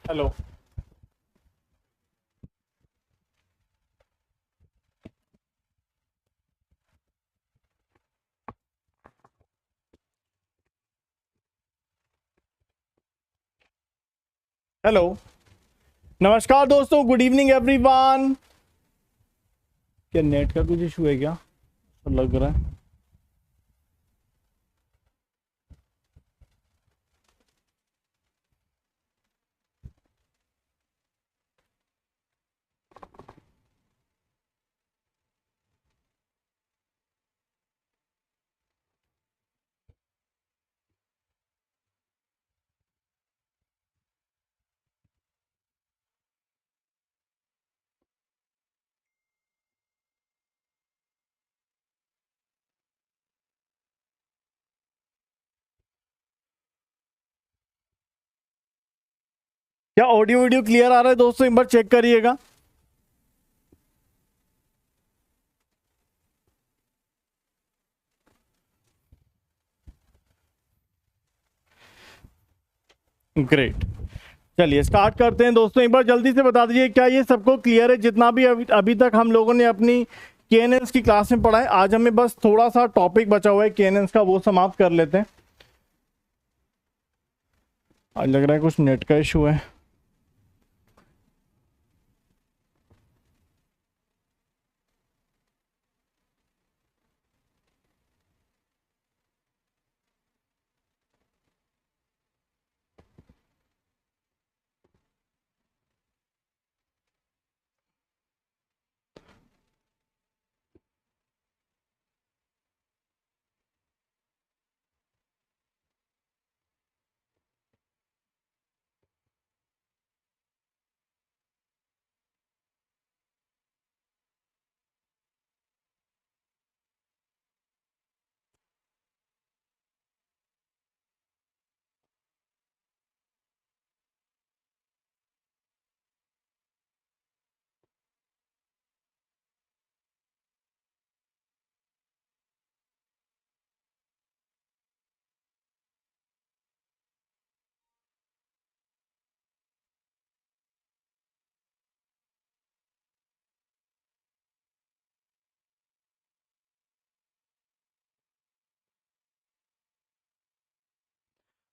Hello. Hello. नमस्कार दोस्तों, good evening everyone. क्या नेट का कुछ इशू है क्या? तो लग रहा है। क्या ऑडियो वीडियो क्लियर आ रहा है दोस्तों? एक बार चेक करिएगा। ग्रेट। चलिए स्टार्ट करते हैं दोस्तों। एक बार जल्दी से बता दीजिए, क्या ये सबको क्लियर है जितना भी अभी तक हम लोगों ने अपनी केएनएन्स की क्लास में पढ़ा है? आज हमें बस थोड़ा सा टॉपिक बचा हुआ है केएनएन्स का, वो समाप्त कर लेते हैं। आज लग रहा है कुछ नेट का इशू है।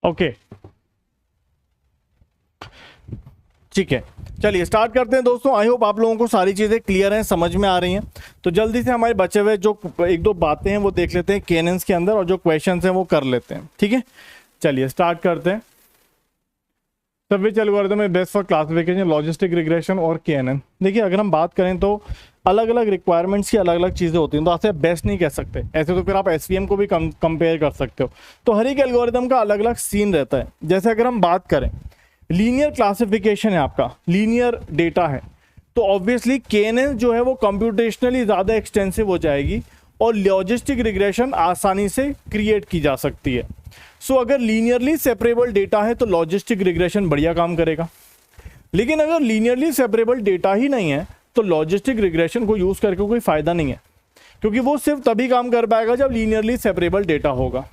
ओके, ठीक है। चलिए स्टार्ट करते हैं दोस्तों। आई होप आप लोगों को सारी चीज़ें क्लियर हैं, समझ में आ रही हैं। तो जल्दी से हमारे बचे हुए जो एक दो बातें हैं वो देख लेते हैं केएनएन्स के अंदर, और जो क्वेश्चंस हैं वो कर लेते हैं। ठीक है, चलिए स्टार्ट करते हैं। सब विच एल्गोरिथम है best for classification, logistic regression और केएनएन। देखिए, अगर हम बात करें तो अलग अलग रिक्वायरमेंट्स की अलग अलग चीज़ें होती हैं, तो आपसे बेस्ट नहीं कह सकते। ऐसे तो फिर आप एसवीएम को भी कंपेयर कर सकते हो। तो हर एक एल्गोरिथम का अलग अलग सीन रहता है। जैसे अगर हम बात करें, लीनियर क्लासिफिकेशन है, आपका लीनियर डेटा है, तो ऑब्वियसली केएनएन जो है वो कंप्यूटेशनली ज़्यादा एक्सटेंसिव हो जाएगी और लॉजिस्टिक रिग्रेशन आसानी से क्रिएट की जा सकती है। सो अगर लीनियरली सेपरेबल डेटा है तो लॉजिस्टिक रिग्रेशन बढ़िया काम करेगा। लेकिन अगर लीनियरली सेपरेबल डेटा ही नहीं है तो लॉजिस्टिक रिग्रेशन को यूज़ करके कोई फ़ायदा नहीं है, क्योंकि वो सिर्फ तभी काम कर पाएगा जब लीनियरली सेपरेबल डेटा होगा।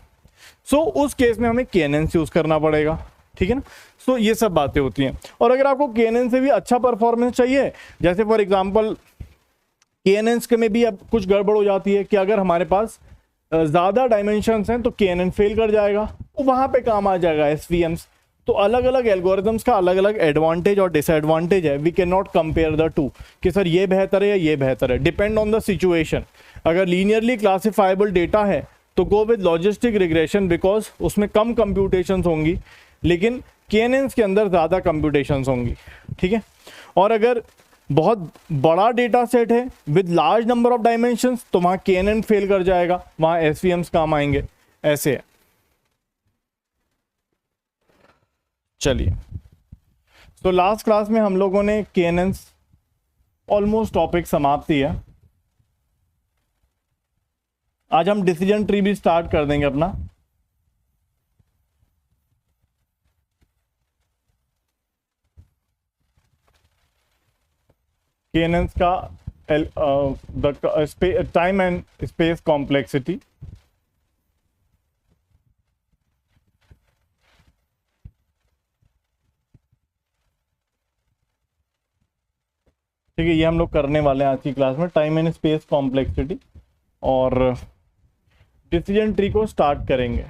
सो उस केस में हमें केएनएन यूज़ करना पड़ेगा। ठीक है ना? सो ये सब बातें होती हैं। और अगर आपको केएनएन से भी अच्छा परफॉर्मेंस चाहिए, जैसे फॉर एग्जांपल केएनएन में भी अब कुछ गड़बड़ हो जाती है कि अगर हमारे पास ज़्यादा डायमेंशंस हैं तो केएनएन फेल कर जाएगा, तो वहाँ पे काम आ जाएगा एसवीएम्स। तो अलग अलग एल्गोरिथम्स का अलग अलग एडवांटेज और डिसएडवांटेज है। We can not compare the two कि सर ये बेहतर है या ये बेहतर है, डिपेंड ऑन द सिचुएशन। अगर लीनियरली क्लासिफाइबल डेटा है तो go with logistic regression, because उसमें कम कंप्यूटेशंस होंगी, लेकिन केएनएन्स के अंदर ज़्यादा कंप्यूटेशंस होंगी। ठीक है? और अगर बहुत बड़ा डेटा सेट है with large number of dimensions तो वहाँ केएनएन फेल कर जाएगा, वहाँ एसवीएम्स काम आएंगे। ऐसे है। चलिए, तो लास्ट क्लास में हम लोगों ने केएनएन्स ऑलमोस्ट टॉपिक समाप्त किया। आज हम डिसीजन ट्री भी स्टार्ट कर देंगे अपना। केएनएन्स का the time and space complexity. ठीक है, ये हम लोग करने वाले हैं आज की क्लास में, टाइम एंड स्पेस कॉम्प्लेक्सिटी, और डिसीजन ट्री को स्टार्ट करेंगे।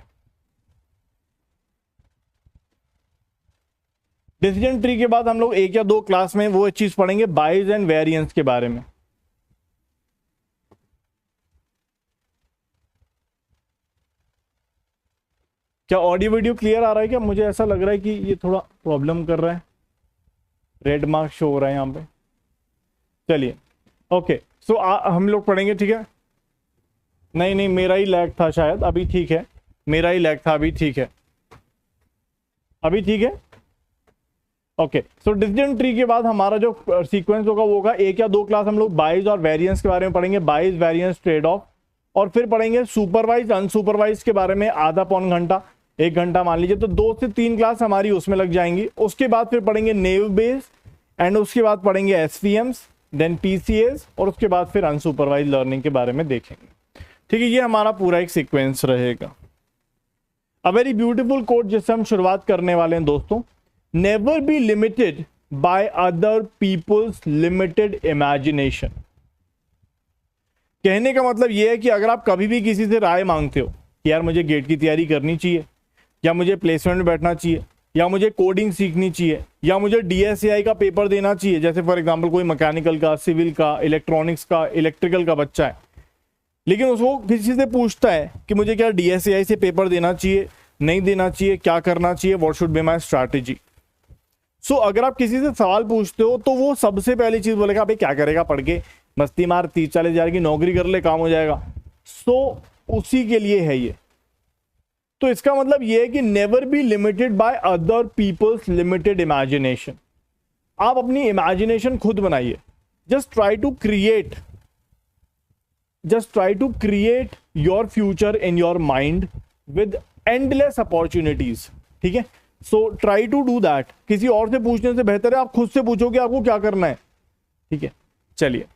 डिसीजन ट्री के बाद हम लोग एक या दो क्लास में वो चीज पढ़ेंगे बाइज एंड वेरिएंस के बारे में। क्या ऑडियो वीडियो क्लियर आ रहा है? क्या मुझे ऐसा लग रहा है कि ये थोड़ा प्रॉब्लम कर रहा है, रेड मार्क शो हो रहा है यहाँ पे। चलिए ओके, सो हम लोग पढ़ेंगे, ठीक है। नहीं नहीं, मेरा ही लैग था शायद, अभी ठीक है, मेरा ही लैग था, अभी ठीक है, अभी ठीक है। ओके, सो डिसीजन ट्री के बाद हमारा जो सीक्वेंस होगा वो होगा एक या दो क्लास हम लोग बाइज और वेरिएंस के बारे में पढ़ेंगे, बाइज वेरिएंस ट्रेड ऑफ, और फिर पढ़ेंगे सुपरवाइज अनसुपरवाइज के बारे में आधा पौन घंटा, एक घंटा मान लीजिए, तो 2 से 3 क्लास हमारी उसमें लग जाएंगी। उसके बाद फिर पढ़ेंगे नेव बेस, एंड उसके बाद पढ़ेंगे एसवीएम्स, देन पीसीएस, और उसके बाद फिर अनसुपरवाइज लर्निंग के बारे में देखेंगे। ठीक है, ये हमारा पूरा एक सीक्वेंस रहेगा। अ वेरी ब्यूटीफुल कोट जिससे हम शुरुआत करने वाले हैं दोस्तों, never be limited by other people's limited imagination. कहने का मतलब यह है कि अगर आप कभी भी किसी से राय मांगते हो कि यार मुझे गेट की तैयारी करनी चाहिए, या मुझे प्लेसमेंट में बैठना चाहिए, या मुझे कोडिंग सीखनी चाहिए, या मुझे डीएसएआई का पेपर देना चाहिए, जैसे फॉर एग्जांपल कोई मैकेनिकल का, सिविल का, इलेक्ट्रॉनिक्स का, इलेक्ट्रिकल का बच्चा है, लेकिन उसको किसी से पूछता है कि मुझे क्या डीएसएआई से पेपर देना चाहिए, नहीं देना चाहिए, क्या करना चाहिए, what should be my strategy. So अगर आप किसी से सवाल पूछते हो तो वो सबसे पहली चीज बोलेगा भाई क्या करेगा, पढ़ के मस्ती मार 30-40 हजार की नौकरी कर ले, काम हो जाएगा। सो उसी के लिए है ये। तो इसका मतलब ये है कि never be limited by other people's limited imagination. आप अपनी इमेजिनेशन खुद बनाइए, just try to create your future in your mind with endless opportunities. ठीक है, so try to do that. किसी और से पूछने से बेहतर है आप खुद से पूछो कि आपको क्या करना है। ठीक है, चलिए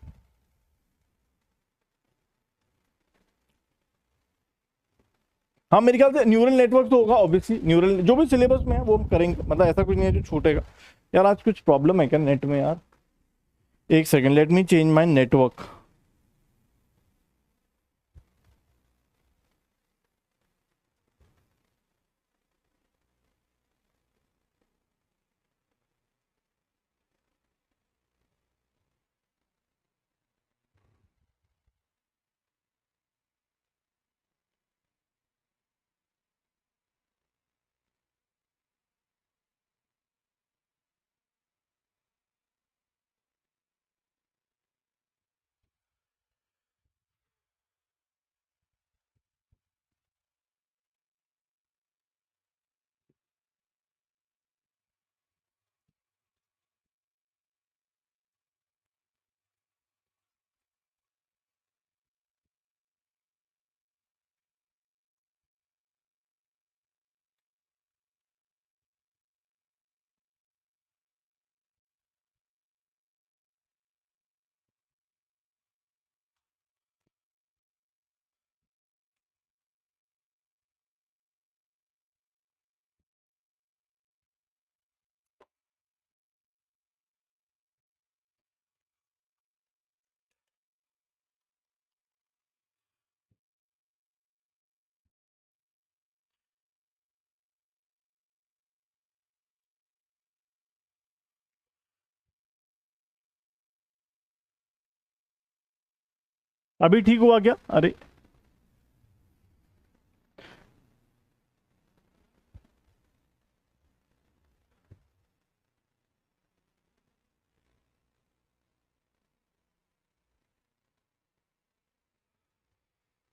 हाँ, मेरे ख्याल से न्यूरल नेटवर्क तो होगा ऑब्वियसली, न्यूरल जो भी सिलेबस में है वो हम करेंगे, मतलब ऐसा कुछ नहीं है जो छूटेगा। यार आज कुछ प्रॉब्लम है क्या नेट में यार? एक second, let me change my network. अभी ठीक हुआ क्या? अरे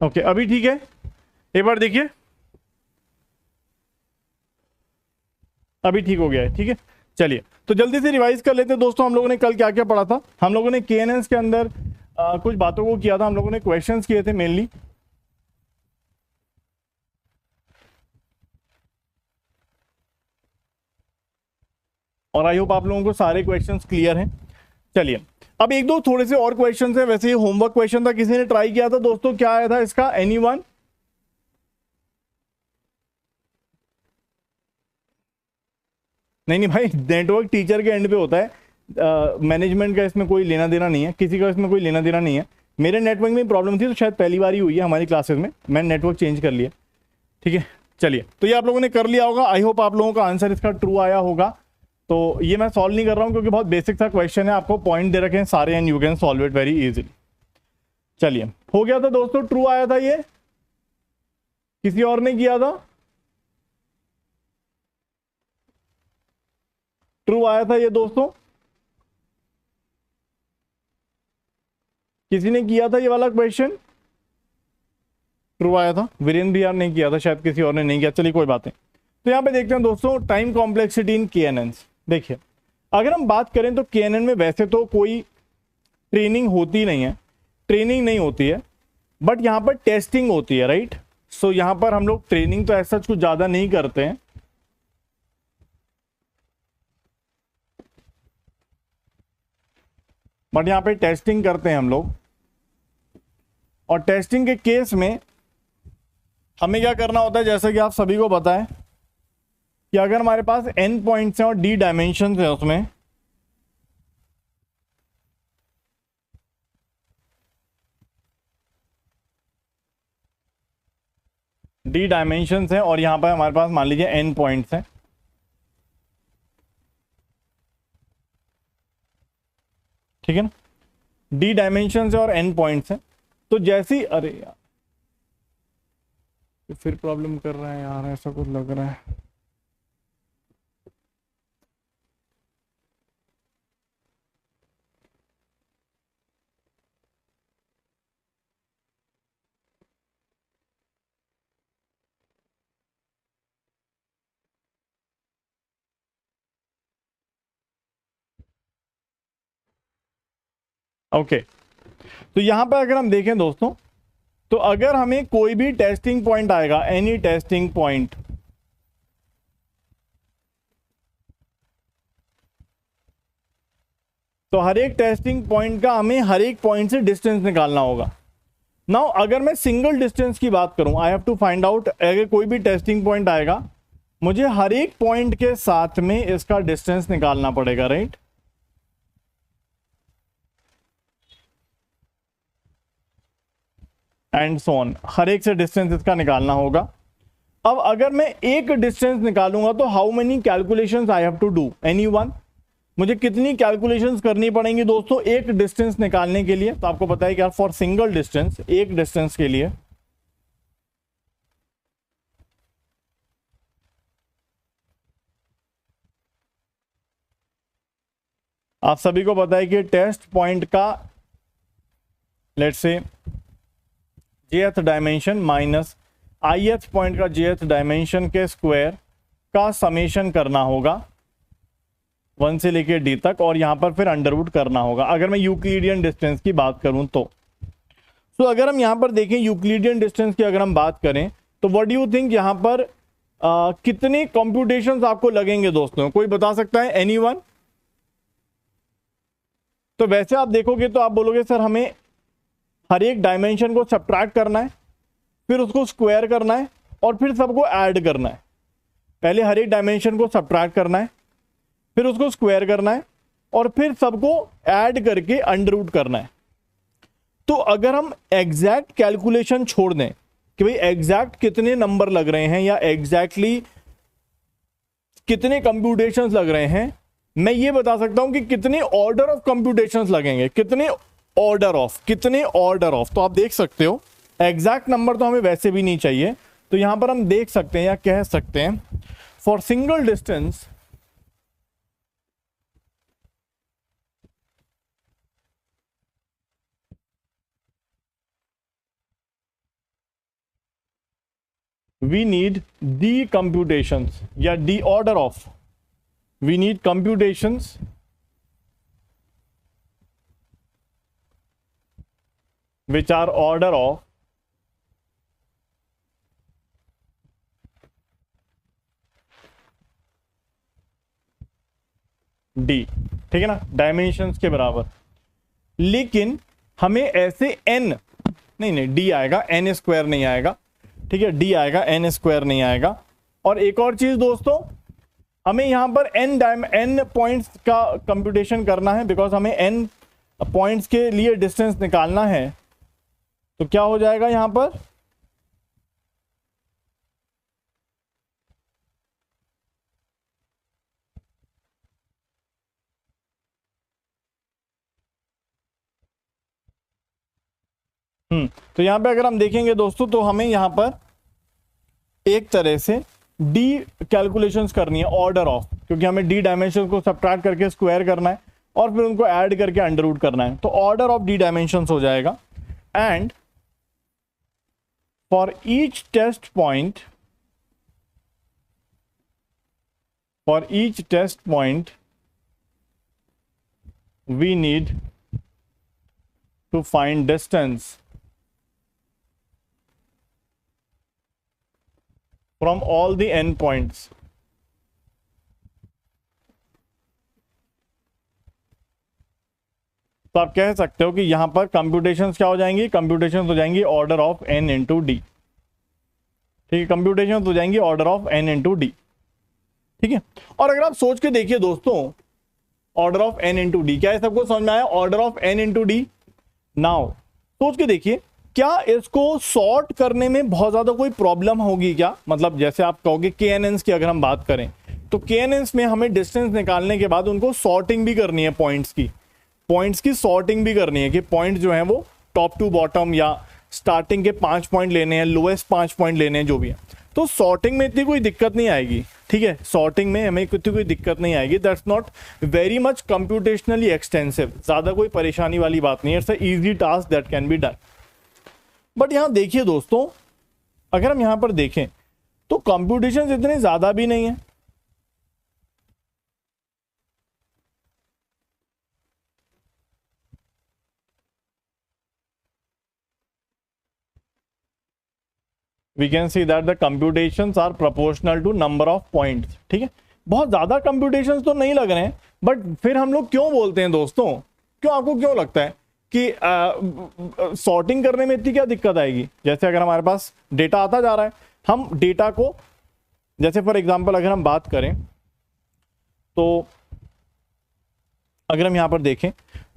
ओके, अभी ठीक है, एक बार देखिए, अभी ठीक हो गया है। ठीक है, चलिए तो जल्दी से रिवाइज कर लेते हैं दोस्तों, हम लोगों ने कल क्या क्या पढ़ा था। हम लोगों ने केएनएस के अंदर कुछ बातों को किया था, हम लोगों ने क्वेश्चंस किए थे मेनली, और आई होप आप लोगों को सारे क्वेश्चंस क्लियर हैं। चलिए अब एक दो थोड़े से और क्वेश्चंस हैं, वैसे ये होमवर्क क्वेश्चन था, किसी ने ट्राई किया था दोस्तों, क्या आया था इसका, एनीवन? नहीं नहीं भाई, नेटवर्क टीचर के एंड पे होता है, मैनेजमेंट का इसमें कोई लेना देना नहीं है, किसी का इसमें कोई लेना देना नहीं है। मेरे नेटवर्क में प्रॉब्लम थी तो शायद पहली बार ही हुई है हमारी क्लासेस में, मैंने नेटवर्क चेंज कर लिया। ठीक है, चलिए, तो ये आप लोगों ने कर लिया होगा। आई होप आप लोगों का आंसर इसका ट्रू आया होगा। तो ये मैं सॉल्व नहीं कर रहा हूँ क्योंकि बहुत बेसिक सा क्वेश्चन है, आपको पॉइंट दे रखे हैं सारे and you can solve it very easily. चलिए, हो गया था दोस्तों, ट्रू आया था ये, किसी और ने किया था? ट्रू आया था ये दोस्तों, किसी ने किया था ये वाला क्वेश्चन? ट्रू आया था, वीरेंद्र भी यार नहीं किया था, शायद किसी और ने नहीं किया। चलिए कोई बात नहीं। तो यहां पे देखते हैं दोस्तों, टाइम कॉम्प्लेक्सिटी इन केएनएन। देखिए, अगर हम बात करें तो केएनएन में वैसे तो कोई ट्रेनिंग होती नहीं है, ट्रेनिंग नहीं होती है, बट यहां पर टेस्टिंग होती है, राइट। सो यहां पर हम लोग ट्रेनिंग तो ऐसा कुछ ज्यादा नहीं करते हैं, बट यहां पे टेस्टिंग करते हैं हम लोग। और टेस्टिंग के केस में हमें क्या करना होता है, जैसा कि आप सभी को पता है कि अगर हमारे पास n पॉइंट्स हैं और d डायमेंशन है, उसमें d डायमेंशन है और यहां पर हमारे पास मान लीजिए n पॉइंट्स हैं, ठीक है ना, d डायमेंशन है और n पॉइंट्स हैं। तो जैसी, अरे यार फिर प्रॉब्लम कर रहा है यार, ऐसा कुछ लग रहा है। ओके, तो यहां पर अगर हम देखें दोस्तों, तो अगर हमें कोई भी टेस्टिंग पॉइंट आएगा, एनी टेस्टिंग पॉइंट, तो हर एक टेस्टिंग पॉइंट का हमें हर एक पॉइंट से डिस्टेंस निकालना होगा। नाउ अगर मैं सिंगल डिस्टेंस की बात करूं, I have to find out, अगर कोई भी टेस्टिंग पॉइंट आएगा, मुझे हर एक पॉइंट के साथ में इसका डिस्टेंस निकालना पड़ेगा, राइट। एंड सो ऑन, हर एक से डिस्टेंस इसका निकालना होगा। अब अगर मैं एक डिस्टेंस निकालूंगा तो how many calculations I have to do, anyone? मुझे कितनी कैलकुलेशंस करनी पड़ेंगी दोस्तों एक डिस्टेंस निकालने के लिए? तो आपको पता है कि फॉर सिंगल डिस्टेंस, एक डिस्टेंस के लिए आप सभी को पता है कि टेस्ट पॉइंट का लेट्स से जेथ डायमेंशन माइनस ith पॉइंट का जेथ डायमेंशन के स्क्वायर का समेशन करना होगा 1 से लेके d तक, और यहां पर फिर अंडरवुड करना होगा अगर मैं यूक्लिडियन डिस्टेंस की बात करूं तो। अगर हम यहां पर देखें यूक्लिडियन डिस्टेंस की अगर हम बात करें तो व्हाट डू यू थिंक यहां पर कितने कंप्यूटेशंस आपको लगेंगे दोस्तों? कोई बता सकता है, एनीवन? तो वैसे आप देखोगे तो आप बोलोगे सर हमें हर एक डायमेंशन को सब्ट्रैक्ट करना है, फिर उसको स्क्वायर करना है और फिर सबको ऐड करना है। पहले हर एक डायमेंशन को सब्ट्रैक्ट करना है, फिर उसको स्क्वायर करना है और फिर सबको ऐड करके अंडररूट करना है। तो अगर हम एग्जैक्ट कैलकुलेशन छोड़ दें कि भाई एग्जैक्ट कितने नंबर लग रहे हैं या एग्जैक्टली कितने कंप्यूटेशंस लग रहे हैं, मैं ये बता सकता हूं कि कितने ऑर्डर ऑफ कंप्यूटेशंस लगेंगे, कितने ऑर्डर ऑफ। तो आप देख सकते हो एग्जैक्ट नंबर तो हमें वैसे भी नहीं चाहिए, तो यहां पर हम देख सकते हैं या कह सकते हैं for single distance we need the computations या the order of, we need computations which are order of d, ठीक है ना, डायमेंशंस के बराबर। लेकिन हमें ऐसे n नहीं d आएगा, n स्क्वायर नहीं आएगा, ठीक है, d आएगा, n स्क्वायर नहीं आएगा। और एक और चीज दोस्तों, हमें यहाँ पर n पॉइंट्स का कंप्यूटेशन करना है, बिकॉज हमें n पॉइंट्स के लिए डिस्टेंस निकालना है। तो क्या हो जाएगा यहाँ पर, तो यहाँ पे अगर हम देखेंगे दोस्तों, तो हमें यहाँ पर एक तरह से डी कैलकुलेशंस करनी है ऑर्डर ऑफ, क्योंकि हमें डी डायमेंशन को सब्ट्रैक्ट करके स्क्वायर करना है और फिर उनको ऐड करके अंडर रूट करना है। तो ऑर्डर ऑफ डी डायमेंशंस हो जाएगा। And for each test point, we need to find distance from all the n points. तो आप कह सकते हो कि यहां पर कंप्यूटेशंस क्या हो जाएंगी, कंप्यूटेशंस हो जाएंगी order of n into D. ठीक है, कंप्यूटेशंस हो जाएंगी order of n into D. ठीक है, और अगर आप सोच के देखिए दोस्तों, order of n into D, क्या है सबको समझ में आया? Order of n into D. Now सोच के देखिए, क्या इसको सॉर्ट करने में बहुत ज्यादा कोई प्रॉब्लम होगी क्या? मतलब जैसे आप कहोगे KNNs की अगर हम बात करें, तो KNNs में हमें डिस्टेंस निकालने के बाद उनको सॉर्टिंग भी करनी है, पॉइंट्स की सॉर्टिंग भी करनी है कि पॉइंट जो है वो टॉप टू बॉटम या स्टार्टिंग के 5 पॉइंट लेने हैं, लोएस्ट 5 पॉइंट लेने हैं, जो भी है। तो सॉर्टिंग में इतनी कोई दिक्कत नहीं आएगी। ठीक है, सॉर्टिंग में हमें इतनी कोई दिक्कत नहीं आएगी। That's not very much computationally extensive, ज्यादा कोई परेशानी वाली बात नहीं है। It's a easy task that can be done. But यहां देखिए दोस्तों, अगर हम यहां पर देखें तो कंप्यूटेशन इतने ज्यादा भी नहीं है। We can see that the computations are proportional to number of points। ठीक है, बहुत ज्यादा कंप्यूटेशंस तो नहीं लग रहे हैं, बट फिर हम लोग क्यों बोलते हैं दोस्तों, क्यों आपको क्यों लगता है कि सॉर्टिंग करने में इतनी क्या दिक्कत आएगी? जैसे अगर हमारे पास डेटा आता जा रहा है, हम डेटा को, जैसे फॉर एग्जांपल अगर हम बात करें, तो अगर हम यहां पर देखें,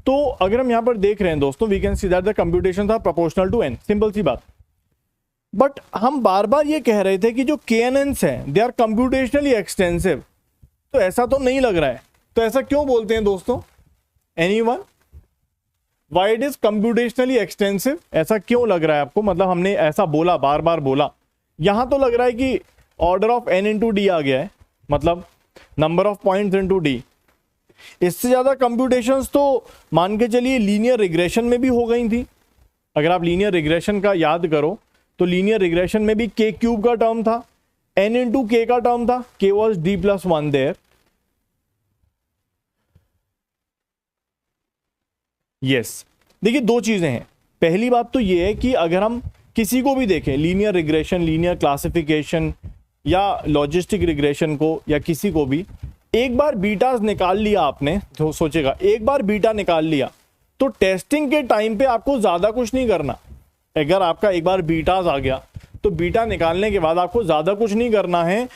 तो अगर हम यहां पर देख रहे हैं दोस्तों, we can see that the computations are proportional to n, simple सी बात। बट हम बार बार ये कह रहे थे कि जो KNNs हैं दे आर कंप्यूटेशनली एक्सटेंसिव, तो ऐसा तो नहीं लग रहा है। तो ऐसा क्यों बोलते हैं दोस्तों? Anyone, why it is computationally extensive? ऐसा क्यों लग रहा है आपको? मतलब हमने ऐसा बोला, बार बार बोला, यहां तो लग रहा है कि order of n into D आ गया है, मतलब number of points into D. इससे ज्यादा कंप्यूटेशंस तो मान के चलिए लीनियर रिग्रेशन में भी हो गई थी। अगर आप लीनियर रिग्रेशन का याद करो, तो लीनियर रिग्रेशन में भी k क्यूब का टर्म था, n इंटू k का टर्म था, k was d+1 there. Yes, देखिए दो चीजें हैं। पहली बात तो ये है कि अगर हम किसी को भी देखें, लीनियर रिग्रेशन, लीनियर क्लासिफिकेशन या लॉजिस्टिक रिग्रेशन को, या किसी को भी, एक बार बीटास निकाल लिया आपने, तो सोचेगा एक बार बीटा निकाल लिया तो टेस्टिंग के टाइम पे आपको ज्यादा कुछ नहीं करना। अगर आपका एक बार बीटास आ गया तो बीटा निकालने के बाद आपको ज्यादा कुछ नहीं करना है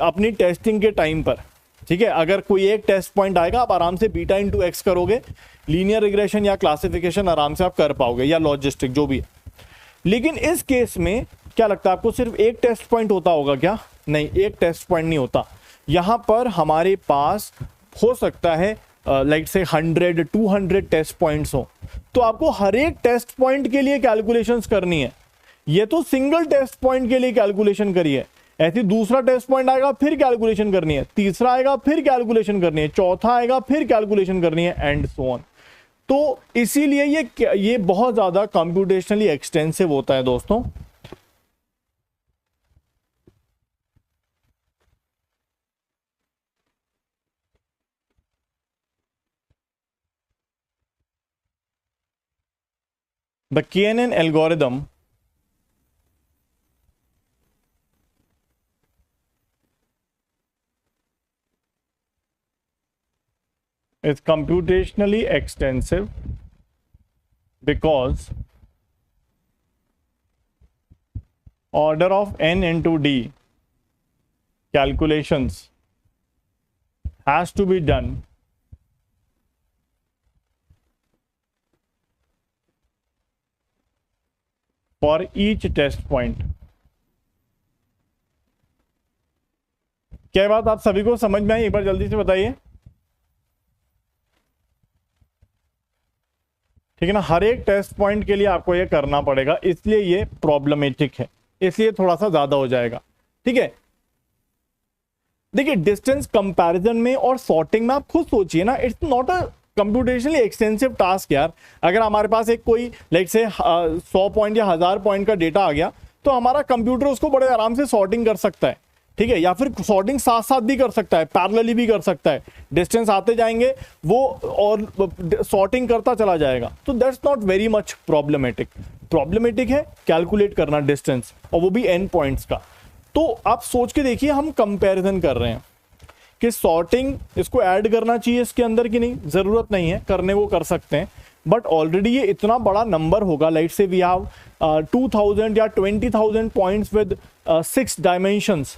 अपनी टेस्टिंग के टाइम पर। ठीक है, अगर कोई एक टेस्ट पॉइंट आएगा, आप आराम से बीटा इंटू एक्स करोगे, लीनियर रिग्रेशन या क्लासिफिकेशन आराम से आप कर पाओगे, या लॉजिस्टिक जो भी है। लेकिन इस केस में क्या लगता है आपको, सिर्फ एक टेस्ट पॉइंट होता होगा क्या? नहीं, एक टेस्ट पॉइंट नहीं होता। यहां पर हमारे पास हो सकता है लाइक से 100 200 टेस्ट पॉइंट्स हो, तो आपको हर एक टेस्ट पॉइंट के लिए कैलकुलेशंस करनी है। ये तो सिंगल टेस्ट पॉइंट के लिए कैलकुलेशन करिए, ऐसे दूसरा टेस्ट पॉइंट आएगा फिर कैलकुलेशन करनी है, तीसरा आएगा फिर कैलकुलेशन करनी है, चौथा आएगा फिर कैलकुलेशन करनी है, एंड सो ऑन। तो इसीलिए ये बहुत ज्यादा कंप्यूटेशनली एक्सटेंसिव होता है दोस्तों। The KNN algorithm is computationally extensive because order of n into d calculations has to be done for each test point. क्या बात आप सभी को समझ में आई? एक बार जल्दी से बताइए। ठीक है ना, हर एक टेस्ट पॉइंट के लिए आपको ये करना पड़ेगा, इसलिए ये प्रॉब्लमेटिक है, इसलिए थोड़ा सा ज्यादा हो जाएगा। ठीक है, देखिए डिस्टेंस कंपैरिजन में और सॉर्टिंग में आप खुद सोचिए ना, it's not a computationally extensive task यार। अगर हमारे पास एक कोई लाइक से 100 पॉइंट या 1000 पॉइंट का डेटा आ गया तो हमारा कंप्यूटर उसको बड़े आराम से सॉर्टिंग कर सकता है। ठीक है, या फिर सॉर्टिंग साथ साथ भी कर सकता है, पैरेलली भी कर सकता है। डिस्टेंस आते जाएंगे वो और सॉर्टिंग करता चला जाएगा, तो that's not very much problematic. Problematic है कैलकुलेट करना डिस्टेंस, और वो भी एन पॉइंट्स का। तो आप सोच के देखिए, हम कंपैरिजन कर रहे हैं कि सॉर्टिंग इसको ऐड करना चाहिए इसके अंदर कि नहीं, जरूरत नहीं है करने, वो कर सकते हैं। बट ऑलरेडी ये इतना बड़ा नंबर होगा, लाइक से वी हैव 2000 या 20,000 पॉइंट्स विद 6 डायमेंशंस।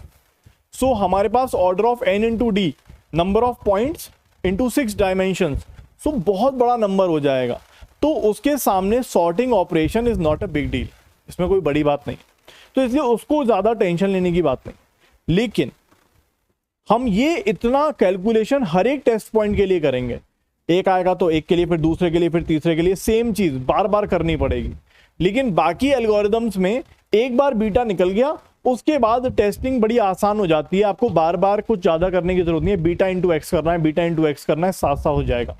सो हमारे पास order of n into D, number of points into 6 dimensions, so बहुत बड़ा नंबर हो जाएगा। तो उसके सामने sorting operation is not a big deal, इसमें कोई बड़ी बात नहीं, तो इसलिए उसको ज्यादा टेंशन लेने की बात नहीं। लेकिन हम ये इतना कैलकुलेशन हर एक टेस्ट पॉइंट के लिए करेंगे, एक आएगा तो एक के लिए, फिर दूसरे के लिए, फिर तीसरे के लिए, सेम चीज बार बार करनी पड़ेगी। लेकिन बाकी एल्गोरिदम्स में एक बार बीटा निकल गया, उसके बाद टेस्टिंग बड़ी आसान हो जाती है, आपको बार बार कुछ ज्यादा करने की जरूरत नहीं है, बीटा इंटू एक्स करना है, बीटा इंटू एक्स करना है, साथ साथ हो जाएगा।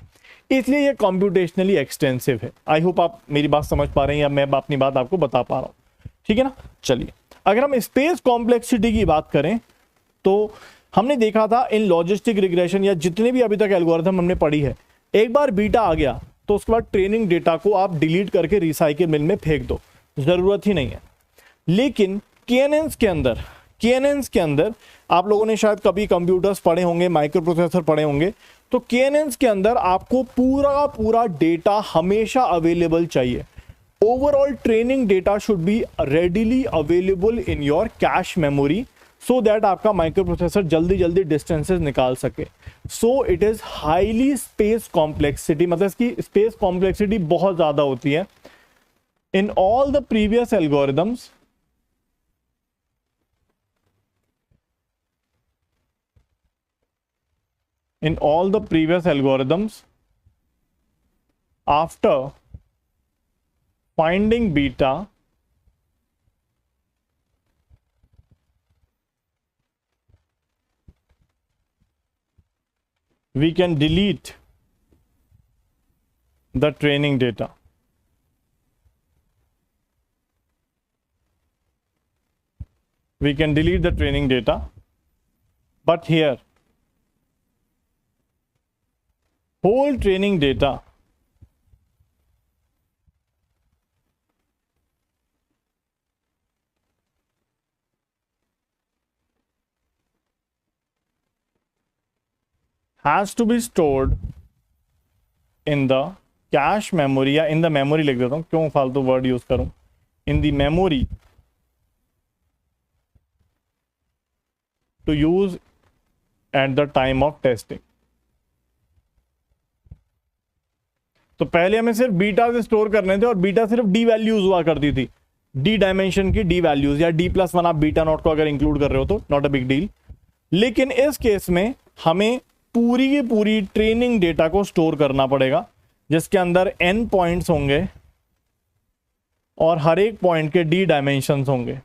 इसलिए ये कॉम्प्यूटेशनली एक्सटेंसिव है। आई होप आप मेरी बात समझ पा रहे हैं, या मैं अपनी बात आपको बता पा रहा हूं। ठीक है ना, चलिए अगर हम स्पेस कॉम्प्लेक्सिटी की बात करें तो हमने देखा था इन लॉजिस्टिक रिग्रेशन या जितने भी अभी तक एल्गोरिथम हमने पढ़ी है, एक बार बीटा आ गया तो उसके बाद ट्रेनिंग डेटा को आप डिलीट करके रिसाइकिल बिन में फेंक दो, जरूरत ही नहीं है। लेकिन केएनएन्स के अंदर आप लोगों ने शायद कभी कंप्यूटर्स पढ़े होंगे, माइक्रो प्रोसेसर पढ़े होंगे, तो केएनएन्स के अंदर आपको पूरा डेटा हमेशा अवेलेबल चाहिए। Overall training data should be readily available in your cache memory, so that आपका माइक्रो प्रोसेसर जल्दी डिस्टेंसेस निकाल सके। So it is highly space complexity, मतलब इसकी स्पेस कॉम्प्लेक्सिटी बहुत ज्यादा होती है। In all the previous algorithms after finding beta, we can delete the training data. We can delete the training data, but here whole training data has to be stored in the cache memory, या in the memory लिख देता हूं, क्यों फालतू word use करूं, in the memory to use at the time of testing। तो पहले हमें सिर्फ बीटा से स्टोर करने थे, और बीटा सिर्फ डी वैल्यूज हुआ करती थी, डी डायमेंशन की डी वैल्यूज, या d+1 आप बीटा नॉट को अगर इंक्लूड कर रहे हो तो नॉट अ बिग डील। लेकिन इस केस में हमें पूरी की पूरी ट्रेनिंग डेटा को स्टोर करना पड़ेगा, जिसके अंदर n पॉइंट्स होंगे और हर एक पॉइंट के d डायमेंशंस होंगे।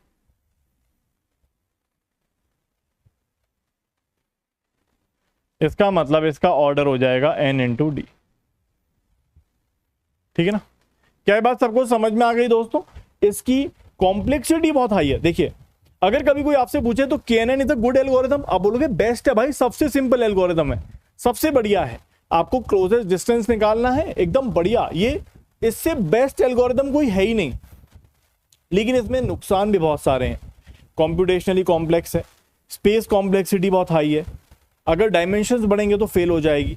इसका मतलब इसका ऑर्डर हो जाएगा n इंटू डी। ठीक है ना, क्या बात सबको समझ में आ गई दोस्तों? इसकी कॉम्प्लेक्सिटी बहुत हाई है। देखिए अगर कभी कोई आपसे पूछे तो KNN is a good algorithm, आप बोलोगे बेस्ट है भाई, सबसे सिंपल एल्गोरिथम है, सबसे बढ़िया है, आपको क्लोजेस्ट डिस्टेंस निकालना है, एकदम बढ़िया, ये इससे बेस्ट एल्गोरिथम कोई है ही नहीं। लेकिन इसमें नुकसान भी बहुत सारे हैं, कॉम्प्यूटेशनली कॉम्प्लेक्स है, स्पेस कॉम्प्लेक्सिटी बहुत हाई है, अगर डायमेंशंस बढ़ेंगे तो फेल हो जाएगी।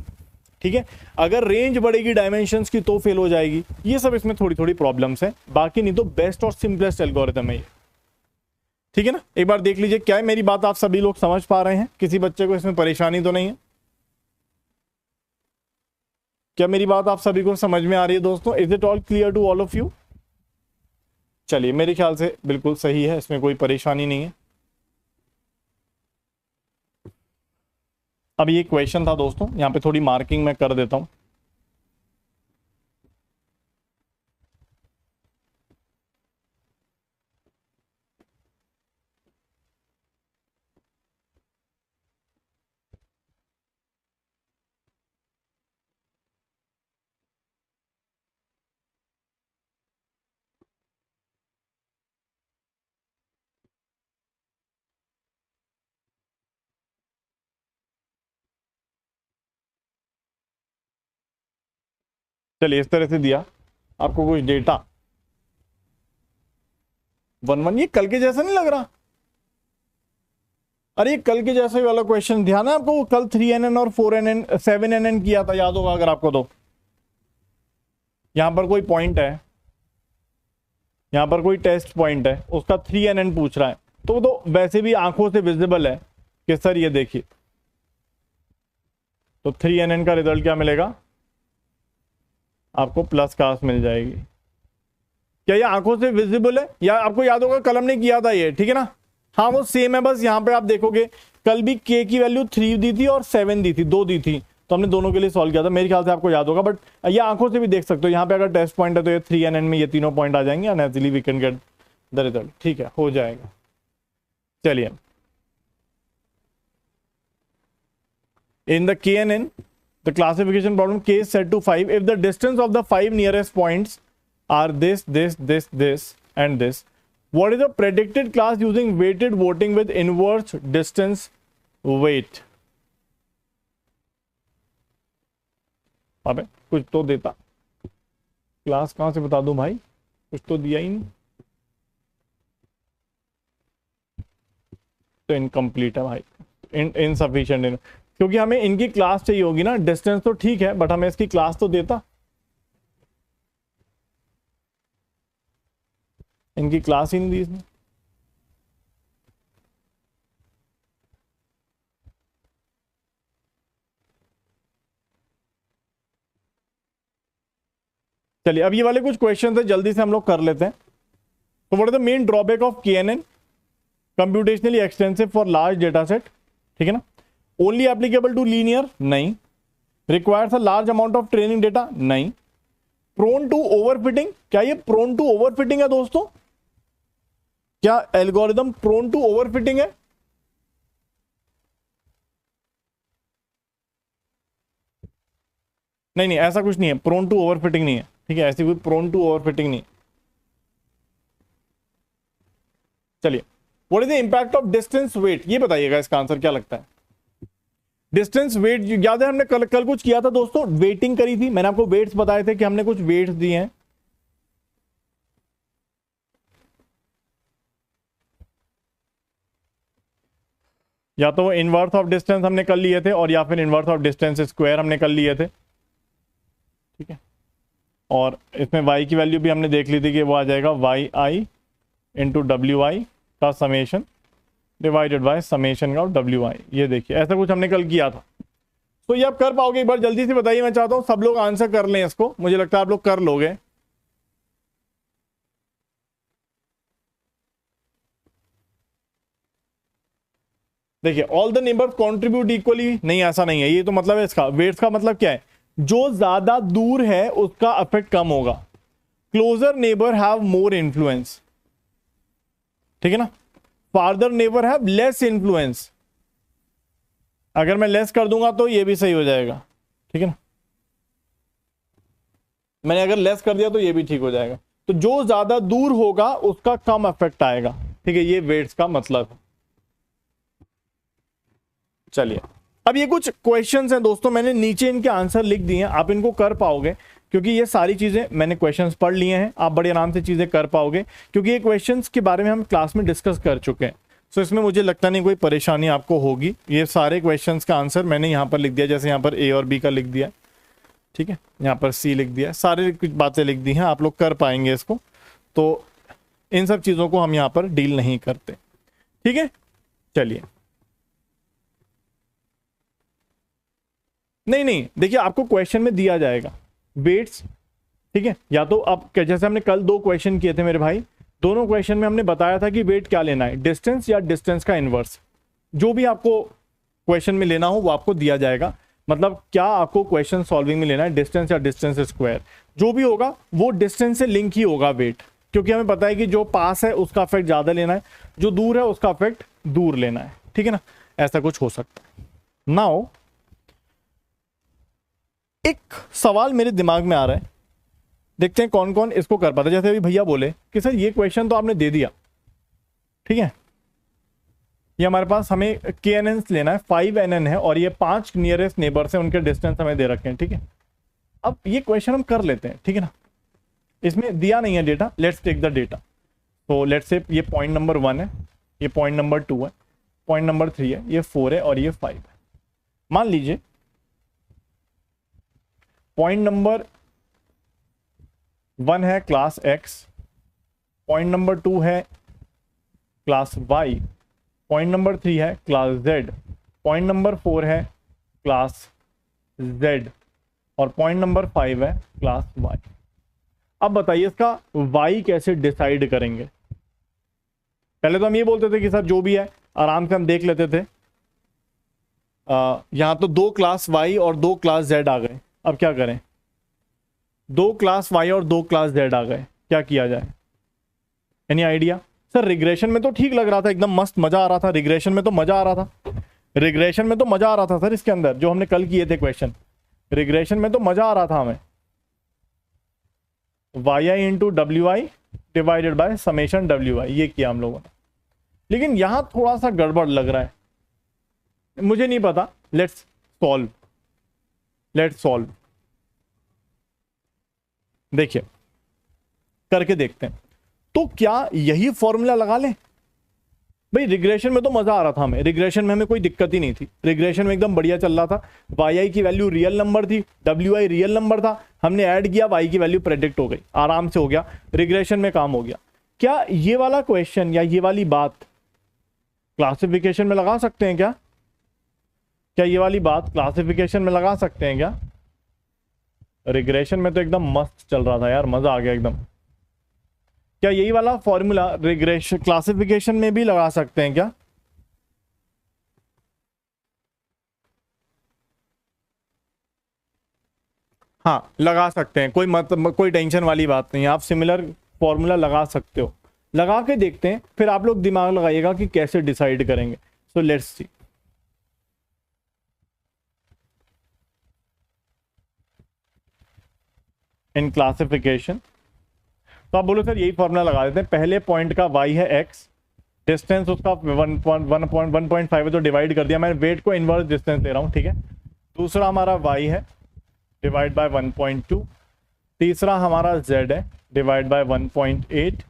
ठीक है, अगर रेंज बढ़ेगी डायमेंशंस की तो फेल हो जाएगी। ये सब इसमें थोड़ी थोड़ी प्रॉब्लम्स हैं, बाकी नहीं तो बेस्ट और सिंपलेस्ट एल्गोरिथम है ये। ठीक है ना, एक बार देख लीजिए क्या है मेरी बात आप सभी लोग समझ पा रहे हैं, किसी बच्चे को इसमें परेशानी तो नहीं है? क्या मेरी बात आप सभी को समझ में आ रही है दोस्तों? Is it all clear to all of you? चलिए, मेरे ख्याल से बिल्कुल सही है, इसमें कोई परेशानी नहीं है। अब ये क्वेश्चन था दोस्तों, यहाँ पे थोड़ी मार्किंग मैं कर देता हूं। चलिए, इस तरह से दिया आपको कुछ डेटा 1 1, ये कल के जैसा नहीं लग रहा? अरे ये कल के जैसा ही वाला क्वेश्चन, ध्यान है आपको? वो कल 3NN और 4NN 7NN किया था, याद होगा अगर आपको तो। यहां पर कोई पॉइंट है, यहां पर कोई टेस्ट पॉइंट है, उसका 3NN पूछ रहा है, तो वो तो वैसे भी आंखों से विजिबल है कि सर ये देखिए, तो 3NN का रिजल्ट क्या मिलेगा आपको? प्लस कास्ट मिल जाएगी। क्या ये आंखों से विजिबल है? या आपको याद होगा कलम ने किया था ये, ठीक है ना? हाँ वो सेम है, बस यहाँ पे आप देखोगे कल भी के की वैल्यू 3 दी थी और 7 दी थी, 2 दी थी, तो हमने दोनों के लिए सॉल्व किया था। मेरे ख्याल से आपको याद होगा, बट ये आंखों से भी देख सकते हो। यहाँ पे अगर टेस्ट पॉइंट है तो ये 3NN में ये तीनों पॉइंट आ जाएंगे and easily we can get the result. ठीक है, हो जाएगा। चलिए, in the KNN the classification problem K is set to 5 if the distance of the 5 nearest points are this and this. What is the predicted class using weighted voting with inverse distance weight? अबे कुछ तो देता, class कहां से बता दूं भाई, कुछ तो दिया ही नहीं, तो इनकम्प्लीट है भाई, इनसफिशिएंट। क्योंकि हमें इनकी क्लास चाहिए होगी ना, डिस्टेंस तो ठीक है बट हमें इसकी क्लास तो देता, इनकी क्लास ही नहीं दी इसने। चलिए, अब ये वाले कुछ क्वेश्चन है, जल्दी से हम लोग कर लेते हैं। तो what is the main drawback of KNN? Computationally extensive for large data set, ठीक है ना? ओनली एप्लीकेबल टू लीनियर, नहीं। Requires a large amount of training data, नहीं। प्रोन टू ओवरफिटिंग, क्या ये प्रोन टू ओवरफिटिंग है दोस्तों? क्या एल्गोरिदम प्रोन टू ओवरफिटिंग है? नहीं नहीं, ऐसा कुछ नहीं है, प्रोन टू ओवरफिटिंग नहीं है, ठीक है? ऐसी कोई प्रोन टू ओवरफिटिंग नहीं। चलिए, what is the impact of distance weight, ये बताइएगा, इसका आंसर क्या लगता है? डिस्टेंस वेट, याद है हमने कल कुछ किया था दोस्तों, वेटिंग करी थी, मैंने आपको वेट्स बताए थे कि हमने कुछ वेट्स दिए हैं। या तो इनवर्स ऑफ डिस्टेंस हमने कर लिए थे, और या फिर इनवर्स ऑफ डिस्टेंस स्क्वायर हमने कर लिए थे, ठीक है? और इसमें y की वैल्यू भी हमने देख ली थी कि वो आ जाएगा YI इंटू WI का summation divided by summation of WI। ये देखिए, ऐसा कुछ हमने कल किया था। तो ये आप कर पाओगे? एक बार जल्दी से बताइए, मैं चाहता हूं सब लोग आंसर कर लें इसको, मुझे लगता है आप लोग कर लोगे। देखिए, all the neighbours contribute equally, नहीं ऐसा नहीं है, ये तो मतलब है इसका वेट्स का मतलब क्या है? जो ज्यादा दूर है उसका इफेक्ट कम होगा। Closer neighbour have more influence, ठीक है ना? Farther neighbour have less influence. अगर मैं लेस कर दूंगा तो ये भी सही हो जाएगा, ठीक है ना? मैंने अगर लेस कर दिया तो ये भी ठीक हो जाएगा। तो जो ज्यादा दूर होगा उसका कम इफेक्ट आएगा, ठीक है? ये वेट्स का मतलब है। चलिए, अब ये कुछ क्वेश्चंस हैं दोस्तों, मैंने नीचे इनके आंसर लिख दिए हैं, आप इनको कर पाओगे क्योंकि ये सारी चीजें मैंने क्वेश्चंस पढ़ लिए हैं, आप बड़े आराम से चीजें कर पाओगे क्योंकि ये क्वेश्चंस के बारे में हम क्लास में डिस्कस कर चुके हैं। सो इसमें मुझे लगता नहीं कोई परेशानी आपको होगी। ये सारे क्वेश्चंस का आंसर मैंने यहाँ पर लिख दिया, जैसे यहाँ पर A और B का लिख दिया, ठीक है? यहाँ पर C लिख दिया, सारे कुछ बातें लिख दी हैं, आप लोग कर पाएंगे इसको। तो इन सब चीज़ों को हम यहाँ पर डील नहीं करते, ठीक है? चलिए, नहीं नहीं, देखिए आपको क्वेश्चन में दिया जाएगा वेट्स, ठीक है, या तो आप जैसे हमने कल 2 क्वेश्चन किए थे मेरे भाई, दोनों क्वेश्चन में हमने बताया था कि वेट क्या लेना है, डिस्टेंस या डिस्टेंस का इनवर्स। जो भी आपको क्वेश्चन में लेना हो वो आपको दिया जाएगा। मतलब क्या आपको क्वेश्चन सॉल्विंग में लेना है, डिस्टेंस या डिस्टेंस स्क्वायर, जो भी होगा वो डिस्टेंस से लिंक ही होगा वेट, क्योंकि हमें पता है कि जो पास है उसका इफेक्ट ज्यादा लेना है, जो दूर है उसका इफेक्ट दूर लेना है, ठीक है ना, ऐसा कुछ हो सकता है। नाउ एक सवाल मेरे दिमाग में आ रहा है, देखते हैं कौन कौन इसको कर पाता है। जैसे अभी भैया बोले कि सर ये क्वेश्चन तो आपने दे दिया, ठीक है, ये हमारे पास हमें KNN लेना है, 5NN है और ये 5 नियरेस्ट नेबर्स हैं, उनके डिस्टेंस हमें दे रखे हैं, ठीक है। अब ये क्वेश्चन हम कर लेते हैं, ठीक है ना, इसमें दिया नहीं है data, let's take the data. तो लेट्स से ये पॉइंट नंबर 1 है, ये पॉइंट नंबर 2 है, पॉइंट नंबर 3 है, ये 4 है और ये 5 है। मान लीजिए पॉइंट नंबर 1 है क्लास X, पॉइंट नंबर 2 है क्लास Y, पॉइंट नंबर 3 है क्लास Z, पॉइंट नंबर 4 है क्लास Z और पॉइंट नंबर 5 है क्लास Y। अब बताइए इसका Y कैसे डिसाइड करेंगे। पहले तो हम ये बोलते थे कि सर जो भी है आराम से हम देख लेते थे, यहां तो 2 क्लास Y और 2 क्लास Z आ गए। अब क्या करें, 2 क्लास Y और 2 क्लास Z आ गए, क्या किया जाए, एनी आइडिया। सर रिग्रेशन में तो ठीक लग रहा था, एकदम मस्त मजा आ रहा था, रिग्रेशन में तो मजा आ रहा था, रिग्रेशन में तो मजा आ रहा था सर, इसके अंदर जो हमने कल किए थे क्वेश्चन, रिग्रेशन में तो मजा आ रहा था हमें। YI into WI divided by summation WI, ये किया हम लोगों ने। लेकिन यहां थोड़ा सा गड़बड़ लग रहा है, मुझे नहीं पता, लेट्स सॉल्व, देखिए करके देखते हैं। तो क्या यही फॉर्मूला लगा लें भाई, रिग्रेशन में तो मजा आ रहा था हमें, रिग्रेशन में हमें कोई दिक्कत ही नहीं थी, रिग्रेशन में एकदम बढ़िया चल रहा था, YI की वैल्यू रियल नंबर थी, WI रियल नंबर था, हमने ऐड किया, Y की वैल्यू प्रेडिक्ट हो गई, आराम से हो गया, रिग्रेशन में काम हो गया। क्या ये वाला क्वेश्चन या ये वाली बात क्लासिफिकेशन में लगा सकते हैं क्या ये वाली बात क्लासिफिकेशन में लगा सकते हैं क्या? रिग्रेशन में तो एकदम मस्त चल रहा था यार, मजा आ गया एकदम। क्या यही वाला फॉर्मूला रिग्रेशन क्लासिफिकेशन में भी लगा सकते हैं क्या? हाँ लगा सकते हैं, कोई टेंशन वाली बात नहीं है, आप सिमिलर फॉर्मूला लगा सकते हो, लगा के देखते हैं, फिर आप लोग दिमाग लगाइएगा कि कैसे डिसाइड करेंगे। So let's see. In classification तो आप बोलो सर यही फॉर्मूला लगा देते हैं, पहले पॉइंट का y है x, डिस्टेंस उसका 1.5 है तो डिवाइड कर दिया, मैं वेट को इनवर्स डिस्टेंस ले रहा हूँ, ठीक है। दूसरा हमारा y है डिवाइड बाय 1.2, तीसरा हमारा z है डिवाइड बाय 1.8,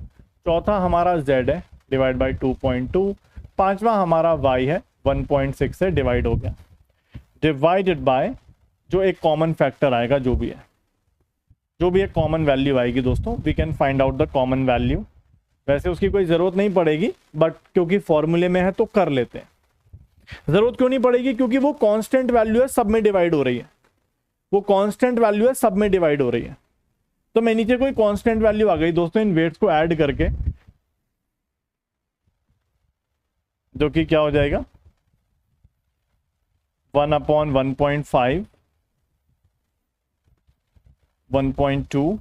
चौथा हमारा z है डिवाइड बाय 2.2, पांचवा हमारा y है 1.6 से डिवाइड हो गया, डिवाइडेड बाय जो एक कॉमन फैक्टर आएगा, जो भी एक कॉमन वैल्यू आएगी दोस्तों, we can find out the common value. वैसे उसकी कोई ज़रूरत नहीं पड़ेगी, बट क्योंकि फॉर्मूले में है तो कर लेते हैं। ज़रूरत क्यों नहीं पड़ेगी? क्योंकि वो कांस्टेंट वैल्यू है, सब में डिवाइड हो रही है, वो कांस्टेंट वैल्यू है, सब में डिवाइड हो रही है। तो मैं नीचे कोई कांस्टेंट वैल्यू आ गई दोस्तों इन वेट्स को ऐड करके, जो कि क्या हो जाएगा 1/1.5, 1.2,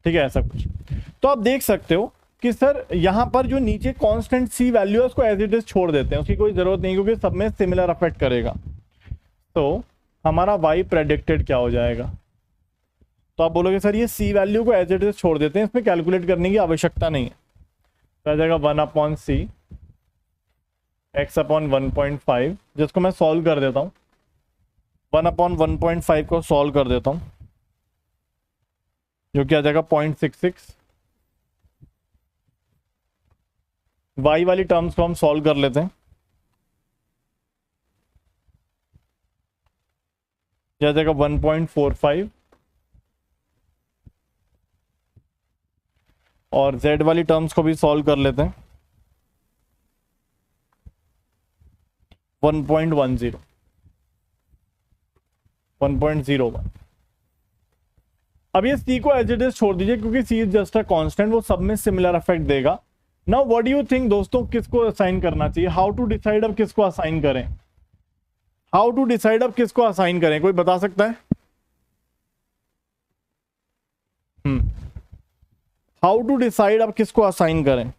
ठीक है, ऐसा कुछ। तो आप देख सकते हो कि सर यहां पर जो नीचे कांस्टेंट सी वैल्यू है उसको एज इट इज छोड़ देते हैं, उसकी कोई जरूरत नहीं, क्योंकि सब में सिमिलर अफेक्ट करेगा। तो हमारा y प्रेडिक्टेड क्या हो जाएगा? तो आप बोलोगे सर ये सी वैल्यू को एज इट इज छोड़ देते हैं, इसमें कैलकुलेट करने की आवश्यकता नहीं है, तो आ जाएगा 1/c x/1.5, जिसको मैं सॉल्व कर देता हूँ, 1/1.5 को सॉल्व कर देता हूँ, जो कि आ जाएगा 0.66। y वाली टर्म्स को हम सॉल्व कर लेते हैं, ये आ जाएगा 1.45, और z वाली टर्म्स को भी सॉल्व कर लेते हैं, 1.10, 1.01। अब ये सी को एज इट इज छोड़ दीजिए क्योंकि सी इज जस्ट अ कांस्टेंट, वो सब में सिमिलर इफेक्ट देगा। Now what do you think दोस्तों, किसको असाइन करना चाहिए? हाउ टू डिसाइड अब किसको असाइन करें? हाउ टू डिसाइड अब किसको असाइन करें? कोई बता सकता है? हाउ टू डिसाइड अब किसको असाइन करें?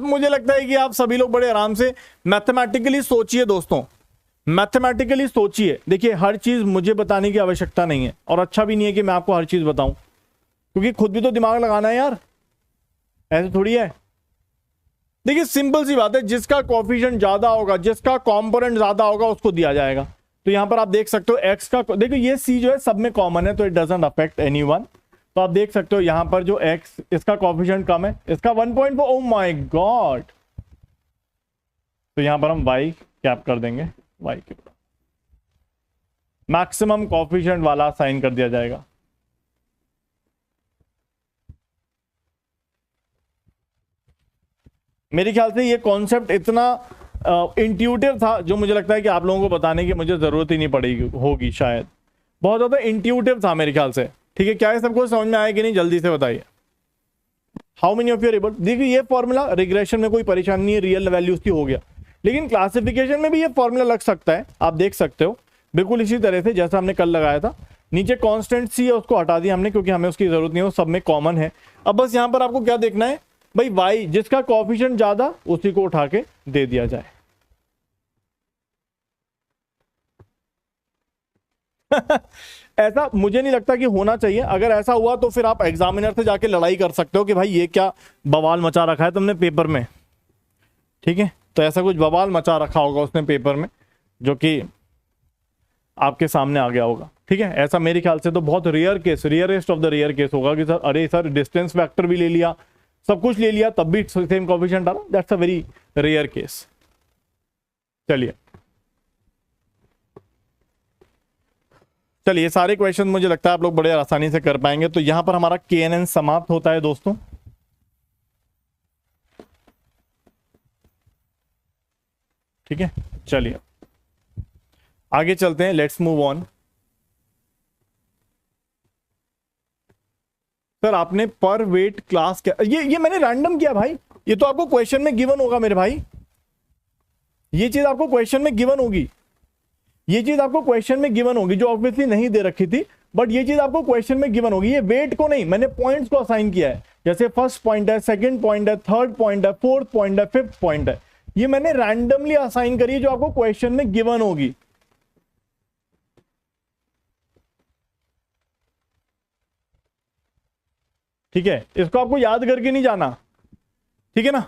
मुझे लगता है कि आप सभी लोग बड़े आराम से मैथमेटिकली सोचिए दोस्तों, मैथमेटिकली सोचिए। देखिए हर चीज मुझे बताने की आवश्यकता नहीं है और अच्छा भी नहीं है कि मैं आपको हर चीज बताऊं, क्योंकि खुद भी तो दिमाग लगाना है यार, ऐसे थोड़ी है। देखिए सिंपल सी बात है, जिसका कोएफिशिएंट ज्यादा होगा, जिसका कंपोनेंट ज्यादा होगा, उसको दिया जाएगा। तो यहां पर आप देख सकते हो एक्स का, देखो ये सी जो है सब में कॉमन है, तो इट डजंट अफेक्ट एनीवन। तो आप देख सकते हो यहां पर जो एक्स, इसका कोएफिशिएंट कम है, इसका 1.4। ओ माय गॉड, तो यहां पर हम वाई कैप कर देंगे, वाई के मैक्सिमम कोएफिशिएंट वाला साइन कर दिया जाएगा। मेरे ख्याल से ये कॉन्सेप्ट इतना इंट्यूटिव था, जो मुझे लगता है कि आप लोगों को बताने की मुझे जरूरत ही नहीं पड़ेगी होगी, शायद बहुत ज्यादा इंट्यूटिव था मेरे ख्याल से। ठीक है, क्या है सबको समझ में आया कि नहीं? जल्दी से बताइए। How many of you are able? देखिए ये फॉर्मूला रिग्रेशन में कोई परेशानी नहीं है, रियल वैल्यूज की हो गया, लेकिन क्लासिफिकेशन में भी ये फॉर्मूला लग सकता है, आप देख सकते हो बिल्कुल इसी तरह से जैसा हमने कल लगाया था। नीचे कांस्टेंट सी है, उसको हटा दिया हमने क्योंकि हमें उसकी जरूरत नहीं है, वो सब में कॉमन है। अब बस यहां पर आपको क्या देखना है भाई, वाई जिसका कोएफिशिएंट ज्यादा उसी को उठा के दे दिया जाए। ऐसा मुझे नहीं लगता कि होना चाहिए। अगर ऐसा हुआ तो फिर आप एग्जामिनर से जाके लड़ाई कर सकते हो कि भाई ये क्या बवाल मचा रखा है तुमने पेपर में। ठीक है, तो ऐसा कुछ बवाल मचा रखा होगा उसने पेपर में जो कि आपके सामने आ गया होगा। ठीक है, ऐसा मेरे ख्याल से तो बहुत rare case, rarest of the rare case होगा कि सर अरे सर डिस्टेंस फैक्टर भी ले लिया, सब कुछ ले लिया, तब भी सेम कोएफिशिएंट आ रहा। That's a very rare case. चलिए चलिए, सारे क्वेश्चन मुझे लगता है आप लोग बड़े आसानी से कर पाएंगे। तो यहां पर हमारा KNN समाप्त होता है दोस्तों। ठीक है, चलिए आगे चलते हैं, लेट्स मूव ऑन। सर आपने पर वेट क्लास क्या, ये मैंने रैंडम किया भाई, ये तो आपको क्वेश्चन में गिवन होगा मेरे भाई, ये चीज आपको क्वेश्चन में गिवन होगी, ये चीज आपको क्वेश्चन में गिवन होगी, जो ऑब्वियसली नहीं दे रखी थी, बट ये चीज आपको क्वेश्चन में गिवन होगी। ये वेट को नहीं, मैंने पॉइंट्स को असाइन किया है, जैसे फर्स्ट पॉइंट है, सेकंड पॉइंट है, थर्ड पॉइंट है, फोर्थ पॉइंट है, फिफ्थ पॉइंट है, ये मैंने रैंडमली असाइन करी है जो आपको क्वेश्चन में गिवन होगी। ठीक है, इसको आपको याद करके नहीं जाना, ठीक है ना?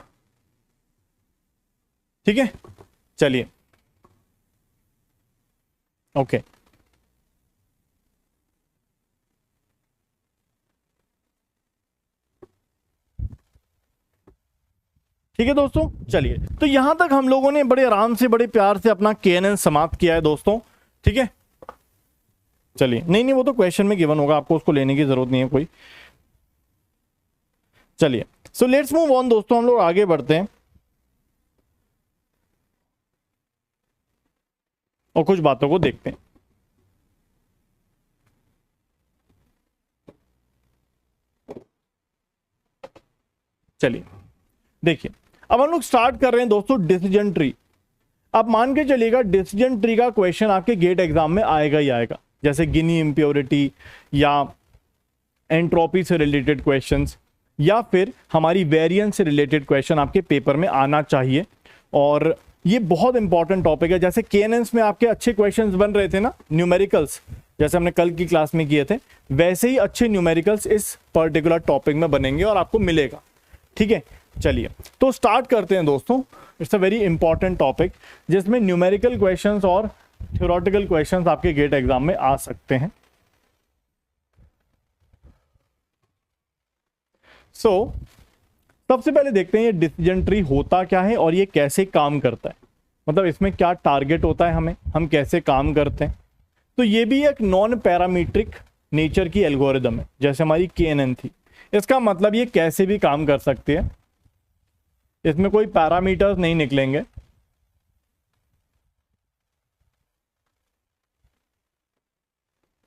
ठीक है, चलिए ओके। ठीक है दोस्तों, चलिए तो यहां तक हम लोगों ने बड़े आराम से, बड़े प्यार से अपना KNN समाप्त किया है दोस्तों। ठीक है, चलिए, नहीं वो तो क्वेश्चन में गिवन होगा, आपको उसको लेने की जरूरत नहीं है कोई। चलिए सो लेट्स मूव ऑन दोस्तों, हम लोग आगे बढ़ते हैं और कुछ बातों को देखते हैं। चलिए देखिए, अब हम लोग स्टार्ट कर रहे हैं दोस्तों डिसीजन ट्री। आप मान के चलिएगा डिसीजन ट्री का क्वेश्चन आपके गेट एग्जाम में आएगा ही आएगा, जैसे गिनी इम्प्योरिटी या एंट्रोपी से रिलेटेड क्वेश्चंस, या फिर हमारी वेरिएंस से रिलेटेड क्वेश्चन आपके पेपर में आना चाहिए। और ये बहुत इंपॉर्टेंट टॉपिक है। जैसे KNNs में आपके अच्छे क्वेश्चंस बन रहे थे ना, न्यूमेरिकल्स, जैसे हमने कल की क्लास में किए थे, वैसे ही अच्छे न्यूमेरिकल्स इस पर्टिकुलर टॉपिक में बनेंगे और आपको मिलेगा। ठीक है, चलिए तो स्टार्ट करते हैं दोस्तों। It's a very important topic जिसमें न्यूमेरिकल क्वेश्चंस और थ्योरेटिकल क्वेश्चंस आपके गेट एग्जाम में आ सकते हैं। सबसे पहले देखते हैं ये डिसीजन ट्री होता क्या है और ये कैसे काम करता है, मतलब इसमें क्या टारगेट होता है हमें, हम कैसे काम करते हैं। तो ये भी एक नॉन पैरामीट्रिक नेचर की एल्गोरिदम है, जैसे हमारी KNN थी। इसका मतलब ये कैसे भी काम कर सकती है, इसमें कोई पैरामीटर्स नहीं निकलेंगे।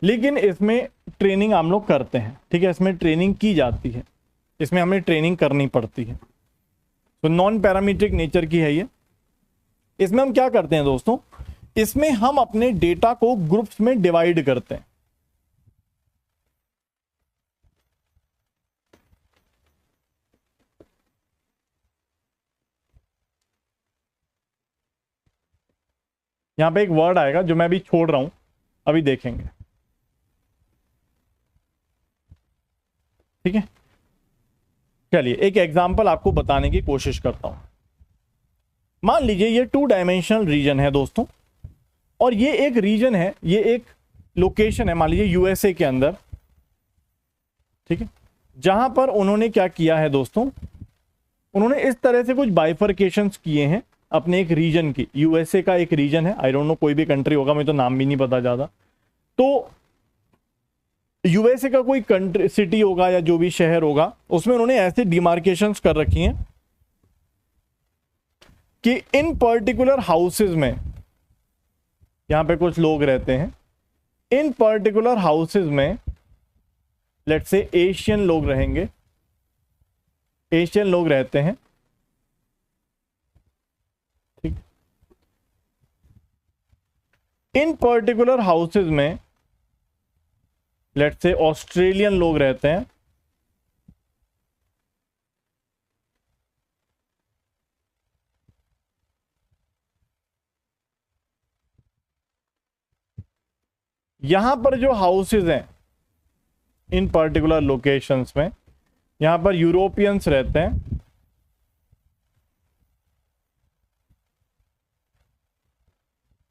लेकिन इसमें ट्रेनिंग हम लोग करते हैं, ठीक है, इसमें ट्रेनिंग की जाती है, इसमें हमें ट्रेनिंग करनी पड़ती है। तो नॉन पैरामीट्रिक नेचर की है ये। इसमें हम क्या करते हैं दोस्तों, इसमें हम अपने डेटा को ग्रुप्स में डिवाइड करते हैं। यहां पे एक वर्ड आएगा जो मैं अभी छोड़ रहा हूं, अभी देखेंगे, ठीक है। चलिए एक एग्जांपल आपको बताने की कोशिश करता हूं। मान लीजिए ये 2 डायमेंशनल रीजन है दोस्तों, और ये एक रीजन है, ये एक लोकेशन है, मान लीजिए यूएसए के अंदर, ठीक है, जहां पर उन्होंने क्या किया है दोस्तों, उन्होंने इस तरह से कुछ बाइफरकेशंस किए हैं अपने एक रीजन की। यूएसए का एक रीजन है, आई डोंट नो कोई भी कंट्री होगा, मुझे तो नाम भी नहीं पता ज्यादा। तो यूएसए का कोई कंट्री सिटी होगा या जो भी शहर होगा, उसमें उन्होंने ऐसे डिमार्केशंस कर रखी हैं कि इन पर्टिकुलर हाउसेज में, यहां पे कुछ लोग रहते हैं, इन पर्टिकुलर हाउसेज में लेट्स से एशियन लोग रहेंगे, एशियन लोग रहते हैं, ठीक। इन पर्टिकुलर हाउसेज में लेट्स से ऑस्ट्रेलियन लोग रहते हैं, यहां पर जो हाउसेज हैं इन पर्टिकुलर लोकेशंस में, यहां पर यूरोपियंस रहते हैं,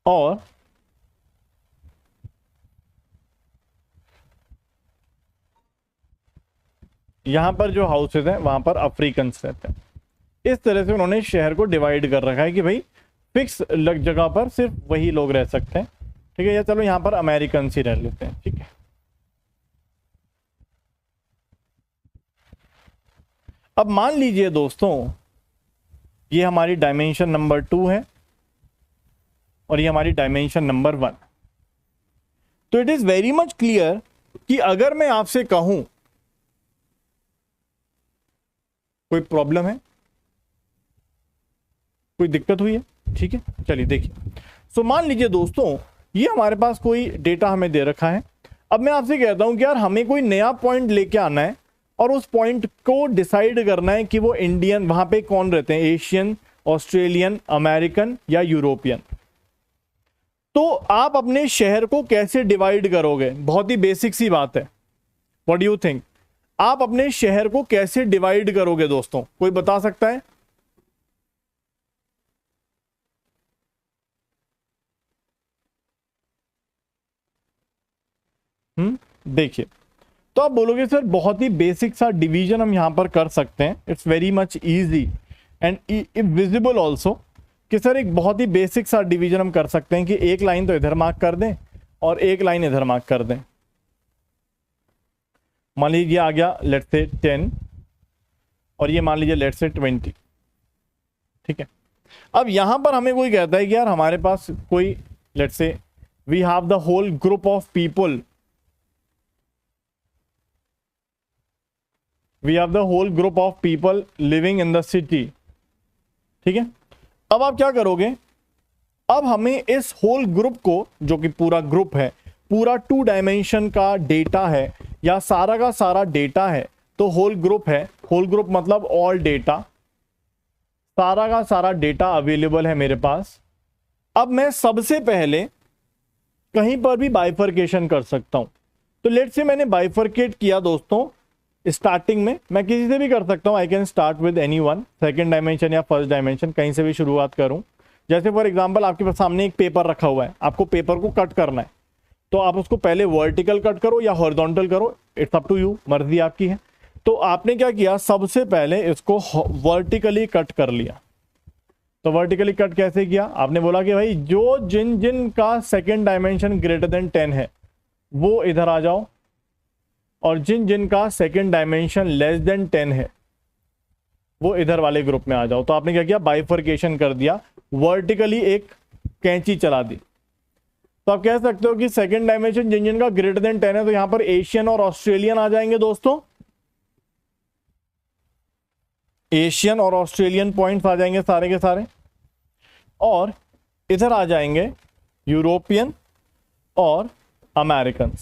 और यहां पर जो हाउसेज हैं वहां पर अफ्रीकन्स रहते हैं। इस तरह से उन्होंने शहर को डिवाइड कर रखा है कि भाई फिक्स जगह पर सिर्फ वही लोग रह सकते हैं, ठीक है, या चलो यहां पर अमेरिकन ही रह लेते हैं, ठीक है। अब मान लीजिए दोस्तों ये हमारी डायमेंशन नंबर 2 है और ये हमारी डायमेंशन नंबर 1। तो it is very much clear कि अगर मैं आपसे कहूं कोई प्रॉब्लम है, कोई दिक्कत हुई है, ठीक है, चलिए देखिए। सो मान लीजिए दोस्तों ये हमारे पास कोई डेटा हमें दे रखा है। अब मैं आपसे कहता हूं कि यार हमें कोई नया पॉइंट लेके आना है और उस पॉइंट को डिसाइड करना है कि वो इंडियन, वहां पे कौन रहते हैं, एशियन, ऑस्ट्रेलियन, अमेरिकन या यूरोपियन। तो आप अपने शहर को कैसे डिवाइड करोगे? बहुत ही बेसिक सी बात है। What do you think? आप अपने शहर को कैसे डिवाइड करोगे दोस्तों, कोई बता सकता है? देखिए, तो आप बोलोगे सर बहुत ही बेसिक सा डिवीजन हम यहां पर कर सकते हैं, it's very much easy and visible also, कि सर एक बहुत ही बेसिक सा डिवीजन हम कर सकते हैं कि एक लाइन तो इधर मार्क कर दें और एक लाइन इधर मार्क कर दें। मान लीजिए आ गया लेट्स से 10 और ये मान लीजिए लेट्स से 20, ठीक है। अब यहां पर हमें कोई कहता है कि यार हमारे पास कोई let's say we have the whole group of people, we have the whole group of people living in the city, ठीक है। अब आप क्या करोगे, अब हमें इस होल ग्रुप को, जो कि पूरा ग्रुप है, पूरा 2 डायमेंशन का डेटा है या सारा का सारा डेटा है, तो होल ग्रुप है, होल ग्रुप मतलब ऑल डेटा, सारा का सारा डेटा अवेलेबल है मेरे पास। अब मैं सबसे पहले कहीं पर भी बाइफरकेशन कर सकता हूं। तो लेट्स से मैंने बाइफरकेट किया दोस्तों स्टार्टिंग में, मैं किसी से भी कर सकता हूं, I can start with anyone, second dimension या फर्स्ट डायमेंशन, कहीं से भी शुरुआत करूं। जैसे फॉर एग्जांपल आपके सामने एक पेपर रखा हुआ है, आपको पेपर को कट करना है, तो आप उसको पहले वर्टिकल कट करो या हॉरिजॉन्टल करो, इट्स अप टू यू, मर्जी आपकी है। तो आपने क्या किया, सबसे पहले इसको वर्टिकली कट कर लिया। तो वर्टिकली कट कैसे किया, आपने बोला कि भाई जो जिन जिन का सेकंड डायमेंशन ग्रेटर देन 10 है वो इधर आ जाओ, और जिन जिन का सेकेंड डायमेंशन लेस देन 10 है वो इधर वाले ग्रुप में आ जाओ। तो आपने क्या किया, बाइफर्केशन कर दिया, वर्टिकली एक कैंची चला दी। तो आप कह सकते हो कि सेकेंड डायमेंशन जिन जिन का ग्रेटर देन 10 है, तो यहां पर एशियन और ऑस्ट्रेलियन आ जाएंगे दोस्तों, एशियन और ऑस्ट्रेलियन पॉइंट्स आ जाएंगे सारे के सारे, और इधर आ जाएंगे यूरोपियन और अमेरिकन।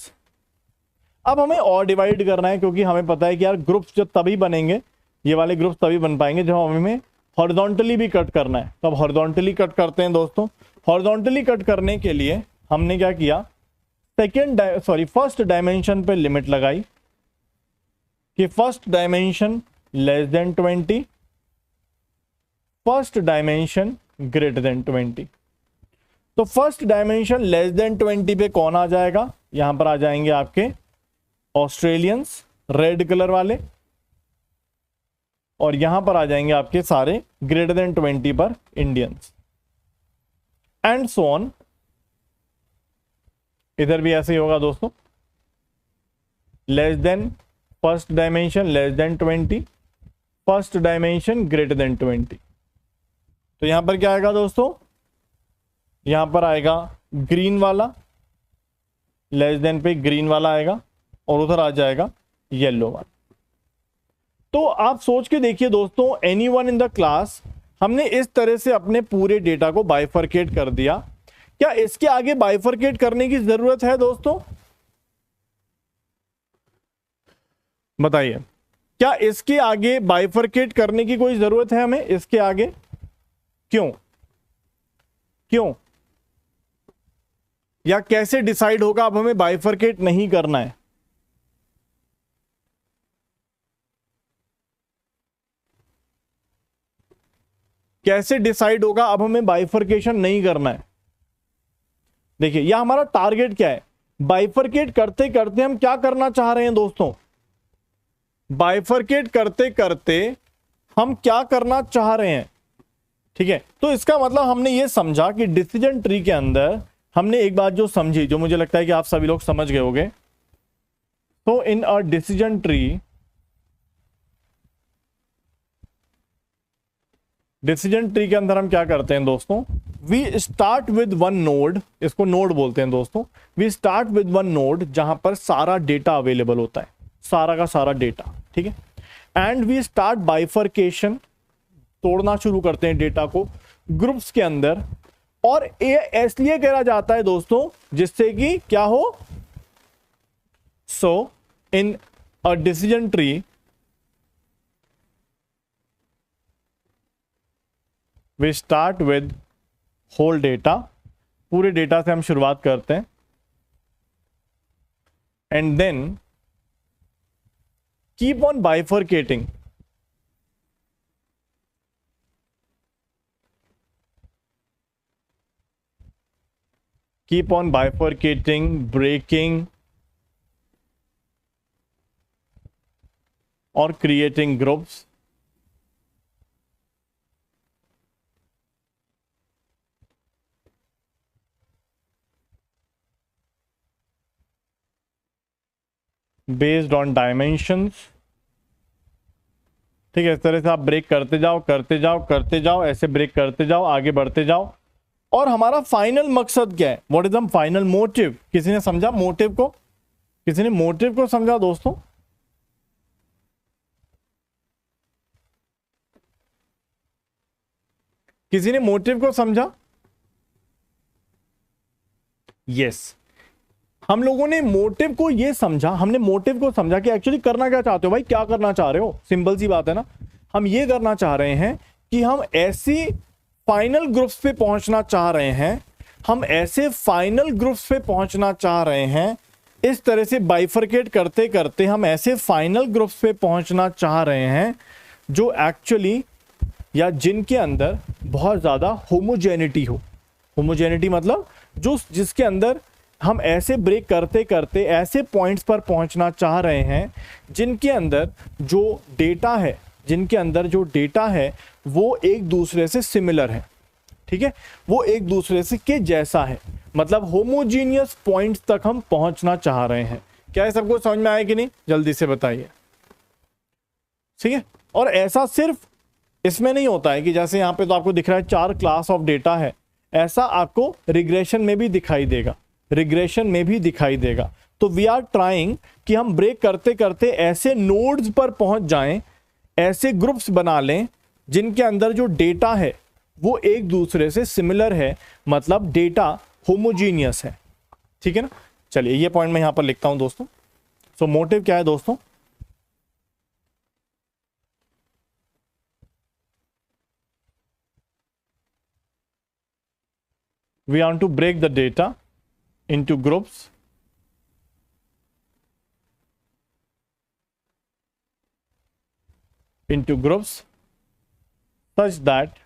अब हमें और डिवाइड करना है, क्योंकि हमें पता है कि यार ग्रुप्स जब तभी बनेंगे, ये वाले ग्रुप्स तभी बन पाएंगे जब हमें हॉरिजॉन्टली भी कट करना है। तो अब हॉरिजॉन्टली कट करते हैं दोस्तों। हॉरिजॉन्टली कट करने के लिए हमने क्या किया, फर्स्ट डायमेंशन पे लिमिट लगाई कि first dimension less then 20, first dimension greater then 20। तो फर्स्ट डायमेंशन लेस देन 20 पे कौन आ जाएगा, यहां पर आ जाएंगे आपके ऑस्ट्रेलियंस रेड कलर वाले, और यहां पर आ जाएंगे आपके सारे ग्रेटर देन 20 पर इंडियंस, एंड सो ऑन। इधर भी ऐसे ही होगा दोस्तों, less than first dimension less then 20, first dimension greater then 20। तो यहां पर क्या आएगा दोस्तों, यहां पर आएगा ग्रीन वाला, लेस देन पे ग्रीन वाला आएगा, और उधर आ जाएगा येलो वाला। तो आप सोच के देखिए दोस्तों, एनीवन इन द क्लास, हमने इस तरह से अपने पूरे डेटा को बाइफरकेट कर दिया। क्या इसके आगे बाइफरकेट करने की जरूरत है दोस्तों, बताइए, क्या इसके आगे बाइफरकेट करने की कोई जरूरत है हमें इसके आगे? क्यों क्यों, या कैसे डिसाइड होगा अब हमें बाइफरकेट नहीं करना है? कैसे डिसाइड होगा अब हमें बाइफरकेशन नहीं करना है? देखिए, यह हमारा टारगेट क्या है, बाइफरकेट करते करते हम क्या करना चाह रहे हैं दोस्तों, बाइफरकेट करते करते हम क्या करना चाह रहे हैं, ठीक है। तो इसका मतलब हमने ये समझा कि डिसीजन ट्री के अंदर हमने एक बात जो समझी, जो मुझे लगता है कि आप सभी लोग समझ गए होंगे। तो in a decision tree, decision tree के अंदर हम क्या करते हैं दोस्तों, we start with one node, इसको नोड बोलते हैं दोस्तों। We start with one node जहां पर सारा डेटा अवेलेबल होता है, सारा का सारा डेटा, ठीक है। एंड वी स्टार्ट बाइफरकेशन, तोड़ना शुरू करते हैं डेटा को ग्रुप्स के अंदर, और ये इसलिए कहा जाता है दोस्तों जिससे कि क्या हो, so in a decision tree we start with whole data, पूरे डेटा से हम शुरुआत करते हैं, and then keep on bifurcating, keep on bifurcating, breaking or creating groups based on dimensions, ठीक है। इस तरह से आप ब्रेक करते जाओ करते जाओ करते जाओ, ऐसे ब्रेक करते जाओ, आगे बढ़ते जाओ। और हमारा फाइनल मकसद क्या है, what is the final motive? किसी ने समझा मोटिव को? किसी ने मोटिव को समझा दोस्तों? किसी ने मोटिव को समझा? यस, हम लोगों ने मोटिव को ये समझा, हमने मोटिव को समझा कि एक्चुअली करना क्या चाहते हो भाई, क्या करना चाह रहे हो? सिंपल सी बात है ना, हम ये करना चाह रहे हैं कि हम ऐसी फाइनल ग्रुप्स पे पहुंचना चाह रहे हैं, हम ऐसे फाइनल ग्रुप्स पे पहुंचना चाह रहे हैं, इस तरह से बाइफरकेट करते करते हम ऐसे फाइनल ग्रुप्स पे पहुंचना चाह रहे हैं जो एक्चुअली, या जिनके अंदर बहुत ज्यादा होमोजेनिटी हो। होमोजेनिटी मतलब जो, जिसके अंदर हम ऐसे ब्रेक करते करते ऐसे पॉइंट्स पर पहुंचना चाह रहे हैं जिनके अंदर जो डेटा है, जिनके अंदर जो डेटा है वो एक दूसरे से सिमिलर है, ठीक है, वो एक दूसरे से के जैसा है, मतलब होमोजीनियस पॉइंट्स तक हम पहुंचना चाह रहे हैं। क्या है, सबको समझ में आया कि नहीं, जल्दी से बताइए। ठीक है, और ऐसा सिर्फ इसमें नहीं होता है कि जैसे यहाँ पे तो आपको दिख रहा है 4 क्लास ऑफ डेटा है, ऐसा आपको रिग्रेशन में भी दिखाई देगा, रिग्रेशन में भी दिखाई देगा। तो वी आर ट्राइंग कि हम ब्रेक करते करते ऐसे नोड्स पर पहुंच जाएं, ऐसे ग्रुप्स बना लें जिनके अंदर जो डेटा है वो एक दूसरे से सिमिलर है, मतलब डेटा होमोजीनियस है। ठीक है ना, चलिए ये पॉइंट मैं यहां पर लिखता हूं दोस्तों। सो मोटिव क्या है दोस्तों, we want to break the data into groups such that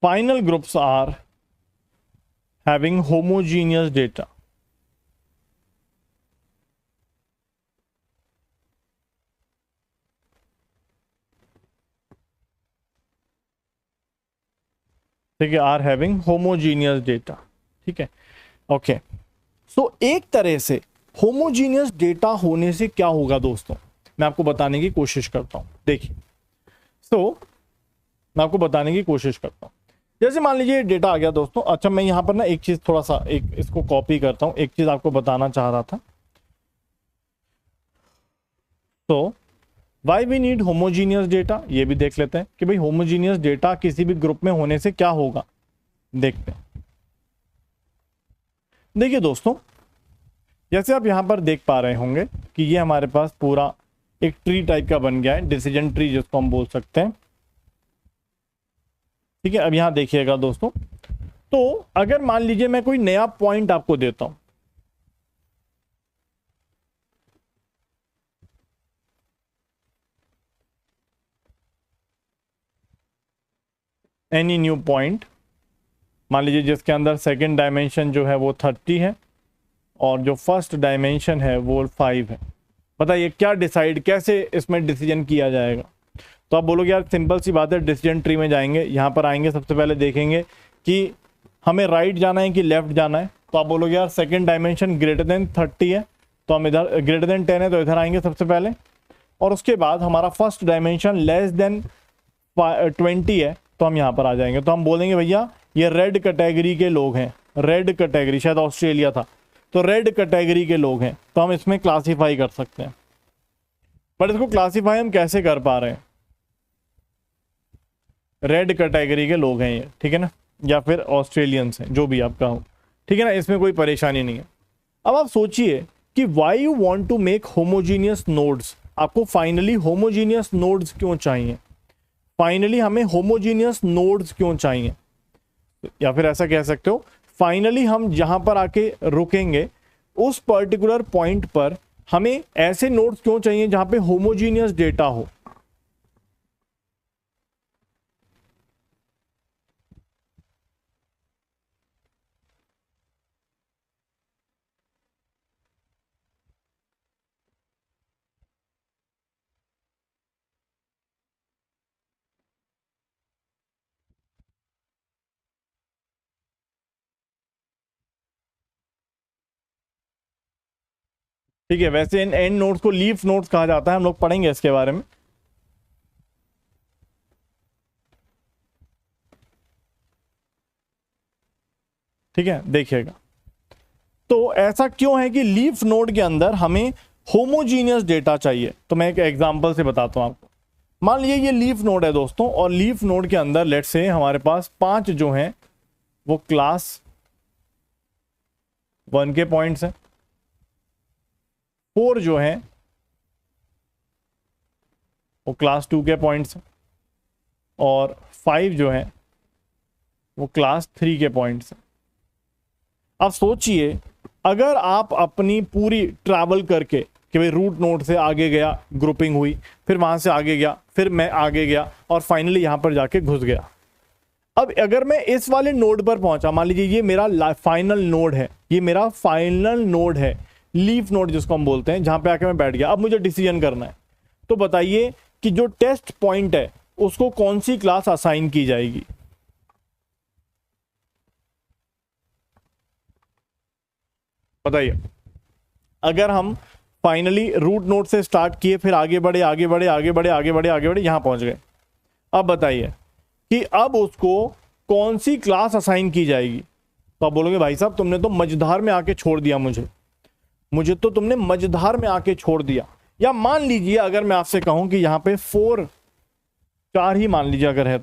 final groups are having homogeneous data। ठीक है, आर हैविंग होमोजीनियस डेटा। ठीक है, ओके। सो एक तरह से होमोजीनियस डेटा होने से क्या होगा दोस्तों, मैं आपको बताने की कोशिश करता हूं। देखिए, मैं आपको बताने की कोशिश करता हूं। जैसे मान लीजिए डेटा आ गया दोस्तों। अच्छा, मैं यहां पर ना एक चीज थोड़ा सा एक इसको कॉपी करता हूं, एक चीज आपको बताना चाह रहा था। तो why we need homogeneous data, ये भी देख लेते हैं कि भाई होमोजीनियस डेटा किसी भी ग्रुप में होने से क्या होगा, देखते हैं। देखिए दोस्तों, जैसे आप यहां पर देख पा रहे होंगे कि ये हमारे पास पूरा एक ट्री टाइप का बन गया है, डिसीजन ट्री जिसको हम बोल सकते हैं। ठीक है, अब यहां देखिएगा दोस्तों, तो अगर मान लीजिए मैं कोई नया पॉइंट आपको देता हूं, एनी न्यू पॉइंट, मान लीजिए जिसके अंदर सेकंड डायमेंशन जो है वो 30 है और जो फर्स्ट डायमेंशन है वो 5 है। बताइए क्या डिसाइड, कैसे इसमें डिसीजन किया जाएगा। तो आप बोलोगे यार सिंपल सी बात है, डिसीजन ट्री में जाएंगे, यहाँ पर आएंगे, सबसे पहले देखेंगे कि हमें राइट जाना है कि लेफ्ट जाना है। तो आप बोलोगे यार सेकंड डायमेंशन ग्रेटर देन 30 है, तो हम इधर, ग्रेटर देन 10 है तो इधर आएंगे सबसे पहले। और उसके बाद हमारा फर्स्ट डायमेंशन लेस देन 20 है तो हम यहाँ पर आ जाएंगे। तो हम बोलेंगे भैया ये रेड कैटेगरी के लोग हैं, रेड कैटेगरी, शायद ऑस्ट्रेलिया था, तो रेड कैटेगरी के लोग हैं, तो हम इसमें क्लासीफाई कर सकते हैं। बट इसको क्लासीफाई हम कैसे कर पा रहे हैं, रेड कैटेगरी के लोग हैं ये, ठीक है ना, या फिर ऑस्ट्रेलियंस हैं, जो भी आपका हो, ठीक है ना, इसमें कोई परेशानी नहीं है। अब आप सोचिए कि why you want to make homogeneous nodes, आपको फाइनली होमोजीनियस नोड्स क्यों चाहिए, फाइनली हमें होमोजीनियस नोड्स क्यों चाहिए, या फिर ऐसा कह सकते हो फाइनली हम जहां पर आके रुकेंगे उस पर्टिकुलर पॉइंट पर हमें ऐसे नोड्स क्यों चाहिए जहां पे होमोजीनियस डेटा हो। ठीक है, वैसे इन एंड नोड्स को लीफ नोड्स कहा जाता है, हम लोग पढ़ेंगे इसके बारे में। ठीक है, देखिएगा तो ऐसा क्यों है कि लीफ नोड के अंदर हमें होमोजीनियस डेटा चाहिए। तो मैं एक एग्जांपल से बताता हूं आपको। मान लीजिए ये लीफ नोड है दोस्तों, और लीफ नोड के अंदर लेट्स से हमारे पास 5 जो हैं वो क्लास 1 के पॉइंट्स हैं, 4 जो हैं वो क्लास 2 के पॉइंट्स हैं, और 5 जो हैं वो क्लास 3 के पॉइंट्स हैं। अब सोचिए अगर आप अपनी पूरी ट्रैवल करके कि भाई रूट नोड से आगे गया, ग्रुपिंग हुई, फिर वहां से आगे गया, फिर मैं आगे गया और फाइनली यहां पर जाके घुस गया। अब अगर मैं इस वाले नोड पर पहुंचा, मान लीजिए ये मेरा फाइनल नोड है, ये मेरा फाइनल नोड है, लीफ नोड जिसको हम बोलते हैं, जहां पे आके मैं बैठ गया। अब मुझे डिसीजन करना है, तो बताइए कि जो टेस्ट पॉइंट है उसको कौन सी क्लास असाइन की जाएगी? बताइए। अगर हम फाइनली रूट नोड से स्टार्ट किए, फिर आगे बढ़े आगे बढ़े आगे बढ़े आगे बढ़े आगे बढ़े, यहां पहुंच गए। अब बताइए कि अब उसको कौन सी क्लास असाइन की जाएगी? तो आप बोलोगे भाई साहब तुमने तो मझधार में आके छोड़ दिया, मुझे तो तुमने मझधार में आके छोड़ दिया। या मान लीजिए अगर मैं आपसे कहूं कि यहां पे 4 ही मान लीजिए अगर है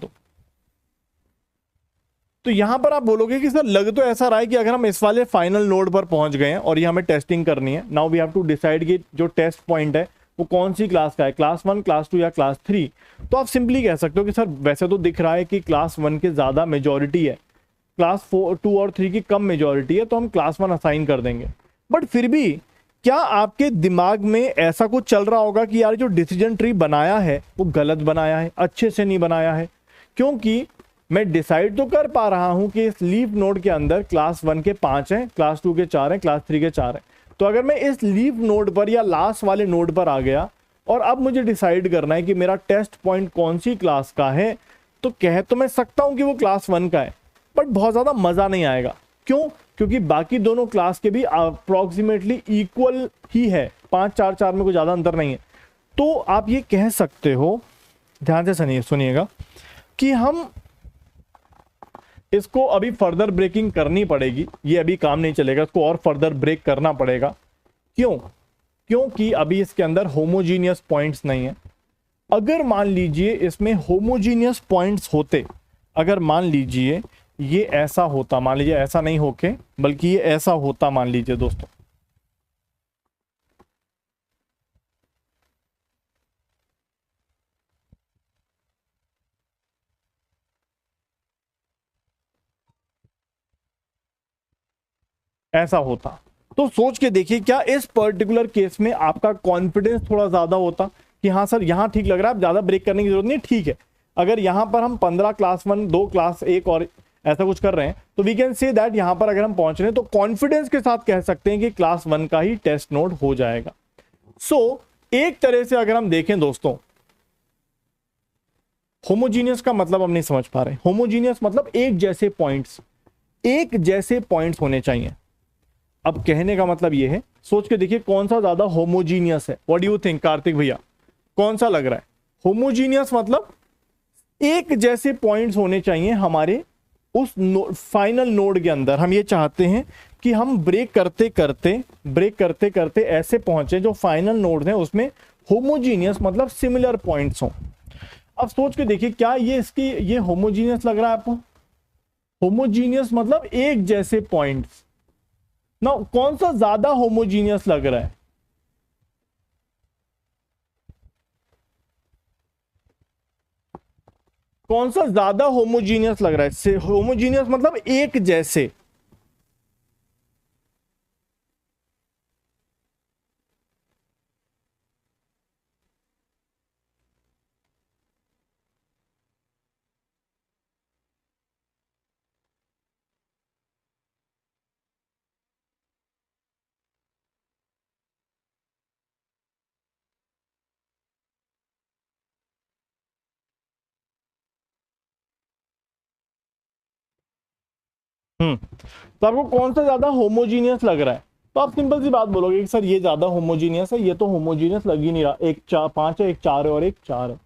तो यहां पर आप बोलोगे कि सर लग तो ऐसा रहा है कि अगर हम इस वाले फाइनल नोड पर पहुंच गए हैं और ये हमें टेस्टिंग करनी है, now we have to decide कि जो टेस्ट पॉइंट है वो कौन सी क्लास का है, क्लास 1, क्लास 2 या क्लास 3। तो आप सिंपली कह सकते हो कि सर वैसे तो दिख रहा है कि क्लास 1 के ज्यादा मेजोरिटी है, क्लास 2 और 3 की कम मेजोरिटी है, तो हम क्लास 1 असाइन कर देंगे। बट फिर भी क्या आपके दिमाग में ऐसा कुछ चल रहा होगा कि यार जो डिसीजन ट्री बनाया है वो गलत बनाया है, अच्छे से नहीं बनाया है? क्योंकि मैं डिसाइड तो कर पा रहा हूं कि इस लीफ नोड के अंदर क्लास 1 के 5 हैं, क्लास 2 के 4 हैं, क्लास 3 के 4 हैं। तो अगर मैं इस लीफ नोड पर या लास्ट वाले नोड पर आ गया और अब मुझे डिसाइड करना है कि मेरा टेस्ट पॉइंट कौन सी क्लास का है, तो कह तो मैं सकता हूं कि वो क्लास 1 का है, बट बहुत ज्यादा मजा नहीं आएगा। क्यों? क्योंकि बाकी दोनों क्लास के भी अप्रोक्सीमेटली इक्वल ही है, 5 4 4 में कोई ज्यादा अंतर नहीं है। तो आप ये कह सकते हो, ध्यान से सुनिएगा, कि हम इसको अभी फर्दर ब्रेकिंग करनी पड़ेगी, ये अभी काम नहीं चलेगा, इसको और फर्दर ब्रेक करना पड़ेगा। क्यों? क्योंकि अभी इसके अंदर होमोजीनियस पॉइंट्स नहीं है। अगर मान लीजिए इसमें होमोजीनियस पॉइंट्स होते, अगर मान लीजिए ये ऐसा होता, मान लीजिए ऐसा नहीं होके बल्कि ये ऐसा होता, मान लीजिए दोस्तों, ऐसा होता, तो सोच के देखिए क्या इस पर्टिकुलर केस में आपका कॉन्फिडेंस थोड़ा ज्यादा होता कि हाँ सर यहां ठीक लग रहा है, ज्यादा ब्रेक करने की जरूरत नहीं, ठीक है। अगर यहां पर हम 15 क्लास 1, 2 क्लास 1 और ऐसा कुछ कर रहे हैं, तो वी कैन से दैट यहां पर अगर हम पहुंच रहे हैं तो कॉन्फिडेंस के साथ कह सकते हैं कि क्लास 1 का ही टेस्ट नोड हो जाएगा। सो एक तरह से अगर हम देखें दोस्तों, होमोजीनियस का मतलब हम नहीं समझ पा रहे। होमोजीनियस मतलब एक जैसे पॉइंट्स होने चाहिए। अब कहने का मतलब यह है, सोच के देखिए कौन सा ज्यादा होमोजीनियस है। What do you think Kartik भैया, कौन सा लग रहा है? होमोजीनियस मतलब एक जैसे पॉइंट्स होने चाहिए हमारे उस फाइनल नोड के अंदर। हम ये चाहते हैं कि हम ब्रेक करते करते ऐसे पहुंचे जो फाइनल नोड है उसमें होमोजीनियस मतलब सिमिलर पॉइंट्स हों। अब सोच के देखिए क्या ये होमोजीनियस लग रहा है आपको? होमोजीनियस मतलब एक जैसे पॉइंट्स ना, कौन सा ज्यादा होमोजीनियस लग रहा है? कौन सा ज्यादा होमोजीनियस लग रहा है? होमोजीनियस मतलब एक जैसे। तो आपको कौन सा ज्यादा होमोजीनियस लग रहा है? तो आप सिंपल सी बात बोलोगे कि सर ये ज्यादा होमोजीनियस है, ये तो होमोजीनियस लग ही नहीं रहा, एक 5 है, एक 4 है और एक 4 है।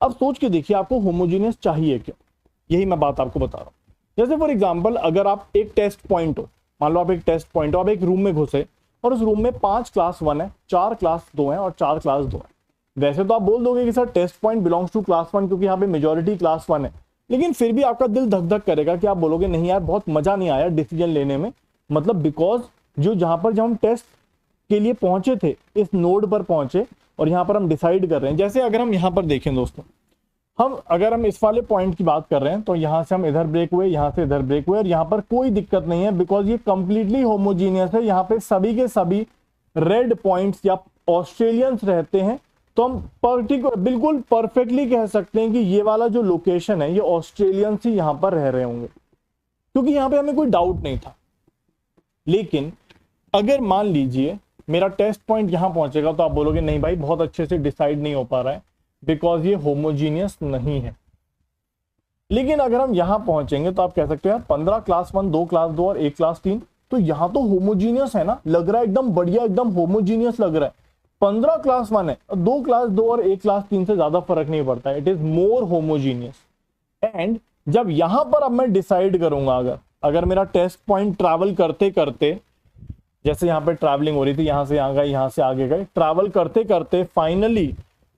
अब सोच के देखिए आपको होमोजीनियस चाहिए क्यों, यही मैं बात आपको बता रहा हूं। जैसे फॉर एग्जांपल अगर आप एक टेस्ट पॉइंट हो, मान लो आप एक टेस्ट पॉइंट हो, आप एक रूम में घुसे और उस रूम में 5 क्लास 1 है, 4 क्लास 2 है और 4 क्लास 2 है। वैसे तो आप बोल दोगे कि sir test point belongs to class 1 क्योंकि यहाँ पे मेजोरिटी क्लास 1 है, लेकिन फिर भी आपका दिल धक धक करेगा कि आप बोलोगे नहीं यार बहुत मजा नहीं आया डिसीजन लेने में, मतलब बिकॉज जब हम टेस्ट के लिए पहुंचे थे इस नोड पर पहुंचे और यहाँ पर हम डिसाइड कर रहे हैं। जैसे अगर हम यहाँ पर देखें दोस्तों, अगर हम इस वाले पॉइंट की बात कर रहे हैं तो यहां से हम इधर ब्रेक हुए, यहां से इधर ब्रेक हुए और यहाँ पर कोई दिक्कत नहीं है बिकॉज ये कंप्लीटली होमोजीनियस है। यहाँ पे सभी के सभी रेड पॉइंट्स या ऑस्ट्रेलियंस रहते हैं, तो हम बिल्कुल परफेक्टली कह सकते हैं कि ये वाला जो लोकेशन है ये ऑस्ट्रेलियंस ही यहां पर रह रहे होंगे, क्योंकि यहां पे हमें कोई डाउट नहीं था। लेकिन अगर मान लीजिए मेरा टेस्ट पॉइंट यहां पहुंचेगा तो आप बोलोगे नहीं भाई बहुत अच्छे से डिसाइड नहीं हो पा रहा है, बिकॉज ये होमोजीनियस नहीं है। लेकिन अगर हम यहां पहुंचेंगे तो आप कह सकते हैं 15 क्लास 1, 2 क्लास 2 और 1 क्लास 3, तो यहां तो होमोजीनियस है ना, लग रहा है एकदम बढ़िया, एकदम होमोजीनियस लग रहा है। 15 क्लास 1 है, 2 क्लास 2 और 1 क्लास 3 से ज्यादा फर्क नहीं पड़ता, it is more homogeneous. And जब यहां पर अब मैं डिसाइड करूंगा, अगर मेरा टेस्ट पॉइंट ट्रैवल करते करते, जैसे यहां पे ट्रैवलिंग हो रही थी, यहां से यहां गए, यहां से आगे गए, ट्रैवल करते करते फाइनली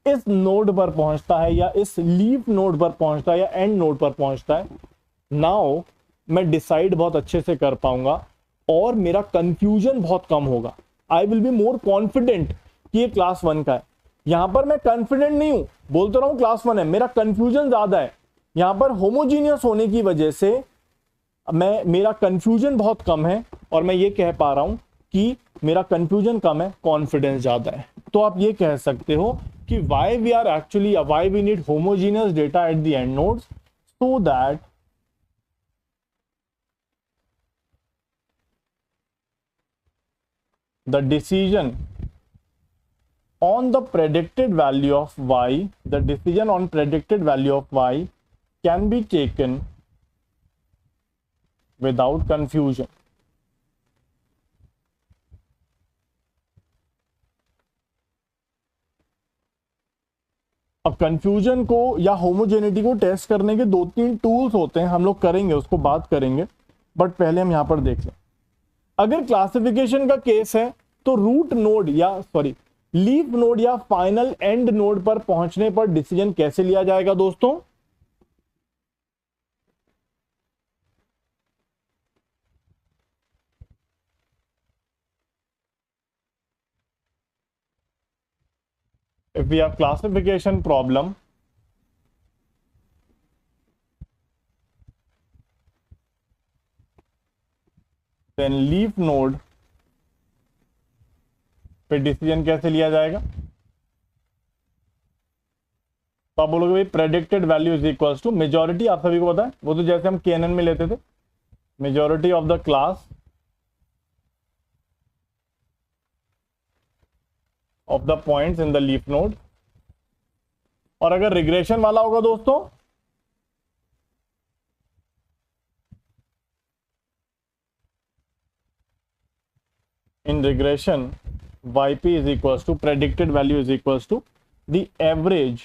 इस नोड पर पहुंचता है, या इस लीफ नोड पर पहुंचता है, या एंड नोड पर पहुंचता है, नाउ मैं डिसाइड बहुत अच्छे से कर पाऊंगा और मेरा कंफ्यूजन बहुत कम होगा। I will be more confident कि ये क्लास 1 का है। यहां पर मैं कॉन्फिडेंट नहीं हूं, बोलते रहा हूं क्लास 1 है, मेरा कंफ्यूजन ज्यादा है। यहां पर होमोजीनियस होने की वजह से मेरा कंफ्यूजन बहुत कम है, और मैं ये कह पा रहा हूं कि मेरा कंफ्यूजन कम है, कॉन्फिडेंस ज्यादा है। तो आप ये कह सकते हो कि why we need homogeneous data at the end nodes, so that the decision on the predicted value of y, can be taken without confusion. अब कंफ्यूजन को या होमोजेनिटी को टेस्ट करने के 2-3 टूल्स होते हैं, हम लोग करेंगे, उसको बात करेंगे, बट पहले हम यहां पर देख लें। अगर क्लासिफिकेशन का केस है तो रूट नोड लीफ नोड या फाइनल एंड नोड पर पहुंचने पर डिसीजन कैसे लिया जाएगा दोस्तों? If we have classification problem, then leaf node पे डिसीजन कैसे लिया जाएगा? तो आप बोलोगे भाई predicted value is equals to majority, आप सभी को पता है, वो तो जैसे हम केएनएन में लेते थे, majority of the class of the points in the leaf node. और अगर रिग्रेशन वाला होगा दोस्तों, इन regression yp is equals to predicted value is equals to the average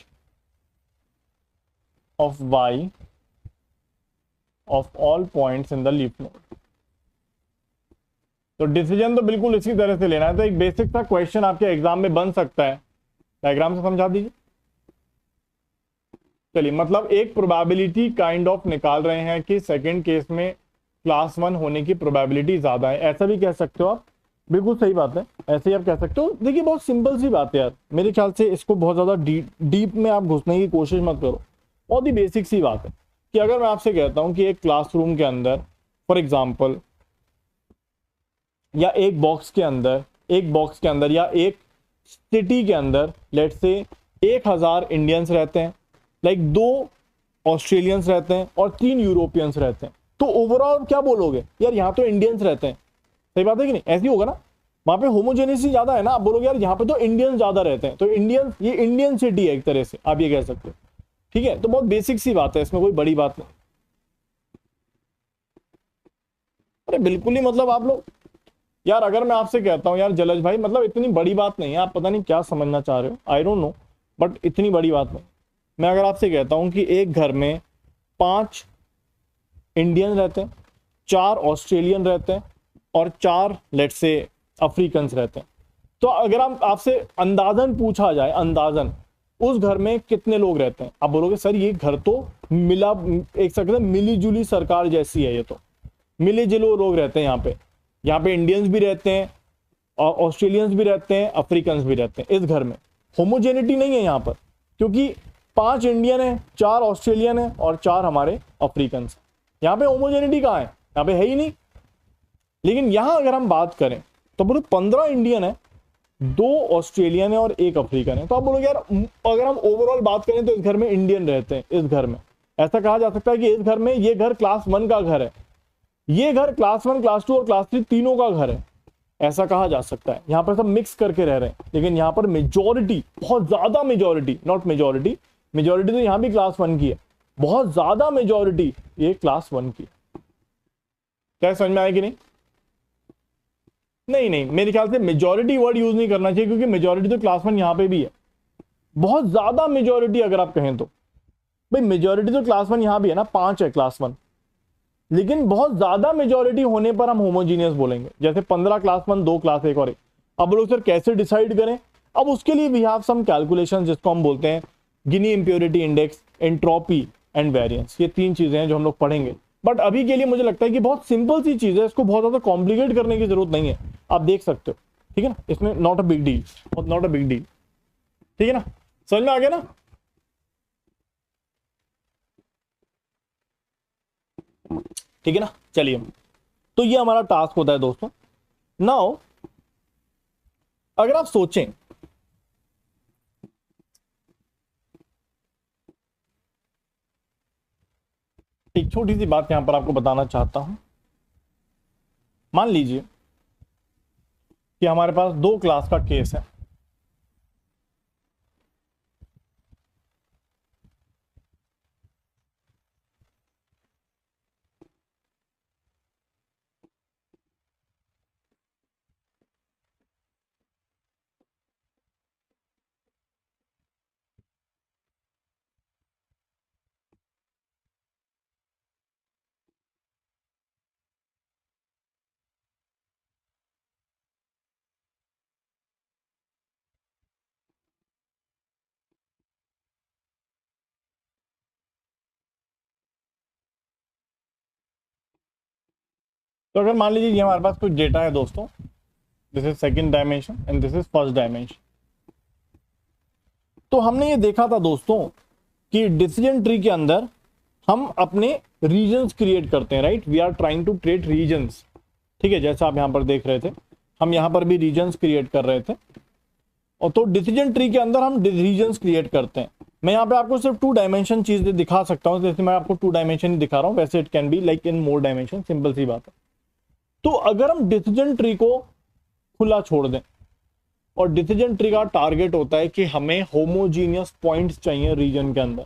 of y of all points in the leaf node। तो decision तो बिल्कुल इसी तरह से लेना है। तो एक बेसिक सा क्वेश्चन आपके एग्जाम में बन सकता है, डायग्राम से समझा दीजिए। चलिए, मतलब एक प्रोबेबिलिटी काइंड ऑफ निकाल रहे हैं कि सेकंड केस में क्लास 1 होने की प्रोबेबिलिटी ज्यादा है, ऐसा भी कह सकते हो आप, बिल्कुल सही बात है, ऐसे ही आप कह सकते हो। देखिए बहुत सिंपल सी बात है यार, मेरे ख्याल से इसको बहुत ज्यादा डीप में आप घुसने की कोशिश मत करो, बहुत ही बेसिक सी बात है कि अगर मैं आपसे कहता हूं कि एक क्लासरूम के अंदर फॉर एग्जांपल, या एक बॉक्स के अंदर या एक सिटी के अंदर लेट से 1000 इंडियंस रहते हैं, लाइक 2 ऑस्ट्रेलियंस रहते हैं और 3 यूरोपियंस रहते हैं, तो ओवरऑल क्या बोलोगे यार, यहाँ तो इंडियंस रहते हैं, सही बात है कि नहीं? ऐसी होगा ना, वहां पे होमोजेनिटी ज्यादा है ना, आप बोलोगे यार यहाँ पे तो इंडियंस ज्यादा रहते हैं, तो इंडियन, ये इंडियन सिटी है एक तरह से, आप ये कह सकते हो, ठीक है? तो बहुत बेसिक सी बात है, इसमें कोई बड़ी बात नहीं। अरे बिल्कुल ही, मतलब आप लोग यार, अगर मैं आपसे कहता हूं यार जलज भाई, मतलब इतनी बड़ी बात नहीं है, आप पता नहीं क्या समझना चाह रहे हो, आई डोंट नो, बट इतनी बड़ी बात नहीं। मैं अगर आपसे कहता हूं कि एक घर में 5 इंडियन रहते हैं, 4 ऑस्ट्रेलियन रहते हैं और 4 लेट्स से अफ्रीकन रहते हैं, तो अगर हम आपसे अंदाजन पूछा जाए, अंदाजन उस घर में कितने लोग रहते हैं, आप बोलोगे सर ये घर तो मिला, एक सकते मिली जुली सरकार जैसी है, ये तो मिले जुले लोग रहते हैं यहाँ पे इंडियंस भी रहते हैं, ऑस्ट्रेलियंस भी रहते हैं, अफ्रीकन भी रहते हैं। इस घर में होमोजेनिटी नहीं है यहाँ पर, क्योंकि 5 इंडियन है, 4 ऑस्ट्रेलियन है और 4 हमारे अफ्रीकन। यहाँ पे होमोजेनिटी कहाँ है? यहाँ पे है ही नहीं। लेकिन यहाँ अगर हम बात करें तो बोलो 15 इंडियन है, 2 ऑस्ट्रेलियन है और 1 अफ्रीकन है, तो आप बोलोगे यार अगर हम ओवरऑल बात करें तो इस घर में इंडियन रहते हैं। इस घर में ऐसा कहा जा सकता है कि इस घर में, ये घर क्लास 1 का घर है, ये घर क्लास 1, क्लास 2 और क्लास 3 तीनों का घर है। ऐसा कहा जा सकता है। यहाँ पर सब मिक्स करके रह रहे हैं, लेकिन यहाँ पर मेजोरिटी, बहुत ज्यादा मेजोरिटी, नॉट मेजोरिटी, मेजोरिटी तो यहाँ भी क्लास 1 की है, बहुत ज्यादा मेजोरिटी ये क्लास 1 की। क्या समझ में आया कि नहीं? नहीं नहीं, मेरे ख्याल से मेजोरिटी वर्ड यूज नहीं करना चाहिए, क्योंकि मेजोरिटी तो क्लास 1 यहां पे भी है। बहुत ज्यादा मेजोरिटी अगर आप कहें तो, भाई मेजोरिटी तो क्लास 1 यहां भी है ना, 5 है क्लास 1, लेकिन बहुत ज्यादा मेजोरिटी होने पर हम होमोजीनियस बोलेंगे। जैसे 15 क्लास 1, 2 क्लास 1 और 1। अब लोग सर कैसे डिसाइड करें? अब उसके लिए वी हैव सम कैलकुलेशन, जिसको हम बोलते हैं Gini impurity index, entropy and variance. ये 3 चीजें हैं जो हम लोग पढ़ेंगे। बट अभी के लिए मुझे लगता है कि बहुत सिंपल सी चीज है, इसको बहुत ज्यादा कॉम्प्लिकेट करने की जरूरत नहीं है, आप देख सकते हो। ठीक है ना, इसमें not a big deal, not a big deal. ठीक है ना, समझ में आ गया ना? ठीक है ना, चलिए। तो ये हमारा टास्क होता है दोस्तों। नाउ अगर आप सोचें, एक छोटी सी बात यहां पर आपको बताना चाहता हूं। मान लीजिए कि हमारे पास 2 क्लास का केस है। तो अगर मान लीजिए ये हमारे पास कुछ डेटा है दोस्तों, this is second dimension and this is first dimension. तो हमने ये देखा था दोस्तों कि डिसीजन ट्री के अंदर हम अपने रीजन्स क्रिएट करते हैं, right? We are trying to create regions. ठीक है, जैसा आप यहां पर देख रहे थे, हम यहां पर भी रीजन्स क्रिएट कर रहे थे। और तो डिसीजन ट्री के अंदर हम रीजन्स क्रिएट करते हैं। मैं यहाँ पे आपको सिर्फ 2 डायमेंशन चीजें दिखा सकता हूँ, जैसे मैं आपको 2 डायमेंशन ही दिखा रहा हूँ, वैसे it can be like in more dimension, simple सी बात है। तो अगर हम डिसीजन ट्री को खुला छोड़ दें, और डिसीजन ट्री का टारगेट होता है कि हमें होमोजीनियस पॉइंट्स चाहिए रीजन के अंदर,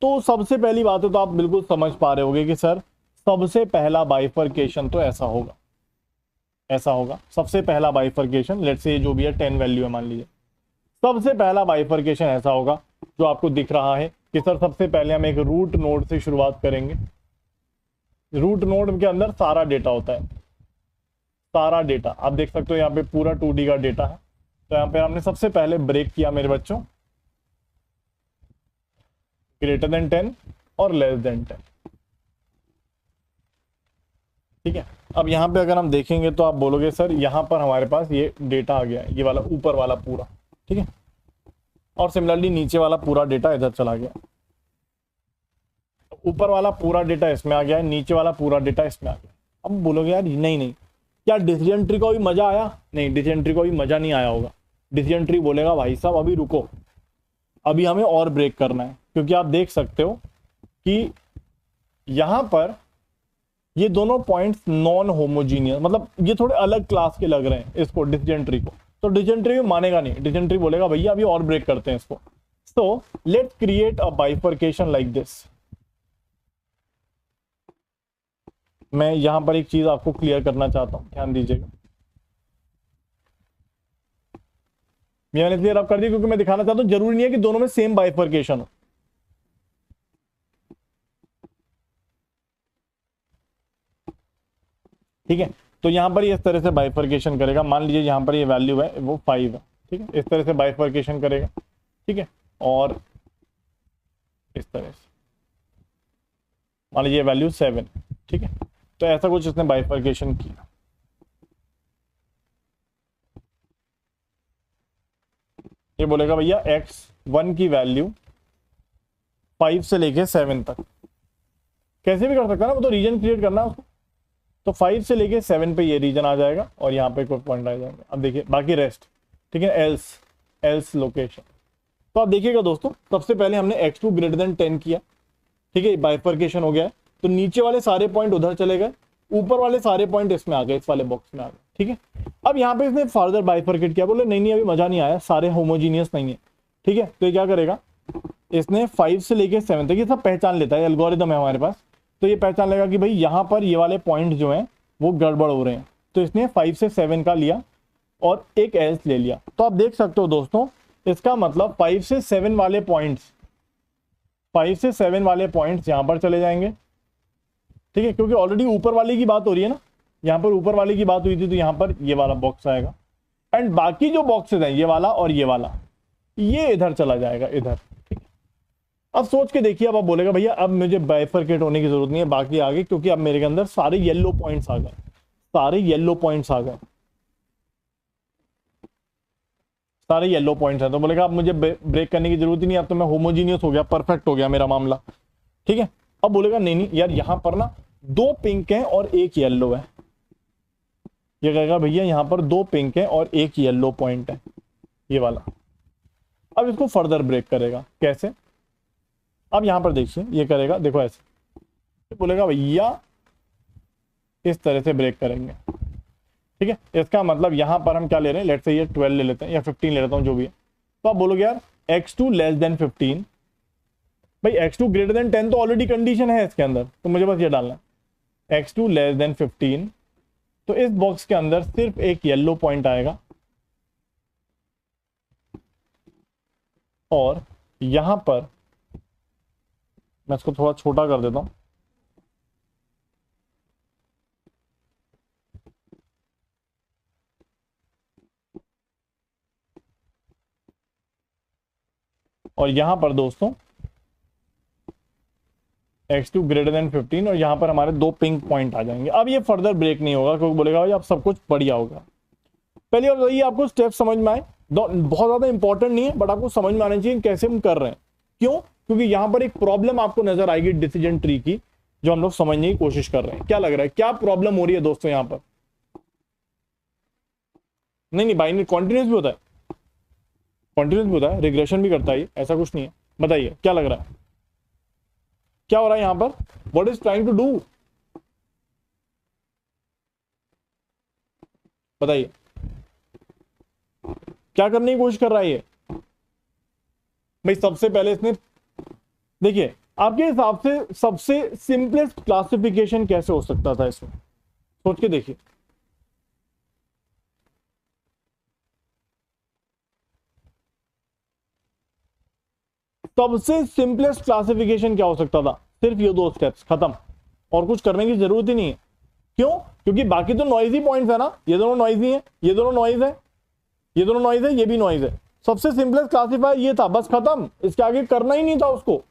तो सबसे पहली बात है, तो आप बिल्कुल समझ पा रहे होगे कि सर सबसे पहला बाइफरकेशन तो ऐसा होगा, ऐसा होगा। सबसे पहला बाइफरकेशन, लेट्स से जो भी है 10 वैल्यू है मान लीजिए, सबसे पहला बाइफरकेशन ऐसा होगा जो आपको दिख रहा है कि सर सबसे पहले हम एक रूट नोड से शुरुआत करेंगे। रूट नोड के अंदर सारा डेटा होता है, सारा डेटा आप देख सकते हो, यहाँ पे पूरा 2D का डेटा है। तो यहाँ पे हमने सबसे पहले ब्रेक किया मेरे बच्चों, ग्रेटर देन 10 और लेस देन 10। ठीक है, अब यहाँ पे अगर हम देखेंगे तो आप बोलोगे सर यहाँ पर हमारे पास ये डेटा आ गया, ये वाला ऊपर वाला पूरा। ठीक है, और सिमिलरली नीचे वाला पूरा डेटा इधर चला गया। ऊपर वाला पूरा डेटा इसमें आ गया है, नीचे वाला पूरा डेटा इसमें आ गया। अब बोलोगे यार नहीं नहीं, क्या डिसीजन ट्री को भी मजा आया? नहीं, डिसीजन ट्री को भी मजा नहीं आया होगा। डिसीजन ट्री बोलेगा भाई साहब अभी रुको, अभी हमें और ब्रेक करना है। क्योंकि आप देख सकते हो कि यहां पर ये दोनों पॉइंट्स नॉन होमोजीनियस, मतलब ये थोड़े अलग क्लास के लग रहे हैं इसको, डिसीजन ट्री को। तो डिसीजन ट्री मानेगा नहीं, डिसीजन ट्री बोलेगा भैया अभी और ब्रेक करते हैं इसको। So let's create a bifurcation like this. मैं यहां पर एक चीज आपको क्लियर करना चाहता हूं, ध्यान दीजिएगा। मैंने क्लियर आप कर दिया, क्योंकि मैं दिखाना चाहता हूं जरूरी नहीं है कि दोनों में सेम बाइफरकेशन हो। ठीक है, तो यहां पर ये इस तरह से बाइफरकेशन करेगा। मान लीजिए यहां पर ये वैल्यू है वो 5 है। ठीक है, इस तरह से बाइफरकेशन करेगा। ठीक है, और इस तरह से मान लीजिए वैल्यू 7। ठीक है, तो ऐसा कुछ इसने बाइफरकेशन किया। ये बोलेगा भैया x1 की वैल्यू 5 से लेके 7 तक, कैसे भी कर सकता है ना, वो तो रीजन क्रिएट करना है उसको। तो 5 से लेके 7 पे ये रीजन आ जाएगा और यहाँ पे कोई पॉइंट आ जाएंगे। अब देखिए बाकी रेस्ट। ठीक है, एल्स लोकेशन। तो आप देखिएगा दोस्तों, सबसे पहले हमने x2 ग्रेटर देन 10 किया। ठीक है, बाइफरकेशन हो गया है, तो नीचे वाले सारे पॉइंट उधर चले गए, ऊपर वाले सारे पॉइंट इसमें आ गए, इस वाले बॉक्स में आ गए। ठीक है, अब यहाँ पे इसने फर्दर बाइफरकेट किया, बोले नहीं नहीं अभी मजा नहीं आया, सारे होमोजीनियस नहीं है, ठीक है। तो ये क्या करेगा, इसने 5 से लेके 7 तक ये सब पहचान लेता है, एल्गोरिदम है हमारे पास, तो ये पहचान लेगा कि भाई यहाँ पर ये वाले पॉइंट जो हैं वो गड़बड़ हो रहे हैं, तो इसने 5 से 7 का लिया और एक एल्स ले लिया। तो आप देख सकते हो दोस्तों, इसका मतलब 5 से 7 वाले पॉइंट्स, 5 से 7 वाले पॉइंट्स यहां पर चले जाएंगे, ठीक है, क्योंकि ऑलरेडी ऊपर वाले की बात हो रही है ना, यहां पर ऊपर वाले की बात हुई थी, तो यहां पर ये वाला बॉक्स आएगा, एंड बाकी जो बॉक्सेस हैं ये वाला और ये वाला, ये इधर चला जाएगा, इधर, ठीक है। अब सोच के देखिए, अब आप बोलेगा भैया अब मुझे बाइफरकेट होने की जरूरत नहीं है बाकी आगे, क्योंकि अब मेरे के अंदर सारे येलो पॉइंट्स आ गए, सारे येलो पॉइंट्स आ गए, सारे येलो पॉइंट्स हैं। तो बोलेगा अब मुझे ब्रेक करने की जरूरत ही नहीं, अब तो मैं होमोजीनियस हो गया, परफेक्ट हो गया मेरा मामला, ठीक है। अब बोलेगा नहीं नहीं यार, यहां पर ना 2 पिंक हैं और 1 येलो है, ये कहेगा भैया यहां पर 2 पिंक है और 1 येलो पॉइंट है, ये वाला। अब इसको फर्दर ब्रेक करेगा, कैसे, अब यहां पर देखिए ये करेगा, देखो ऐसे, बोलेगा भैया इस तरह से ब्रेक करेंगे, ठीक है। इसका मतलब यहां पर हम क्या ले रहे हैं, लेट्स से ये 12 ले लेते हैं या 15 ले लेता हूं, जो भी है। तो आप बोलोगे यार x2 लेस देन 15, भाई x2 ग्रेटर देन 10 तो ऑलरेडी कंडीशन है इसके अंदर, तो मुझे बस ये डालना है x2 लेस देन 15, तो इस बॉक्स के अंदर सिर्फ एक येलो पॉइंट आएगा, और यहां पर मैं इसको थोड़ा छोटा कर देता हूं, और यहां पर दोस्तों x2 ग्रेटर देन 15, और यहां पर हमारे 2 पिंक पॉइंट आ जाएंगे। अब ये फर्दर ब्रेक नहीं होगा, क्योंकि बोलेगा भाई अब सब कुछ बढ़िया होगा। पहले अब ये आपको स्टेप समझ में आए, बहुत ज्यादा इंपॉर्टेंट नहीं है, बट आपको समझ में आना चाहिए कैसे हम कर रहे हैं। क्यों, क्योंकि यहां पर एक प्रॉब्लम आपको नजर आएगी डिसीजन ट्री की, जो हम लोग समझने की कोशिश कर रहे हैं। क्या लग रहा है, क्या प्रॉब्लम हो रही है दोस्तों यहां पर? नहीं नहीं, बाइनरी कॉन्टिन्यूस भी होता है, कॉन्टिन्यूस भी होता है, रिग्रेशन भी करता है, ऐसा कुछ नहीं है। बताइए क्या लग रहा है, क्या हो रहा है यहां पर, what is trying to do, बताइए क्या करने की कोशिश कर रहा है ये? भाई सबसे पहले इसने, देखिए आपके हिसाब से सबसे सिंपलेस्ट क्लासिफिकेशन कैसे हो सकता था इसमें, सोच के देखिए। सबसे सिंपलेस्ट क्लासिफिकेशन क्या हो सकता था, सिर्फ ये 2 स्टेप्स, खत्म, और कुछ करने की जरूरत ही नहीं है। क्यों, क्योंकि बाकी तो नॉइजी पॉइंट्स है ना, ये दोनों नॉइजी हैं, ये दोनों नॉइज है, ये दोनों नॉइज है, ये भी नॉइज है। सबसे सिंपलेस्ट क्लासिफायर ये था, बस खत्म, इसके आगे करना ही नहीं था उसको।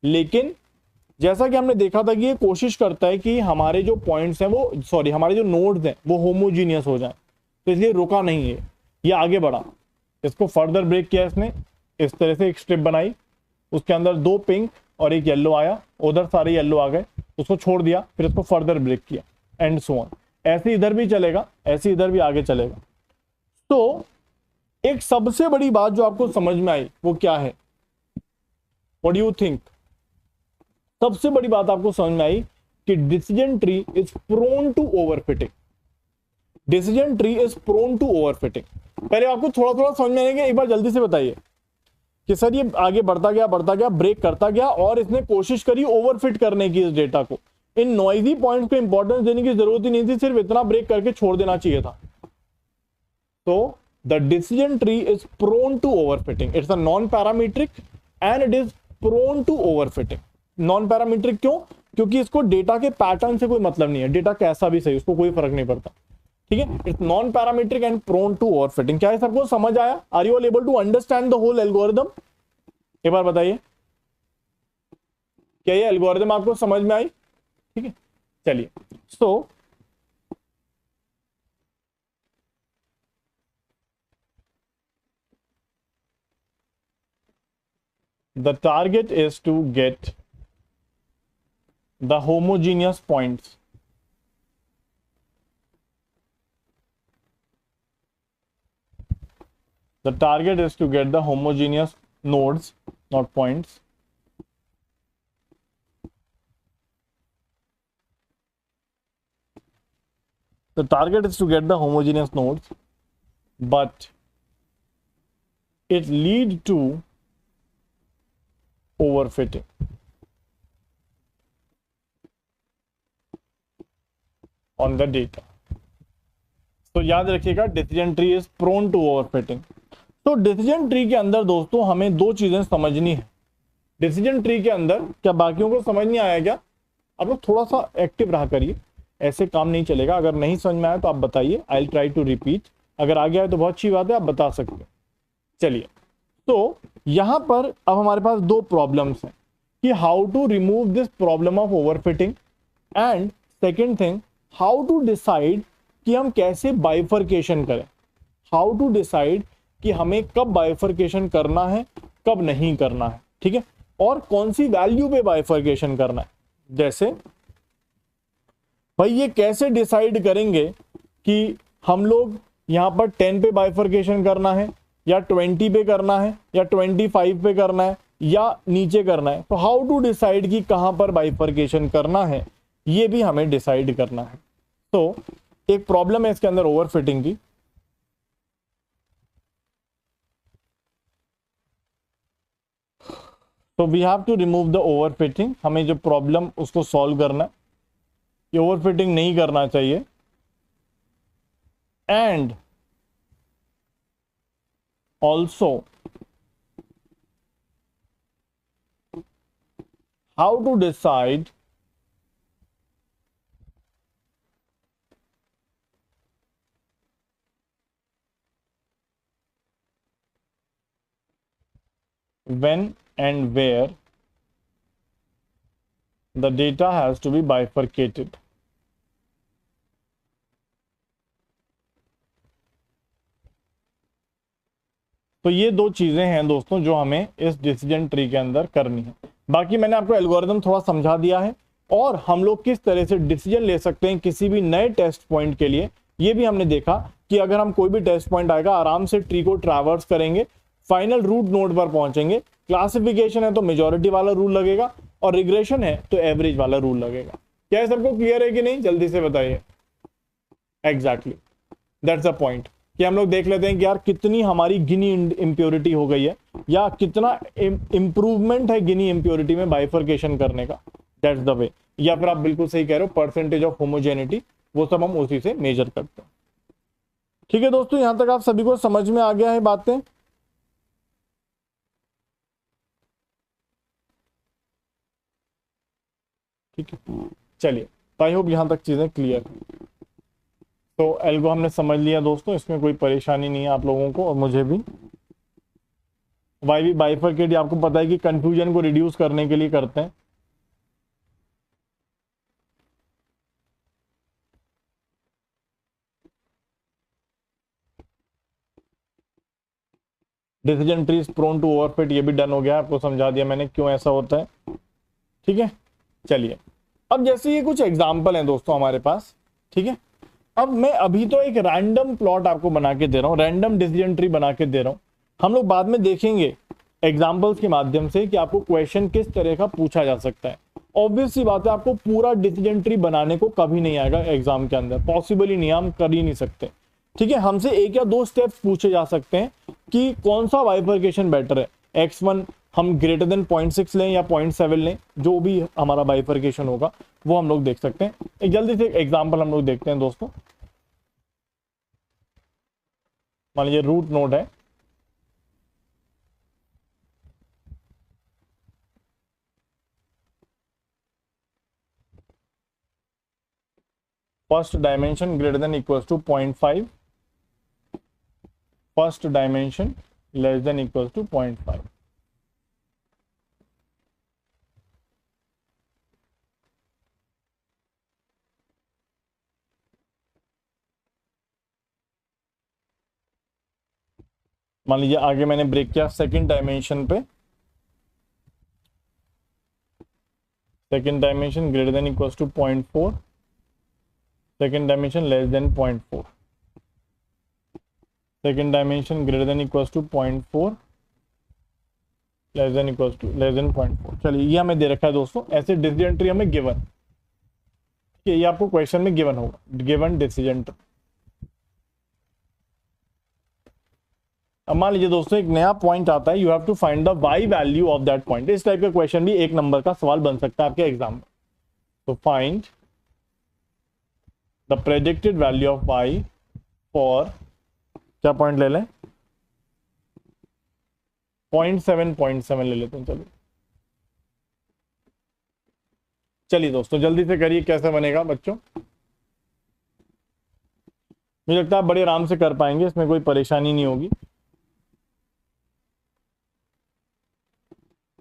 लेकिन जैसा कि हमने देखा था कि ये कोशिश करता है कि हमारे जो पॉइंट्स हैं वो, सॉरी हमारे जो नोड्स हैं वो होमोजीनियस हो जाए, तो इसलिए रुका नहीं है, ये आगे बढ़ा, इसको फर्दर ब्रेक किया इसने, इस तरह से एक स्ट्रिप बनाई, उसके अंदर 2 पिंक और 1 येलो आया, उधर सारे येलो आ गए, उसको छोड़ दिया, फिर इसको फर्दर ब्रेक किया, एंड सो ऑन। ऐसे इधर भी चलेगा, ऐसे इधर भी आगे चलेगा। तो एक सबसे बड़ी बात जो आपको समझ में आई वो क्या है, व्हाट डू यू थिंक? सबसे बड़ी बात आपको समझ में आई कि decision tree is prone to overfitting, decision tree is prone to overfitting. पहले आपको थोड़ा थोड़ा समझ में आएगा, एक बार जल्दी से बताइए कि सर ये आगे बढ़ता गया, ब्रेक करता गया, और इसने कोशिश करी ओवरफिट करने की इस डेटा को। इन नॉइजी पॉइंट्स को इंपॉर्टेंस देने की जरूरत ही नहीं थी, सिर्फ इतना ब्रेक करके छोड़ देना चाहिए था। तो the decision tree is prone to overfitting, it's a non parametric and it is prone to overfitting. Non parametric क्यों? क्योंकि इसको डेटा के पैटर्न से कोई मतलब नहीं है, डेटा कैसा भी सही उसको कोई फर्क नहीं पड़ता, ठीक है। It's non parametric and prone to overfitting. क्या है सबको समझ आया? Are you able to understand the whole algorithm? एक बार बताइए, क्या ये एल्गोरिदम आपको समझ में आई? ठीक है, चलिए। सो the target is to get the homogeneous points, the target is to get the homogeneous nodes, not points, the target is to get the homogeneous nodes but it lead to overfitting on the data. तो याद रखिएगा decision tree is prone to overfitting. तो decision tree के अंदर दोस्तों हमें दो चीजें समझनी है। डिसीजन ट्री के अंदर, क्या बाकियों को समझ नहीं आया क्या? आप लोग थोड़ा सा एक्टिव रहा करिए, ऐसे काम नहीं चलेगा। अगर नहीं समझ में आया तो आप बताइए, I will try to repeat. अगर आ गया है तो बहुत अच्छी बात है, आप बता सकते हैं। चलिए, तो यहां पर अब हमारे पास दो प्रॉब्लम्स हैं कि how to remove this problem of overfitting and second thing how to decide कि हम कैसे बाइफर्केशन करें। हाउ टू डिसाइड कि हमें कब बाइफर्केशन करना है, कब नहीं करना है, ठीक है, और कौन सी वैल्यू पे बाइफर्केशन करना है। जैसे भाई ये कैसे डिसाइड करेंगे कि हम लोग यहां पर 10 पे बाइफर्केशन करना है या 20 पे करना है या 25 पे करना है या नीचे करना है। तो हाउ टू डिसाइड कि कहां पर बाइफर्केशन करना है, ये भी हमें डिसाइड करना है। तो एक प्रॉब्लम है इसके अंदर ओवरफिटिंग की। तो we have to remove the overfitting. हमें जो प्रॉब्लम उसको सॉल्व करना है, ये ओवरफिटिंग नहीं करना चाहिए। And also how to decide when and where the data has to be bifurcated. तो ये दो चीजें हैं दोस्तों जो हमें इस डिसीजन ट्री के अंदर करनी है। बाकी मैंने आपको एल्गोरिथम थोड़ा समझा दिया है और हम लोग किस तरह से डिसीजन ले सकते हैं किसी भी नए टेस्ट पॉइंट के लिए, ये भी हमने देखा कि अगर हम कोई भी टेस्ट पॉइंट आएगा आराम से ट्री को ट्रैवर्स करेंगे, फाइनल रूट नोड पर पहुंचेंगे। क्लासिफिकेशन है तो मेजॉरिटी वाला रूल लगेगा और रिग्रेशन है तो एवरेज वाला रूल लगेगा। क्या है, सबको क्लियर है कि नहीं? जल्दी से बताइए। एग्जैक्टली, दैट्स द पॉइंट कि हम लोग देख लेते हैं कि यार कितनी हमारी गिनी इम्प्योरिटी हो गई है या कितना इंप्रूवमेंट है गिनी इम्प्योरिटी में बाइफर्केशन करने का। That's the way. या फिर आप बिल्कुल सही कह रहे हो, परसेंटेज ऑफ होमोजेनिटी, वो सब हम उसी से मेजर करते हैं। ठीक है दोस्तों, यहां तक आप सभी को समझ में आ गया है बातें? ठीक है, चलिए, आई होप यहां तक चीजें क्लियर है। तो एल्गो हमने समझ लिया दोस्तों, इसमें कोई परेशानी नहीं है आप लोगों को और मुझे भी। वाई भी बाइफरकेट आपको पता है कि कंफ्यूजन को रिड्यूस करने के लिए करते हैं। Decision tree is prone to overfit, ये भी डन हो गया, आपको समझा दिया मैंने क्यों ऐसा होता है। ठीक है, चलिए, अब जैसे ये कुछ एग्जाम्पल हैं दोस्तों हमारे पास। ठीक है, अब मैं अभी तो एक रैंडम प्लॉट आपको बना के दे रहा हूं, रैंडम डिसीजन ट्री बना के दे रहा हूं। हम लोग बाद में देखेंगे एग्जाम्पल्स के माध्यम से कि आपको क्वेश्चन किस तरह का पूछा जा सकता है। ऑब्वियस सी बात है, आपको पूरा डिसीजन ट्री बनाने को कभी नहीं आएगा एग्जाम के अंदर, पॉसिबल ही नहीं, हम कर ही नहीं सकते। ठीक है, हमसे एक या दो स्टेप्स पूछे जा सकते हैं कि कौन सा बाइफर्केशन बेटर है, x1 हम ग्रेटर देन 0.6 लें या 0.7 लें, जो भी हमारा बाइफर्केशन होगा वो हम लोग देख सकते हैं। एक जल्दी से एग्जाम्पल हम लोग देखते हैं दोस्तों। मान लीजिए रूट नोड है, first dimension greater than equal to 0.5, first dimension less than equal to 0.5। मान लीजिए आगे मैंने ब्रेक किया सेकंड डायमेंशन पे, second dimension greater than equal to 0.4, second dimension less than 0.4, second dimension greater than equal to 0.4, less than equal to less than 0.4। चलिए, ये हमें दे रखा है दोस्तों, ऐसे डिसीजन ट्री हमें गिवन। ये आपको क्वेश्चन में गिवन होगा, गिवन डिसीजन ट्री। अब मान लीजिए दोस्तों एक नया पॉइंट आता है, you have to find the Y value of that point. इस टाइप का क्वेश्चन भी 1 नंबर का सवाल बन सकता है आपके एग्जाम में। तो find the predicted value of Y for, क्या पॉइंट ले लें, 0.7 ले लेते हैं। चलिए दोस्तों जल्दी से करिए, कैसे बनेगा बच्चों। मुझे लगता है आप बड़े आराम से कर पाएंगे, इसमें कोई परेशानी नहीं होगी।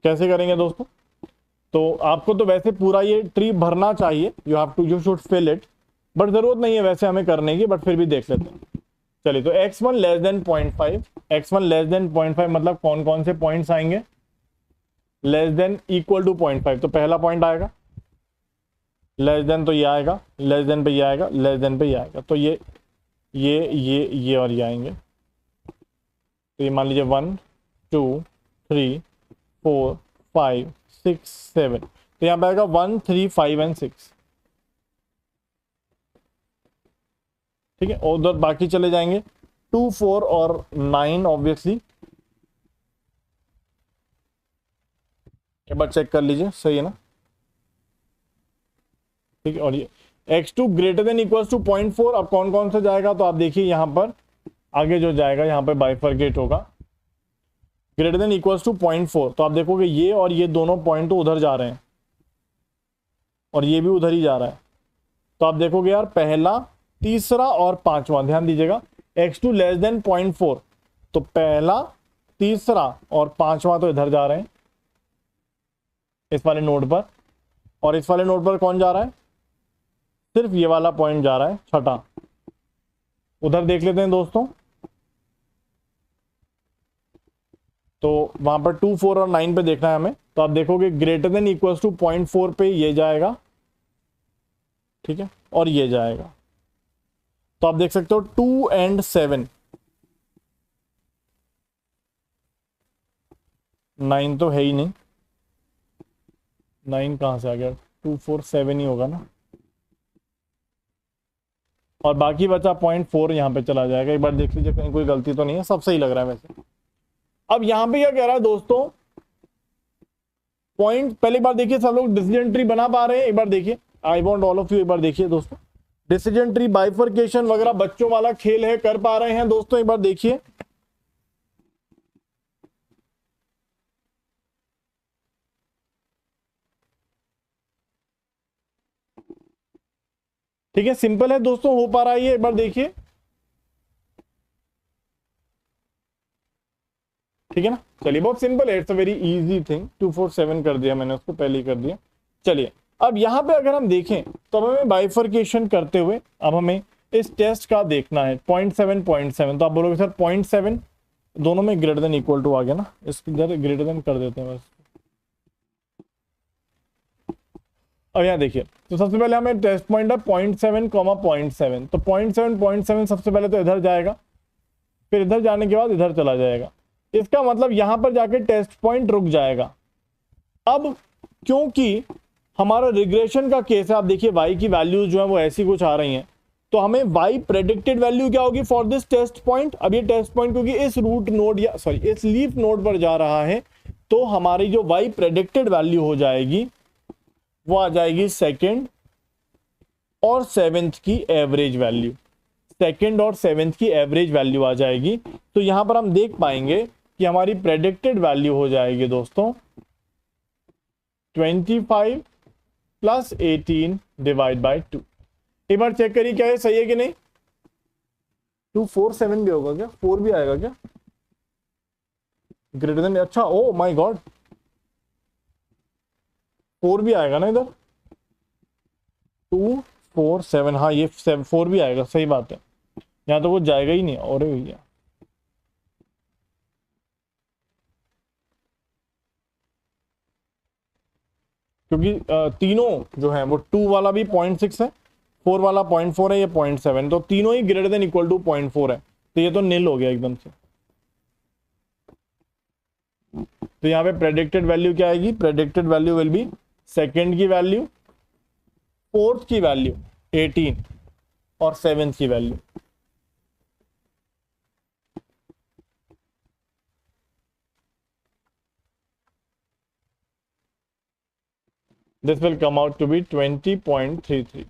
कैसे करेंगे दोस्तों, तो आपको तो वैसे पूरा ये ट्री भरना चाहिए, you should fill it, but जरूरत नहीं है वैसे हमें करने की, बट फिर भी देख लेते हैं। चलिए तो x1 less than 0.5, x1 less than 0.5 मतलब कौन कौन से पॉइंट्स आएंगे, लेस देन इक्वल टू 0.5, तो पहला पॉइंट आएगा, लेस देन तो ये आएगा, लेस देन पे ये आएगा, लेस देन पे ये आएगा, तो ये और ये आएंगे। तो ये मान लीजिए 1 2 3 4 5 6 7, तो यहाँ पे आएगा 1 3 5 एंड 6, ठीक है। और उधर बाकी चले जाएंगे 2 4 और 9 ऑब्वियसली। एक बार चेक कर लीजिए, सही है ना, ठीक है। और ये x2 greater than equals to 0.4, अब कौन कौन सा जाएगा, तो आप देखिए यहाँ पर आगे जो जाएगा यहाँ पर बाइफरकेट होगा, ग्रेटर देन इक्वल्स टू 0.4, तो आप देखोगे ये और ये दोनों पॉइंट तो उधर जा रहे हैं और ये भी उधर ही जा रहा है। तो आप देखोगे यार पहला, तीसरा और पांचवा, ध्यान दीजिएगा, x2 लेस देन 0.4, तो पहला, तीसरा और पांचवा तो इधर जा रहे हैं इस वाले नोड पर, और इस वाले नोड पर कौन जा रहा है, सिर्फ ये वाला पॉइंट जा रहा है, छठा। उधर देख लेते हैं दोस्तों, तो वहां पर 2 4 और 9 पे देखना है हमें, तो आप देखोगे ग्रेटर देन इक्वल्स टू 0.4 पे ये जाएगा, ठीक है, और ये जाएगा। तो आप देख सकते हो 2 and 7, 9 तो है ही नहीं, 9 कहां से आ गया, 2 4 7 ही होगा ना, और बाकी बचा 0.4 यहां पे चला जाएगा। एक बार देख लीजिए कहीं कोई गलती तो नहीं है, सब सही लग रहा है वैसे। अब यहां पे क्या कह रहा है दोस्तों, पॉइंट, पहली बार देखिए सब लोग डिसीजन ट्री बना पा रहे हैं, एक बार देखिए, I want all of you एक बार देखिए दोस्तों, डिसीजन ट्री बाइफरकेशन वगैरह बच्चों वाला खेल है, कर पा रहे हैं दोस्तों, एक बार देखिए। ठीक है, सिंपल है दोस्तों, हो पा रहा है ये, एक बार देखिए, ठीक है ना। चलिए बहुत सिंपल है, it's a very easy thing. 2 4 7 कर दिया मैंने, उसको पहले ही कर दिया। चलिए अब यहां पे अगर हम देखें तो हमें बाइफरकेशन करते हुए अब हमें इस टेस्ट का देखना है 0.7, तो आप बोलोगे सर 0.7 दोनों में ग्रेटर देन इक्वल टू आ गया ना, इसको ग्रेटर देन कर देते हैं बस। अब यहाँ देखिए, तो सबसे पहले हमें टेस्ट पॉइंट है 0.7, 0.7, तो 0.7 सबसे पहले तो इधर जाएगा, फिर इधर जाने के बाद इधर चला जाएगा, इसका मतलब यहां पर जाके टेस्ट पॉइंट रुक जाएगा। अब क्योंकि हमारा रिग्रेशन का केस है, आप देखिए y की वैल्यूज जो है वो ऐसी कुछ आ रही हैं, तो हमें y प्रेडिक्टेड वैल्यू क्या होगी फॉर दिस टेस्ट पॉइंट। अब ये टेस्ट पॉइंट क्योंकि इस रूट नोड या सॉरी इस लीफ नोड पर जा रहा है, तो हमारी जो y प्रेडिक्टेड वैल्यू हो जाएगी वो आ जाएगी सेकेंड और सेवेंथ की एवरेज वैल्यू, सेकेंड और सेवेंथ की एवरेज वैल्यू आ जाएगी। तो यहां पर हम देख पाएंगे कि हमारी प्रेडिक्टेड वैल्यू हो जाएगी दोस्तों 25 प्लस 18 डिवाइड बाय 2। एक बार चेक करिए क्या है, सही है कि नहीं। 2 4 7 भी होगा क्या, 4 भी आएगा क्या, ग्रेटर देन, अच्छा ओ माय गॉड 4 भी आएगा ना इधर, 2 4 7, हाँ ये 4 भी आएगा, सही बात है, यहाँ तो वो जाएगा ही नहीं। और भैया क्योंकि तीनों जो है वो 2 वाला भी 0.6 है, 4 वाला 0.4 है, ये 0.7, तो तीनों ही ग्रेटर देन इक्वल टू 0.4 है, तो ये तो नील हो गया एकदम से। तो यहाँ पे प्रेडिक्टेड वैल्यू क्या आएगी, predicted value will be second की वैल्यू फोर्थ की वैल्यू 18 और सेवेंथ की value, this will come out to be 20.33।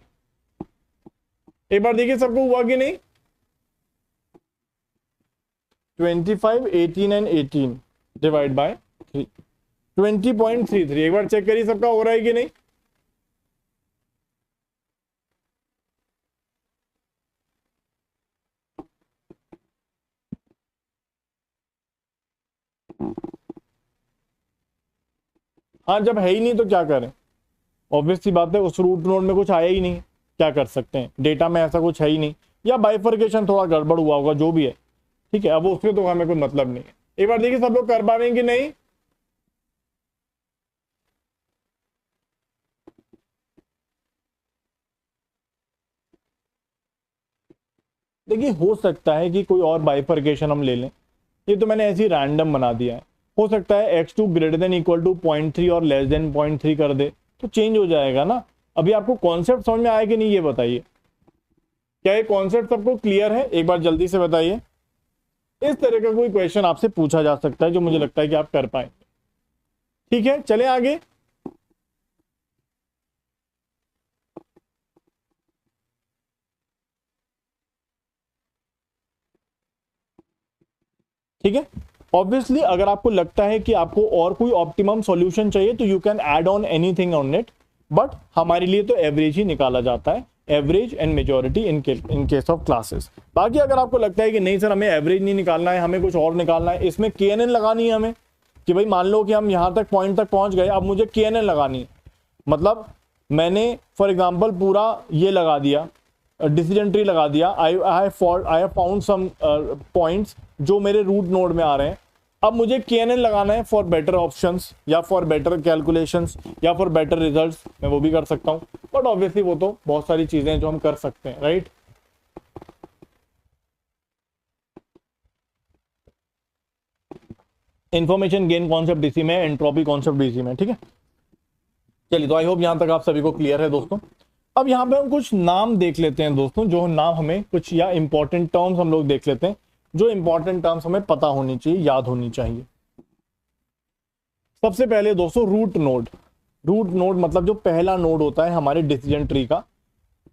एक बार देखिए सबको हुआ कि नहीं। 25, 18 एंड 18 डिवाइड बाय 3, 20.33। एक बार चेक करिए सबका हो रहा है कि नहीं। हाँ, जब है ही नहीं तो क्या करें, ऑब्वियस सी बात है, उस रूट नोड में कुछ आया ही नहीं, क्या कर सकते हैं, डेटा में ऐसा कुछ है ही नहीं, या बाइफर्केशन थोड़ा गड़बड़ हुआ होगा, जो भी है, ठीक है। अब उसमें तो हमें कोई मतलब नहीं है। एक बार देखिए सब लोग कर पा रहे हैं कि नहीं। देखिए हो सकता है कि कोई और बाइफर्केशन हम ले लें, ये तो मैंने ऐसे ही रैंडम बना दिया है। हो सकता है x2 greater than equal to 0.3 और लेस देन 0.3 कर दे तो चेंज हो जाएगा ना। अभी आपको कॉन्सेप्ट समझ में आया कि नहीं, ये बताइए। क्या ये कॉन्सेप्ट सबको क्लियर है, एक बार जल्दी से बताइए। इस तरह का कोई क्वेश्चन आपसे पूछा जा सकता है जो मुझे लगता है कि आप कर पाएंगे। ठीक है, चले आगे। ठीक है, ऑब्वियसली अगर आपको लगता है कि आपको और कोई ऑप्टिमम सॉल्यूशन चाहिए तो you can add on anything on it, but हमारे लिए तो एवरेज ही निकाला जाता है, average and majority in case of classes. बाकी अगर आपको लगता है कि नहीं सर हमें एवरेज नहीं निकालना है, हमें कुछ और निकालना है, इसमें KNN लगानी है हमें, कि भाई मान लो कि हम यहां तक पॉइंट तक पहुंच गए, अब मुझे KNN लगानी है, मतलब मैंने फॉर एग्जाम्पल पूरा ये लगा दिया, डिसीजन ट्री लगा दिया, I have found some points जो मेरे रूट नोड में आ रहे हैं। अब मुझे KNN लगाना है फॉर बेटर ऑप्शंस या फॉर बेटर कैलकुलेशंस या फॉर बेटर रिजल्ट्स, मैं वो भी कर सकता हूं, बट ऑब्वियसली वो तो बहुत सारी चीजें हैं जो हम कर सकते हैं, right. Information gain concept DC में, एंट्रोपी कॉन्सेप्ट डीसी में, ठीक है। चलिए, तो आई होप यहां तक आप सभी को क्लियर है दोस्तों। अब यहां पे हम कुछ नाम देख लेते हैं दोस्तों, जो नाम हमें कुछ, या इंपॉर्टेंट टर्म्स हम लोग देख लेते हैं, जो इंपॉर्टेंट टर्म्स हमें पता होनी चाहिए, याद होनी चाहिए। सबसे पहले दोस्तों रूट नोड। रूट नोड मतलब जो पहला नोड होता है हमारे डिसीजन ट्री का,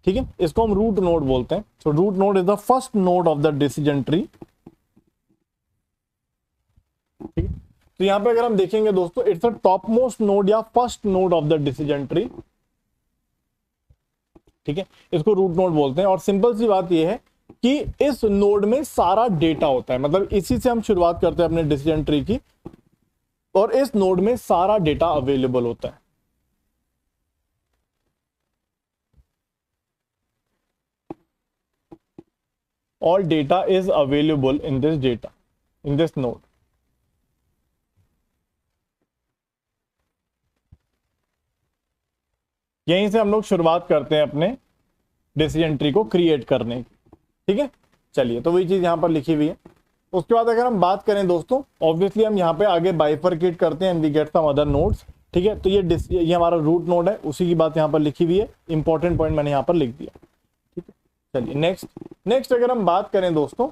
ठीक है, इसको हम रूट नोड बोलते हैं। So root node is the first node of the decision tree, ठीक है। तो यहां पे अगर हम देखेंगे दोस्तों, it's a top most node या first node of the decision tree, ठीक है, इसको रूट नोड बोलते हैं। और सिंपल सी बात यह है कि इस नोड में सारा डेटा होता है, मतलब इसी से हम शुरुआत करते हैं अपने डिसीजन ट्री की, और इस नोड में सारा डेटा अवेलेबल होता है। All data is available in this data, in this node. यहीं से हम लोग शुरुआत करते हैं अपने डिसीजन ट्री को क्रिएट करने की, ठीक है। चलिए, तो वही चीज यहां पर लिखी हुई है। उसके बाद अगर हम बात करें दोस्तों, ऑब्वियसली हम यहाँ पे आगे बाइफरकेट करते हैं and we get some other nodes, ठीक है। तो ये हमारा रूट नोड है, उसी की बात यहाँ पर लिखी हुई है, इंपॉर्टेंट पॉइंट मैंने यहाँ पर लिख दिया, ठीक है। चलिए नेक्स्ट अगर हम बात करें दोस्तों,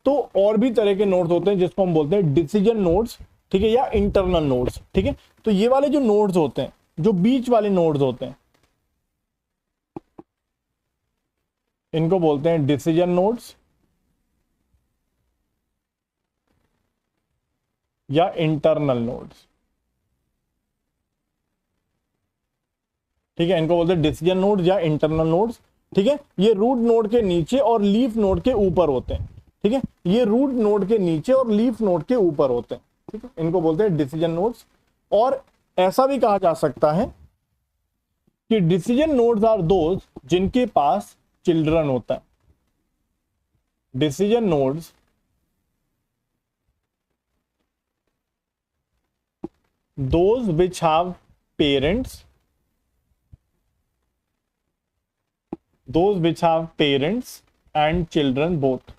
तो और भी तरह के नोड्स होते हैं जिसको हम बोलते हैं डिसीजन नोड्स, ठीक है, या इंटरनल नोड्स, ठीक है। तो ये वाले जो नोड्स होते हैं, जो बीच वाले नोड्स होते हैं, इनको बोलते हैं डिसीजन नोड्स या इंटरनल नोड्स, ठीक है। इनको बोलते हैं डिसीजन नोड्स या इंटरनल नोड्स, ठीक है। ये रूट नोड के नीचे और लीफ नोड के ऊपर होते हैं, ठीक है। ये रूट नोड के नीचे और लीफ नोड के ऊपर होते हैं, ठीक है। इनको बोलते हैं डिसीजन नोड्स। और ऐसा भी कहा जा सकता है कि डिसीजन नोड्स आर दोज जिनके पास चिल्ड्रन होता है। Decision nodes those which have parents, and children both,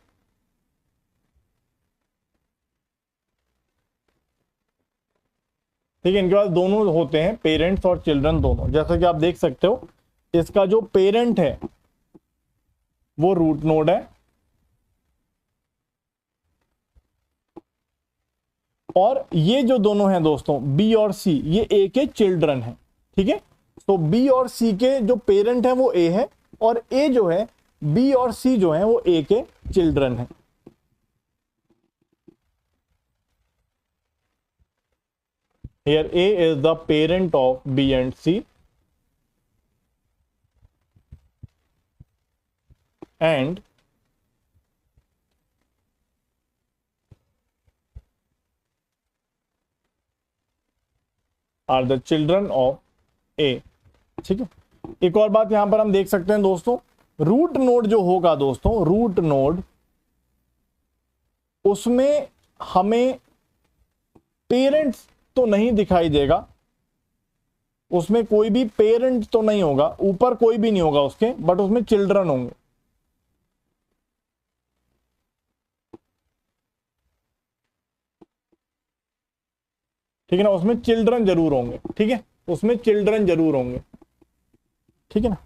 ठीक है। इनके पास दोनों होते हैं, पेरेंट्स और चिल्ड्रन दोनों। जैसा कि आप देख सकते हो इसका जो पेरेंट है वो रूट नोड है, और ये जो दोनों हैं दोस्तों बी और सी, ये ए के चिल्ड्रन हैं। ठीक है, तो बी और सी के जो पेरेंट है वो ए है, और ए जो है, बी और सी जो है वो ए के चिल्ड्रन है। Here A is the parent of B and C, and are the children of A। ठीक है, एक और बात यहां पर हम देख सकते हैं दोस्तों, रूट नोड जो होगा दोस्तों, रूट नोड, उसमें हमें पेरेंट्स तो नहीं दिखाई देगा, उसमें कोई भी पेरेंट तो नहीं होगा, ऊपर कोई भी नहीं होगा उसके, बट उसमें चिल्ड्रन होंगे। ठीक है ना, उसमें चिल्ड्रन जरूर होंगे। ठीक है, उसमें चिल्ड्रन जरूर होंगे। ठीक है ना,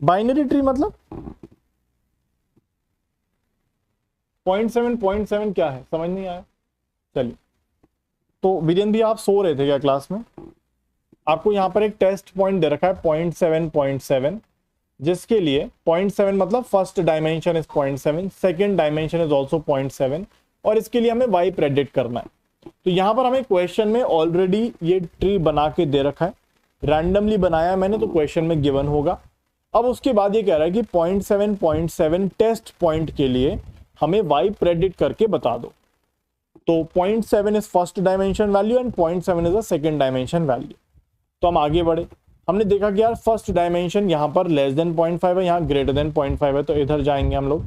बाइनरी ट्री मतलब 0.7 क्या है, समझ नहीं आया। चलिए, तो वीरेंद्र भी आप सो रहे थे क्या क्लास में? आपको यहां पर एक टेस्ट पॉइंट दे रखा है 0.7, जिसके लिए 0.7 मतलब first dimension is 0.7, second dimension is also 0.7, और इसके लिए हमें वाई प्रेडिक्ट करना है। तो यहां पर हमें क्वेश्चन में ऑलरेडी ये ट्री बना के दे रखा है, रैंडमली बनाया है मैंने, तो क्वेश्चन में गिवन होगा। अब उसके बाद ये कह रहा है कि 0.7 टेस्ट पॉइंट के लिए हमें वाई प्रेडिक्ट करके बता दो। तो 0.7 is first dimension value and 0.7 is a second dimension value. तो हम आगे बढ़े, हमने देखा कि यार फर्स्ट डायमेंशन यहाँ पर लेस देन 0.5 है, यहाँ ग्रेटर देन 0.5 है, तो इधर जाएंगे हम लोग।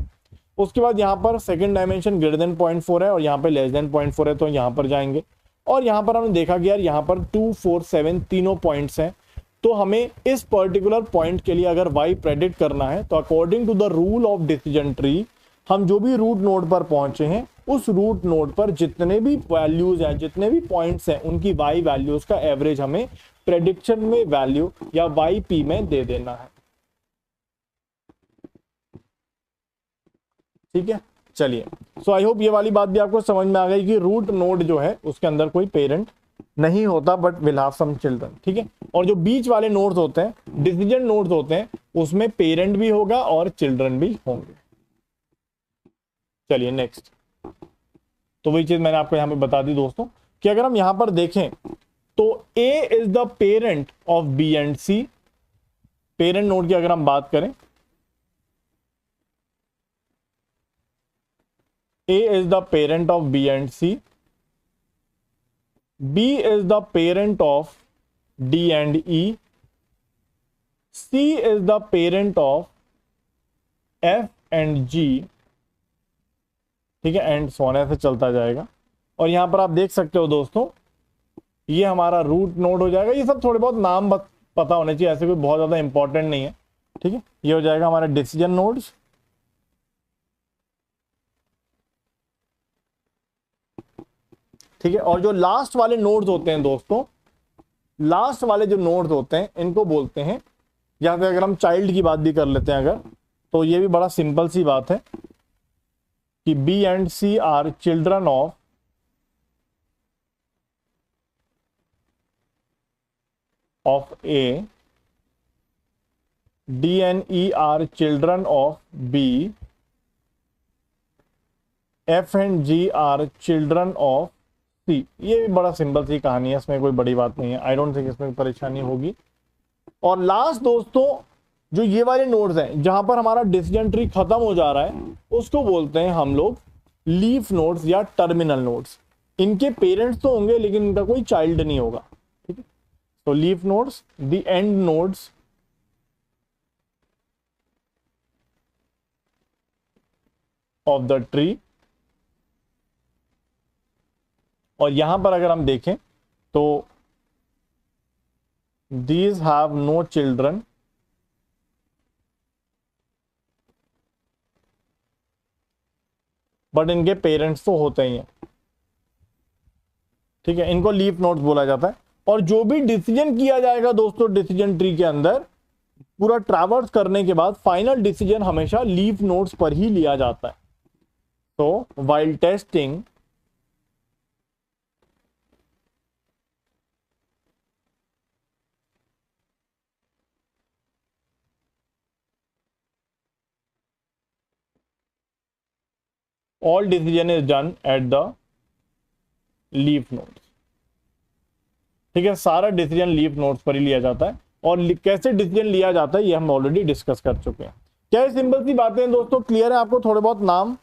उसके बाद यहाँ पर सेकंड डायमेंशन ग्रेटर देन 0.4 है, और यहाँ पे लेस देन 0.4 है, तो यहाँ पर जाएंगे। और यहाँ पर हमने देखा कि यार यहाँ पर 2, 4, 7 तीनों पॉइंट्स हैं, तो हमें इस पर्टिकुलर पॉइंट के लिए अगर वाई प्रेडिक्ट करना है, तो according to the rule of decision tree, हम जो भी रूट नोड पर पहुंचे हैं, उस रूट नोड पर जितने भी वैल्यूज हैं, जितने भी पॉइंट्स हैं, उनकी वाई वैल्यूज का एवरेज हमें प्रेडिक्शन में वैल्यू या वाई पी में दे देना है। ठीक है, चलिए, सो आई होप ये वाली बात भी आपको समझ में आ गई कि रूट नोड जो है उसके अंदर कोई पेरेंट नहीं होता, but will have some children. ठीक है, और जो बीच वाले नोड्स होते हैं, डिसीजन नोड्स होते हैं, उसमें पेरेंट भी होगा और चिल्ड्रन भी होंगे। चलिए नेक्स्ट, तो वही चीज मैंने आपको यहां पे बता दी दोस्तों कि अगर हम यहां पर देखें तो A is the parent of B and C। Parent node की अगर हम बात करें, A is the parent of B and C, B is the parent of D and E, C is the parent of F and G। ठीक है, and सोने से चलता जाएगा। और यहां पर आप देख सकते हो दोस्तों, ये हमारा रूट नोड हो जाएगा। ये सब थोड़े बहुत नाम पता होने चाहिए, ऐसे कोई बहुत ज्यादा इंपॉर्टेंट नहीं है। ठीक है, ये हो जाएगा हमारा डिसीजन नोड्स। ठीक है, और जो लास्ट वाले नोड्स होते हैं दोस्तों, लास्ट वाले जो नोड्स होते हैं, इनको बोलते हैं, या फिर अगर हम चाइल्ड की बात भी कर लेते हैं अगर, तो ये भी बड़ा सिंपल सी बात है कि B and C are children of A, D and E are children of B, F and G are children of C। ये भी बड़ा सिंपल सी कहानी है, इसमें कोई बड़ी बात नहीं है, आई डोंट थिंक इसमें परेशानी होगी। और लास्ट दोस्तों, जो ये वाले नोड्स हैं जहां पर हमारा डिसीजन ट्री खत्म हो जा रहा है, उसको बोलते हैं हम लोग लीफ नोड्स या टर्मिनल नोड्स। इनके पेरेंट्स तो होंगे लेकिन इनका कोई चाइल्ड नहीं होगा। ठीक है, तो leaf nodes, the end nodes of the tree. और यहां पर अगर हम देखें तो these have no children, but इनके पेरेंट्स तो होते ही हैं। ठीक है, इनको लीफ नोड्स बोला जाता है। और जो भी डिसीजन किया जाएगा दोस्तों डिसीजन ट्री के अंदर पूरा ट्रैवर्स करने के बाद फाइनल डिसीजन हमेशा लीफ नोड्स पर ही लिया जाता है। तो while testing all decision is done at the leaf nodes. ठीक है, सारा डिसीजन लीफ नोड्स पर ही लिया जाता है। और कैसे डिसीजन लिया जाता है ये हम ऑलरेडी डिस्कस कर चुके हैं। क्या ये सिंपल सी बातें हैं दोस्तों? क्लियर है आपको? थोड़े बहुत नाम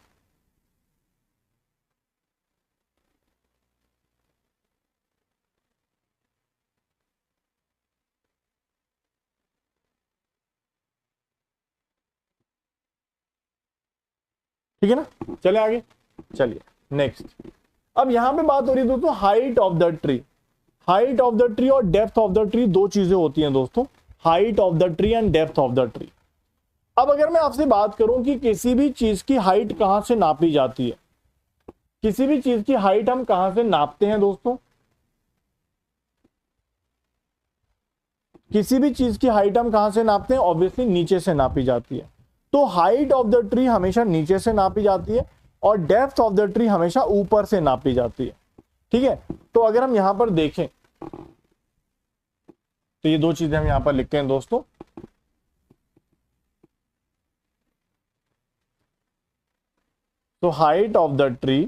ठीक है ना। चले आगे, चलिए नेक्स्ट। अब यहां पे बात हो रही है दोस्तों height of the tree. Height of the tree और डेप्थ ऑफ द ट्री दो चीजें होती हैं दोस्तों, height of the tree and depth of the tree. अब अगर मैं आपसे बात करूं कि किसी भी चीज की हाइट कहां से नापी जाती है, किसी भी चीज की हाइट हम कहां से नापते हैं दोस्तों? किसी भी चीज की हाइट हम कहां से नापते हैं? ऑब्वियसली नीचे से नापी जाती है। तो हाइट ऑफ द ट्री हमेशा नीचे से नापी जाती है और डेप्थ ऑफ द ट्री हमेशा ऊपर से नापी जाती है। ठीक है, तो अगर हम यहां पर देखें तो ये दो चीजें हम यहां पर लिखते हैं दोस्तों। तो हाइट ऑफ द ट्री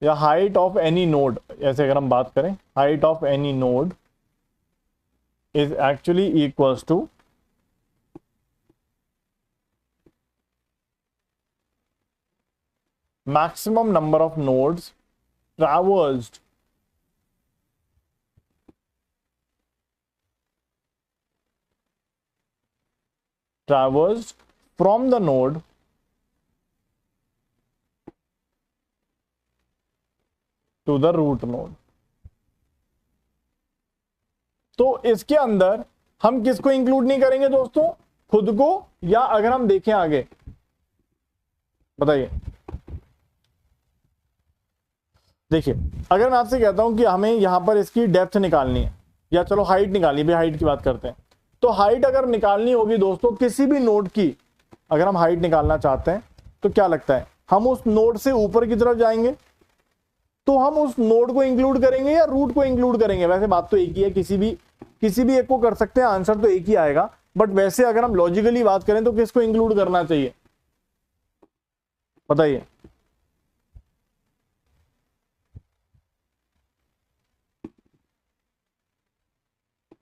या हाइट ऑफ एनी नोड, ऐसे अगर हम बात करें, height of any node is actually equals to maximum number of nodes traversed from the node to the root node। तो इसके अंदर हम किसको इंक्लूड नहीं करेंगे दोस्तों? खुद को, या अगर हम देखें आगे बताइए। देखिए, अगर मैं आपसे कहता हूं कि हमें यहां पर इसकी डेप्थ निकालनी है, या चलो हाइट निकालनी है, हाइट की बात करते हैं। तो हाइट अगर निकालनी होगी दोस्तों किसी भी नोड की, अगर हम हाइट निकालना चाहते हैं तो क्या लगता है, हम उस नोड से ऊपर की तरफ जाएंगे तो हम उस नोड को इंक्लूड करेंगे या रूट को इंक्लूड करेंगे? वैसे बात तो एक ही है, किसी भी एक को कर सकते हैं, आंसर तो एक ही आएगा। बट वैसे अगर हम लॉजिकली बात करें तो किसको इंक्लूड करना चाहिए बताइए?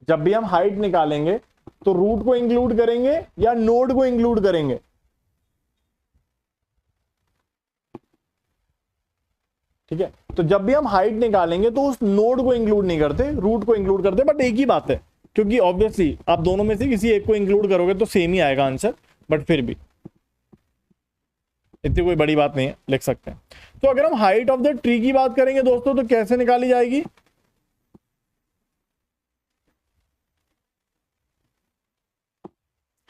जब भी हम हाइट निकालेंगे तो रूट को इंक्लूड करेंगे या नोड को इंक्लूड करेंगे? ठीक है, तो जब भी हम हाइट निकालेंगे तो उस नोड को इंक्लूड नहीं करते, रूट को इंक्लूड करते। बट एक ही बात है, क्योंकि ऑब्वियसली आप दोनों में से किसी एक को इंक्लूड करोगे तो सेम ही आएगा आंसर, बट फिर भी इतनी कोई बड़ी बात नहीं है, लिख सकते हैं। तो अगर हम हाइट ऑफ द ट्री की बात करेंगे दोस्तों तो कैसे निकाली जाएगी?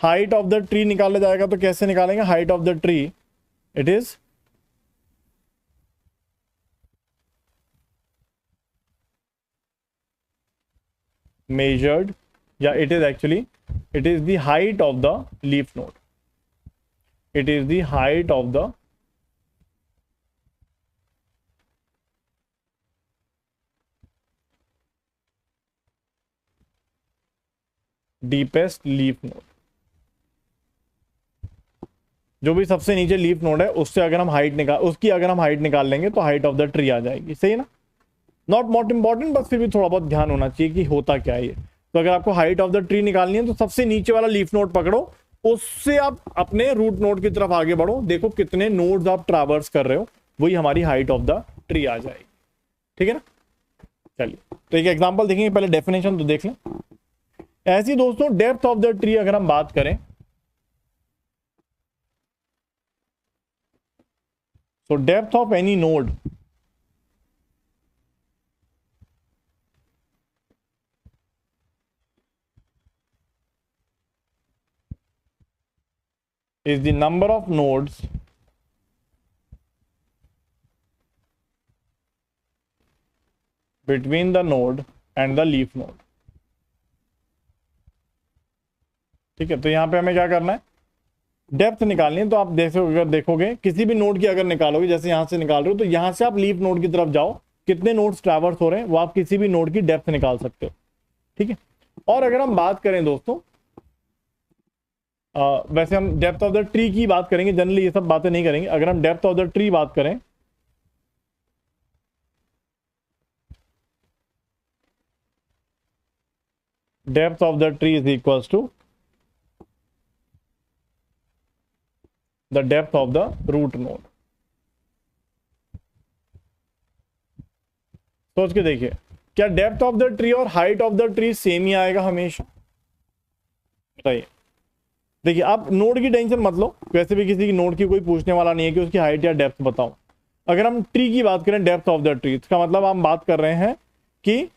हाइट ऑफ द ट्री निकाला जाएगा तो कैसे निकालेंगे? Height of the tree it is measured, yeah, it is actually, it is the height of the leaf node. It is the height of the deepest leaf node। जो भी सबसे नीचे leaf node है उससे अगर हम हाइट निकाल लेंगे तो हाइट ऑफ द ट्री आ जाएगी। सही है ना? नॉट मोस्ट इंपॉर्टेंट, बस फिर भी थोड़ा बहुत ध्यान होना चाहिए कि होता क्या है ये। तो अगर आपको हाइट ऑफ द ट्री निकालनी है तो सबसे नीचे वाला लीफ नोड पकड़ो, उससे आप अपने रूट नोड की तरफ आगे बढ़ो, देखो कितने नोड्स आप ट्रैवर्स कर रहे हो, वही हमारी हाइट ऑफ द ट्री आ जाएगी। ठीक है ना? चलिए, तो एक एग्जांपल देखेंगे, पहले डेफिनेशन तो देख लें। ऐसी दोस्तों डेप्थ ऑफ द ट्री अगर हम बात करें, so depth of any node is the number of nodes between the node and the leaf node. ठीक है, तो यहां पे हमें क्या करना है, डेप्थ निकालनी है। तो आप अगर देखोगे किसी भी नोड की अगर निकालोगे, जैसे यहां से निकाल रहे हो, तो यहां से आप लीफ नोड की तरफ जाओ, कितने नोड्स ट्रैवर्स हो रहे हैं वो आप किसी भी नोड की डेप्थ निकाल सकते हो। ठीक है, और अगर हम बात करें दोस्तों, वैसे हम डेप्थ ऑफ द ट्री की बात करेंगे, जनरली ये सब बातें नहीं करेंगे। अगर हम डेप्थ ऑफ द ट्री बात करें, depth of the tree is equals to the depth of the root node. सोच के देखिए, क्या डेप्थ ऑफ द ट्री और height of the tree same ही आएगा हमेशा? बताइए। देखिए, आप नोड की टेंशन मत लो, वैसे भी किसी की नोड की कोई पूछने वाला नहीं है कि उसकी हाइट या डेप्थ बताओ। अगर हम ट्री की बात करें, डेप्थ ऑफ द ट्री, इसका मतलब हम बात कर रहे हैं कि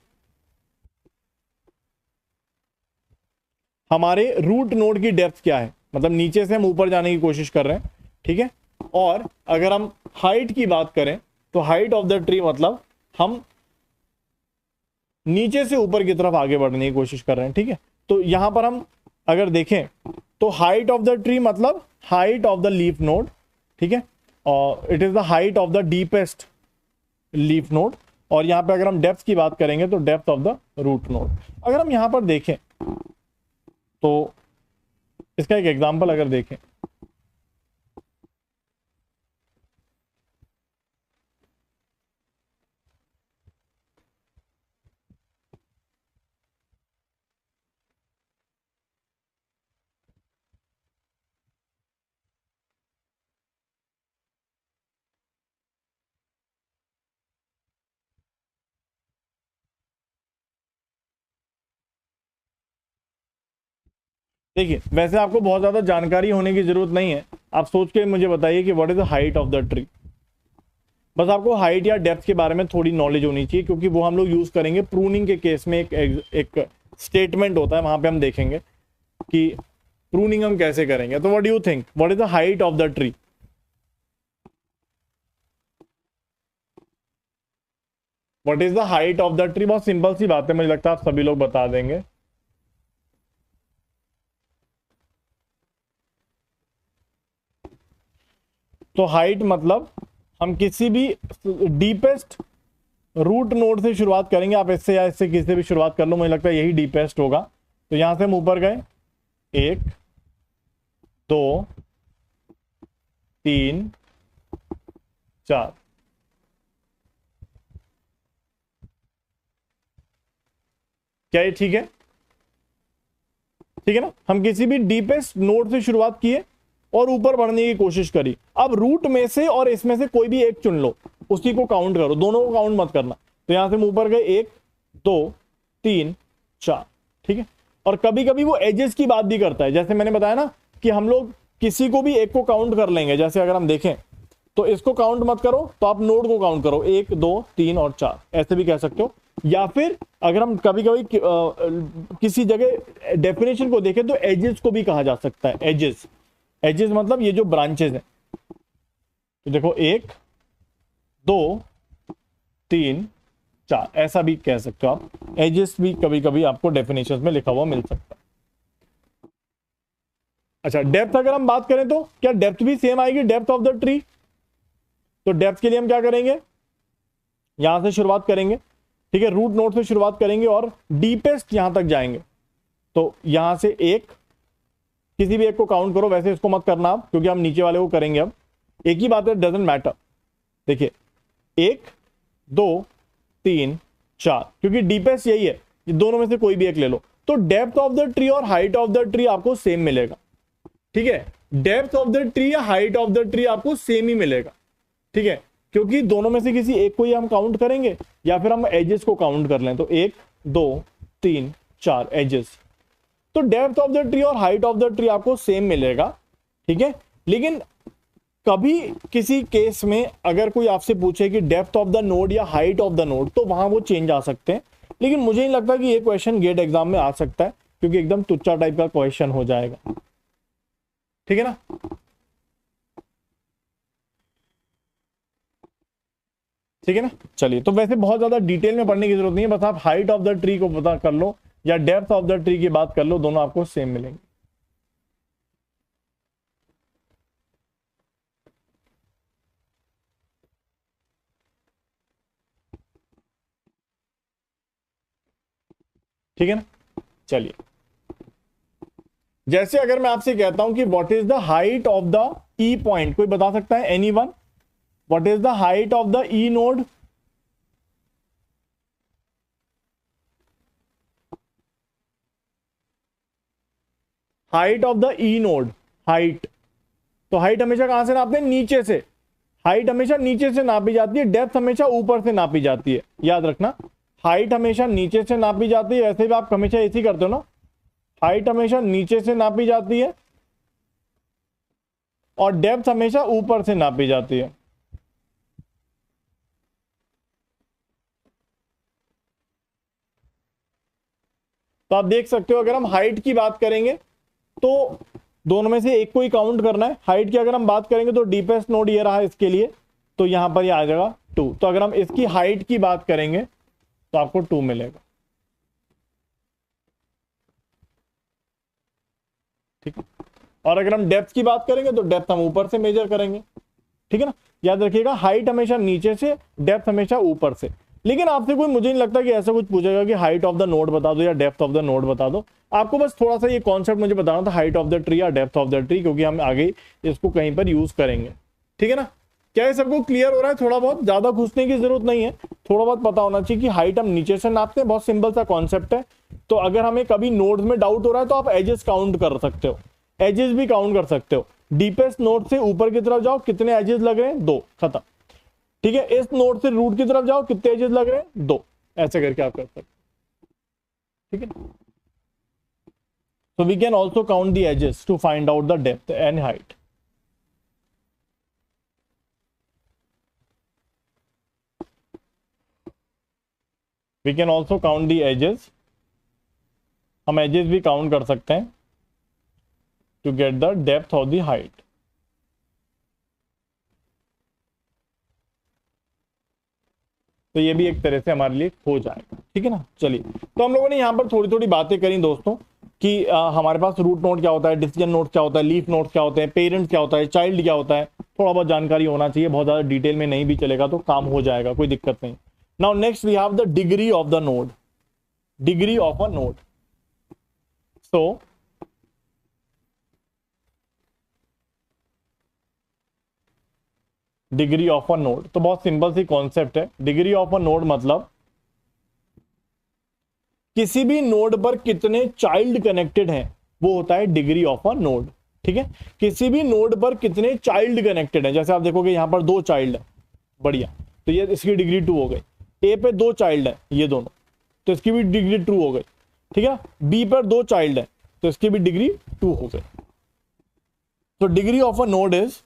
हमारे रूट नोड की डेप्थ क्या है, मतलब नीचे से हम ऊपर जाने की कोशिश कर रहे हैं। ठीक है, और अगर हम हाइट की बात करें तो हाइट ऑफ द ट्री मतलब हम नीचे से ऊपर की तरफ आगे बढ़ने की कोशिश कर रहे हैं। ठीक है, तो यहां पर हम अगर देखें तो हाइट ऑफ द ट्री मतलब height of the leaf node. ठीक है, और it is the height of the deepest leaf node. और यहां पे अगर हम डेप्थ की बात करेंगे तो depth of the root node. अगर हम यहां पर देखें तो इसका एक एग्जांपल अगर देखें, देखिए वैसे आपको बहुत ज्यादा जानकारी होने की जरूरत नहीं है। आप सोच के मुझे बताइए कि what is the height of the tree. बस आपको हाइट या डेप्थ के बारे में थोड़ी नॉलेज होनी चाहिए, क्योंकि वो हम लोग यूज करेंगे प्रूनिंग के केस में। एक स्टेटमेंट होता है, वहां पे हम देखेंगे कि प्रूनिंग हम कैसे करेंगे। तो what do you think, what is the height of the tree? What is the height of the tree? बहुत सिंपल सी बात है, मुझे लगता है आप सभी लोग बता देंगे। तो हाइट मतलब हम किसी भी डीपेस्ट रूट नोड से शुरुआत करेंगे। आप इससे या इससे किसी से भी शुरुआत कर लो, मुझे लगता है यही डीपेस्ट होगा। तो यहां से हम ऊपर गए, 1 2 3 4। क्या ये ठीक है? ठीक है ना, हम किसी भी डीपेस्ट नोड से शुरुआत किए और ऊपर बढ़ने की कोशिश करी। अब रूट में से और इसमें से कोई भी एक चुन लो, उसी को काउंट करो, दोनों को काउंट मत करना। तो यहां से हम ऊपर गए 1 2 3 4। ठीक है, और कभी कभी वो एजेस की बात भी करता है। जैसे मैंने बताया ना कि हम लोग किसी को भी एक को काउंट कर लेंगे। जैसे अगर हम देखें तो इसको काउंट मत करो, तो आप नोड को काउंट करो, 1 2 3 और 4, ऐसे भी कह सकते हो। या फिर अगर हम कभी कभी किसी जगह डेफिनेशन को देखें तो एजेस को भी कहा जा सकता है। एजेस, एजेस मतलब ये जो ब्रांचेस हैं। तो देखो 1 2 3 4, ऐसा भी कह सकते हो आप। एजेस भी कभी कभी आपको डेफिनेशन में लिखा हुआ मिल सकता है। अच्छा, डेप्थ अगर हम बात करें तो क्या डेप्थ भी सेम आएगी डेप्थ ऑफ द ट्री? तो डेप्थ के लिए हम क्या करेंगे, यहां से शुरुआत करेंगे। ठीक है, रूट नोड से शुरुआत करेंगे और डीपेस्ट यहां तक जाएंगे। तो यहां से एक, किसी भी एक को काउंट करो, वैसे इसको मत करना आप, क्योंकि हम नीचे वाले को करेंगे। अब एक ही बात है, डजंट मैटर। देखिए 1 2 3 4, क्योंकि डीपेस्ट यही है, ये दोनों में से कोई भी एक ले लो। तो डेप्थ ऑफ द ट्री और हाइट ऑफ द ट्री आपको सेम मिलेगा। ठीक है, डेप्थ ऑफ द ट्री या हाइट ऑफ द ट्री आपको सेम ही मिलेगा। ठीक है, क्योंकि दोनों में से किसी एक को ही हम काउंट करेंगे, या फिर हम एजेस को काउंट कर लें। तो 1 2 3 4 एजेस। तो डेप्थ ऑफ द ट्री और हाइट ऑफ द ट्री आपको सेम मिलेगा। ठीक है, लेकिन कभी किसी केस में अगर कोई आपसे पूछे कि डेप्थ ऑफ द नोड या हाइट ऑफ द नोड, तो वहां वो चेंज आ सकते हैं। लेकिन मुझे नहीं लगता कि ये क्वेश्चन गेट एग्जाम में आ सकता है, क्योंकि एकदम तुच्चा टाइप का क्वेश्चन हो जाएगा। ठीक है ना। ठीक है ना। चलिए, तो वैसे बहुत ज्यादा डिटेल में पढ़ने की जरूरत नहीं है, बस आप हाइट ऑफ द ट्री को पता कर लो या डेप्थ ऑफ द ट्री की बात कर लो, दोनों आपको सेम मिलेंगे। ठीक है ना। चलिए, जैसे अगर मैं आपसे कहता हूं कि what is the height of the E point, कोई बता सकता है? Anyone? What is the height of the E node? Height of the E node, height. तो हाइट हमेशा कहां से नापते हैं? नीचे से। हाइट हमेशा नीचे से नापी जाती है, डेप्थ हमेशा ऊपर से नापी जाती है, याद रखना। हाइट हमेशा नीचे से नापी जाती है, वैसे भी आप हमेशा ऐसे ही करते हो ना, हाइट हमेशा नीचे से नापी जाती है और डेप्थ हमेशा ऊपर से नापी जाती है। तो आप देख सकते हो, अगर हम हाइट की बात करेंगे तो दोनों में से एक को ही काउंट करना है। हाइट की अगर हम बात करेंगे तो डीपेस्ट नोड ये रहा इसके लिए, तो यहां पर ये आ जाएगा 2। तो अगर हम इसकी हाइट की बात करेंगे तो आपको 2 मिलेगा। ठीक है। और अगर हम डेप्थ की बात करेंगे तो डेप्थ हम ऊपर से मेजर करेंगे। ठीक है ना। याद रखिएगा, हाइट हमेशा नीचे से, डेप्थ हमेशा ऊपर से। लेकिन आपसे कोई, मुझे नहीं लगता कि ऐसा कुछ पूछेगा कि हाइट ऑफ द नोड बता दो या डेप्थ ऑफ द नोड बता दो। आपको बस थोड़ा सा ये कॉन्सेप्ट मुझे बताना था, हाइट ऑफ द ट्री या डेप्थ ऑफ द ट्री, क्योंकि हम आगे इसको कहीं पर यूज करेंगे। ठीक है ना। क्या ये सबको क्लियर हो रहा है? थोड़ा बहुत, ज्यादा घुसने की जरूरत नहीं है, थोड़ा बहुत पता होना चाहिए कि हाइट हम नीचे से नापते हैं, बहुत सिंपल सा कॉन्सेप्ट है। तो अगर हमें कभी नोड्स में डाउट हो रहा है तो आप एजेस काउंट कर सकते हो, एजेस भी काउंट कर सकते हो। डीपेस्ट नोड से ऊपर की तरफ जाओ, कितने एजेस लग रहे हैं? 2, खत्म। ठीक है। इस नोड से रूट की तरफ जाओ, कितने एजेस लग रहे हैं? 2। ऐसे करके आप कर सकते। ठीक है। So we can also count the edges to find out the depth and height. We can also count the edges. हम edges भी count कर सकते हैं to get the depth or the height. तो ये भी एक तरह से हमारे लिए हो जाएगा। ठीक है ना। चलिए, तो हम लोगों ने यहाँ पर थोड़ी थोड़ी बातें करी दोस्तों कि हमारे पास रूट नोड क्या होता है, डिसीजन नोड क्या होता है, लीफ नोड क्या होते हैं, पेरेंट क्या होता है, चाइल्ड क्या होता है। थोड़ा बहुत जानकारी होना चाहिए, बहुत ज्यादा डिटेल में नहीं भी चलेगा तो काम हो जाएगा, कोई दिक्कत नहीं। Now next we have the degree of the node, degree of a node. So degree of a node, तो बहुत सिंपल सी कॉन्सेप्ट है। डिग्री ऑफ अ नोड मतलब किसी भी नोड पर कितने चाइल्ड कनेक्टेड हैं, वो होता है डिग्री ऑफ अ नोड। ठीक है। किसी भी नोड पर कितने चाइल्ड कनेक्टेड हैं, जैसे आप देखोगे यहां पर 2 चाइल्ड है, बढ़िया, तो ये इसकी डिग्री 2 हो गई। ए पे 2 चाइल्ड है, ये दोनों, तो इसकी भी डिग्री 2 हो गई। ठीक है। बी पर 2 चाइल्ड है, तो इसकी भी डिग्री 2 हो गई। तो degree of a node is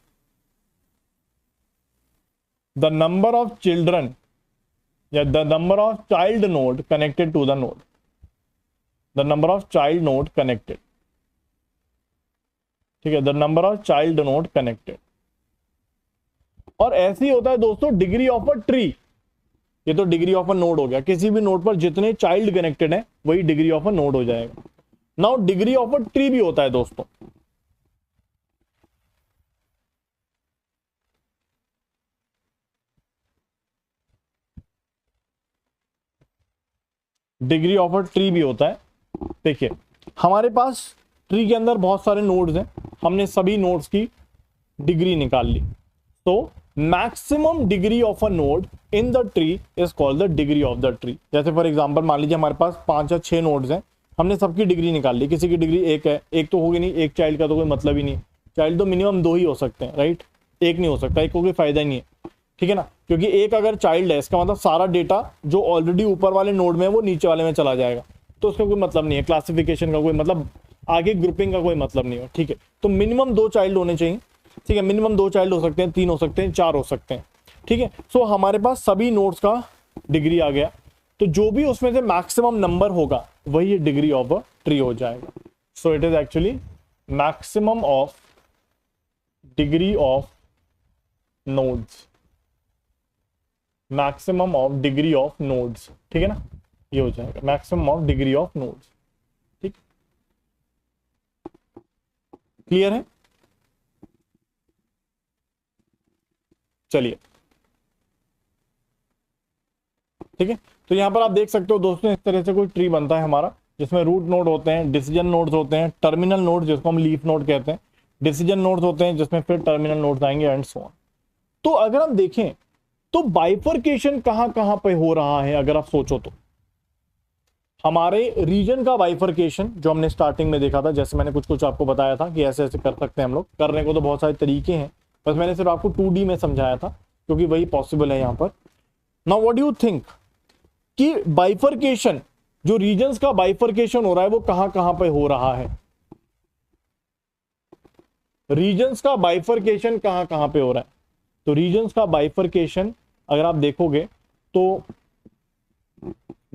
the number of children या the number of child node connected to the node, the number of child node connected। ठीक है, the number of child node connected। और ऐसे ही होता है दोस्तों डिग्री ऑफ अ ट्री। ये तो डिग्री ऑफ अ नोड हो गया, किसी भी नोड पर जितने चाइल्ड कनेक्टेड है वही डिग्री ऑफ अ नोड हो जाएगा। Now degree of a tree भी होता है दोस्तों। डिग्री ऑफ अ ट्री भी होता है। देखिए, हमारे पास ट्री के अंदर बहुत सारे नोड्स हैं, हमने सभी नोड्स की डिग्री निकाल ली। तो maximum degree of a node in the tree is called the degree of the tree. जैसे फॉर एग्जांपल मान लीजिए हमारे पास 5 या 6 नोड्स हैं, हमने सबकी डिग्री निकाल ली, किसी की डिग्री 1 है, एक तो होगी नहीं, एक चाइल्ड का तो कोई मतलब ही नहीं। चाइल्ड तो मिनिमम 2 ही हो सकते हैं, राइट, एक नहीं हो सकता, एक को कोई फायदा ही नहीं है। ठीक है ना, क्योंकि एक अगर चाइल्ड है इसका मतलब सारा डेटा जो ऑलरेडी ऊपर वाले नोड में है वो नीचे वाले में चला जाएगा, तो उसका कोई मतलब नहीं है, क्लासिफिकेशन का कोई मतलब, आगे ग्रुपिंग का कोई मतलब नहीं है। ठीक है, तो मिनिमम 2 चाइल्ड होने चाहिए। ठीक है, मिनिमम 2 चाइल्ड हो सकते हैं, 3 हो सकते हैं, 4 हो सकते हैं। ठीक है, सो हमारे पास सभी नोड्स का डिग्री आ गया, तो जो भी उसमें से मैक्सिमम नंबर होगा वही डिग्री ऑफ अ ट्री हो जाएगा। So it is actually maximum of degree of nodes, maximum of degree of nodes, ठीक है ना, ये हो जाएगा maximum of degree of nodes. ठीक, क्लियर है? चलिए, ठीक है। तो यहां पर आप देख सकते हो दोस्तों, इस तरह से कोई ट्री बनता है हमारा, जिसमें रूट नोड होते हैं, डिसीजन नोड्स होते हैं, टर्मिनल नोड जिसको हम लीफ नोड कहते हैं, डिसीजन नोड्स होते हैं जिसमें फिर टर्मिनल नोड्स आएंगे एंड सो ऑन। तो अगर हम देखें तो बाइफर्केशन कहां कहां पे हो रहा है, अगर आप सोचो तो हमारे रीजन का बाइफर्केशन जो हमने स्टार्टिंग में देखा था, जैसे मैंने कुछ कुछ आपको बताया था कि ऐसे ऐसे कर सकते हैं हम लोग, करने को तो बहुत सारे तरीके हैं, बस मैंने सिर्फ आपको 2D में समझाया था क्योंकि वही पॉसिबल है यहां पर। Now what do you think कि बाइफर्केशन, जो रीजन्स का बाइफर्केशन हो रहा है वो कहां कहां पे हो रहा है? रीजन्स का बाइफर्केशन कहां कहां पे हो रहा है? तो रीजन्स का बाइफर्केशन अगर आप देखोगे तो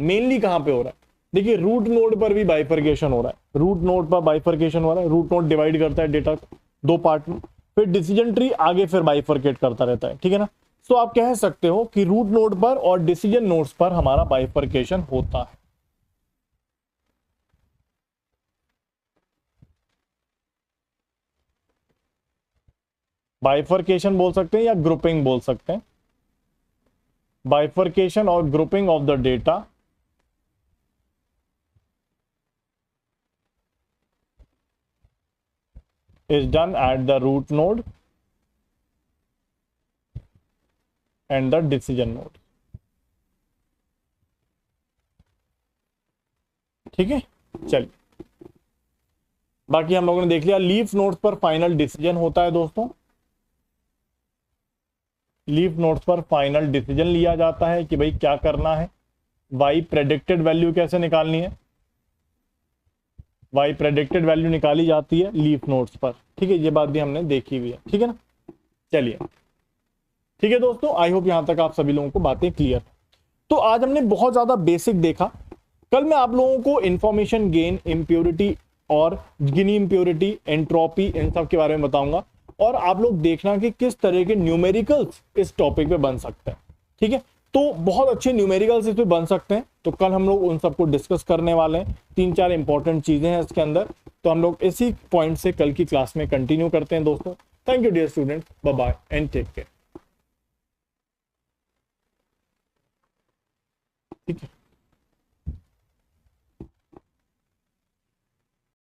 मेनली कहां पे हो रहा है? देखिए, रूट नोड पर भी बाइफर्केशन हो रहा है, रूट नोड पर बाइफर्केशन हो रहा है, रूट नोड डिवाइड करता है डेटा दो पार्ट में, फिर डिसीजन ट्री आगे फिर बाइफर्केट करता रहता है, ठीक है ना। तो आप कह सकते हो कि रूट नोड पर और डिसीजन नोड्स पर हमारा बाइफर्केशन होता है। बाइफर्केशन बोल सकते हैं या ग्रुपिंग बोल सकते हैं। बाइफर्केशन और grouping of the data is done at the root node and the decision node। ठीक है, चलिए, बाकी हम लोगों ने देख लिया। लीफ नोड्स पर फाइनल डिसीजन होता है दोस्तों, लीफ नोड्स पर फाइनल डिसीजन लिया जाता है कि भाई क्या करना है, वाई प्रेडिक्टेड वैल्यू कैसे निकालनी है, वाई प्रेडिक्टेड वैल्यू निकाली जाती है लीफ नोड्स पर, ठीक है, ये बात भी हमने देखी हुई है, ठीक है ना। चलिए, ठीक है दोस्तों, आई होप यहां तक आप सभी लोगों को बातें क्लियर। तो आज हमने बहुत ज्यादा बेसिक देखा, कल मैं आप लोगों को इंफॉर्मेशन गेन, इंप्योरिटी और गिनी इंप्योरिटी, एंट्रोपी, इन सब के बारे में बताऊंगा, और आप लोग देखना कि किस तरह के न्यूमेरिकल्स इस टॉपिक पे बन सकते हैं, ठीक है। तो बहुत अच्छे न्यूमेरिकल्स इस पे बन सकते हैं, तो कल हम लोग उन सबको डिस्कस करने वाले हैं। 3-4 इंपॉर्टेंट चीजें हैं इसके अंदर, तो हम लोग इसी पॉइंट से कल की क्लास में कंटिन्यू करते हैं दोस्तों। Thank you dear students, bye bye and take care, ठीक है।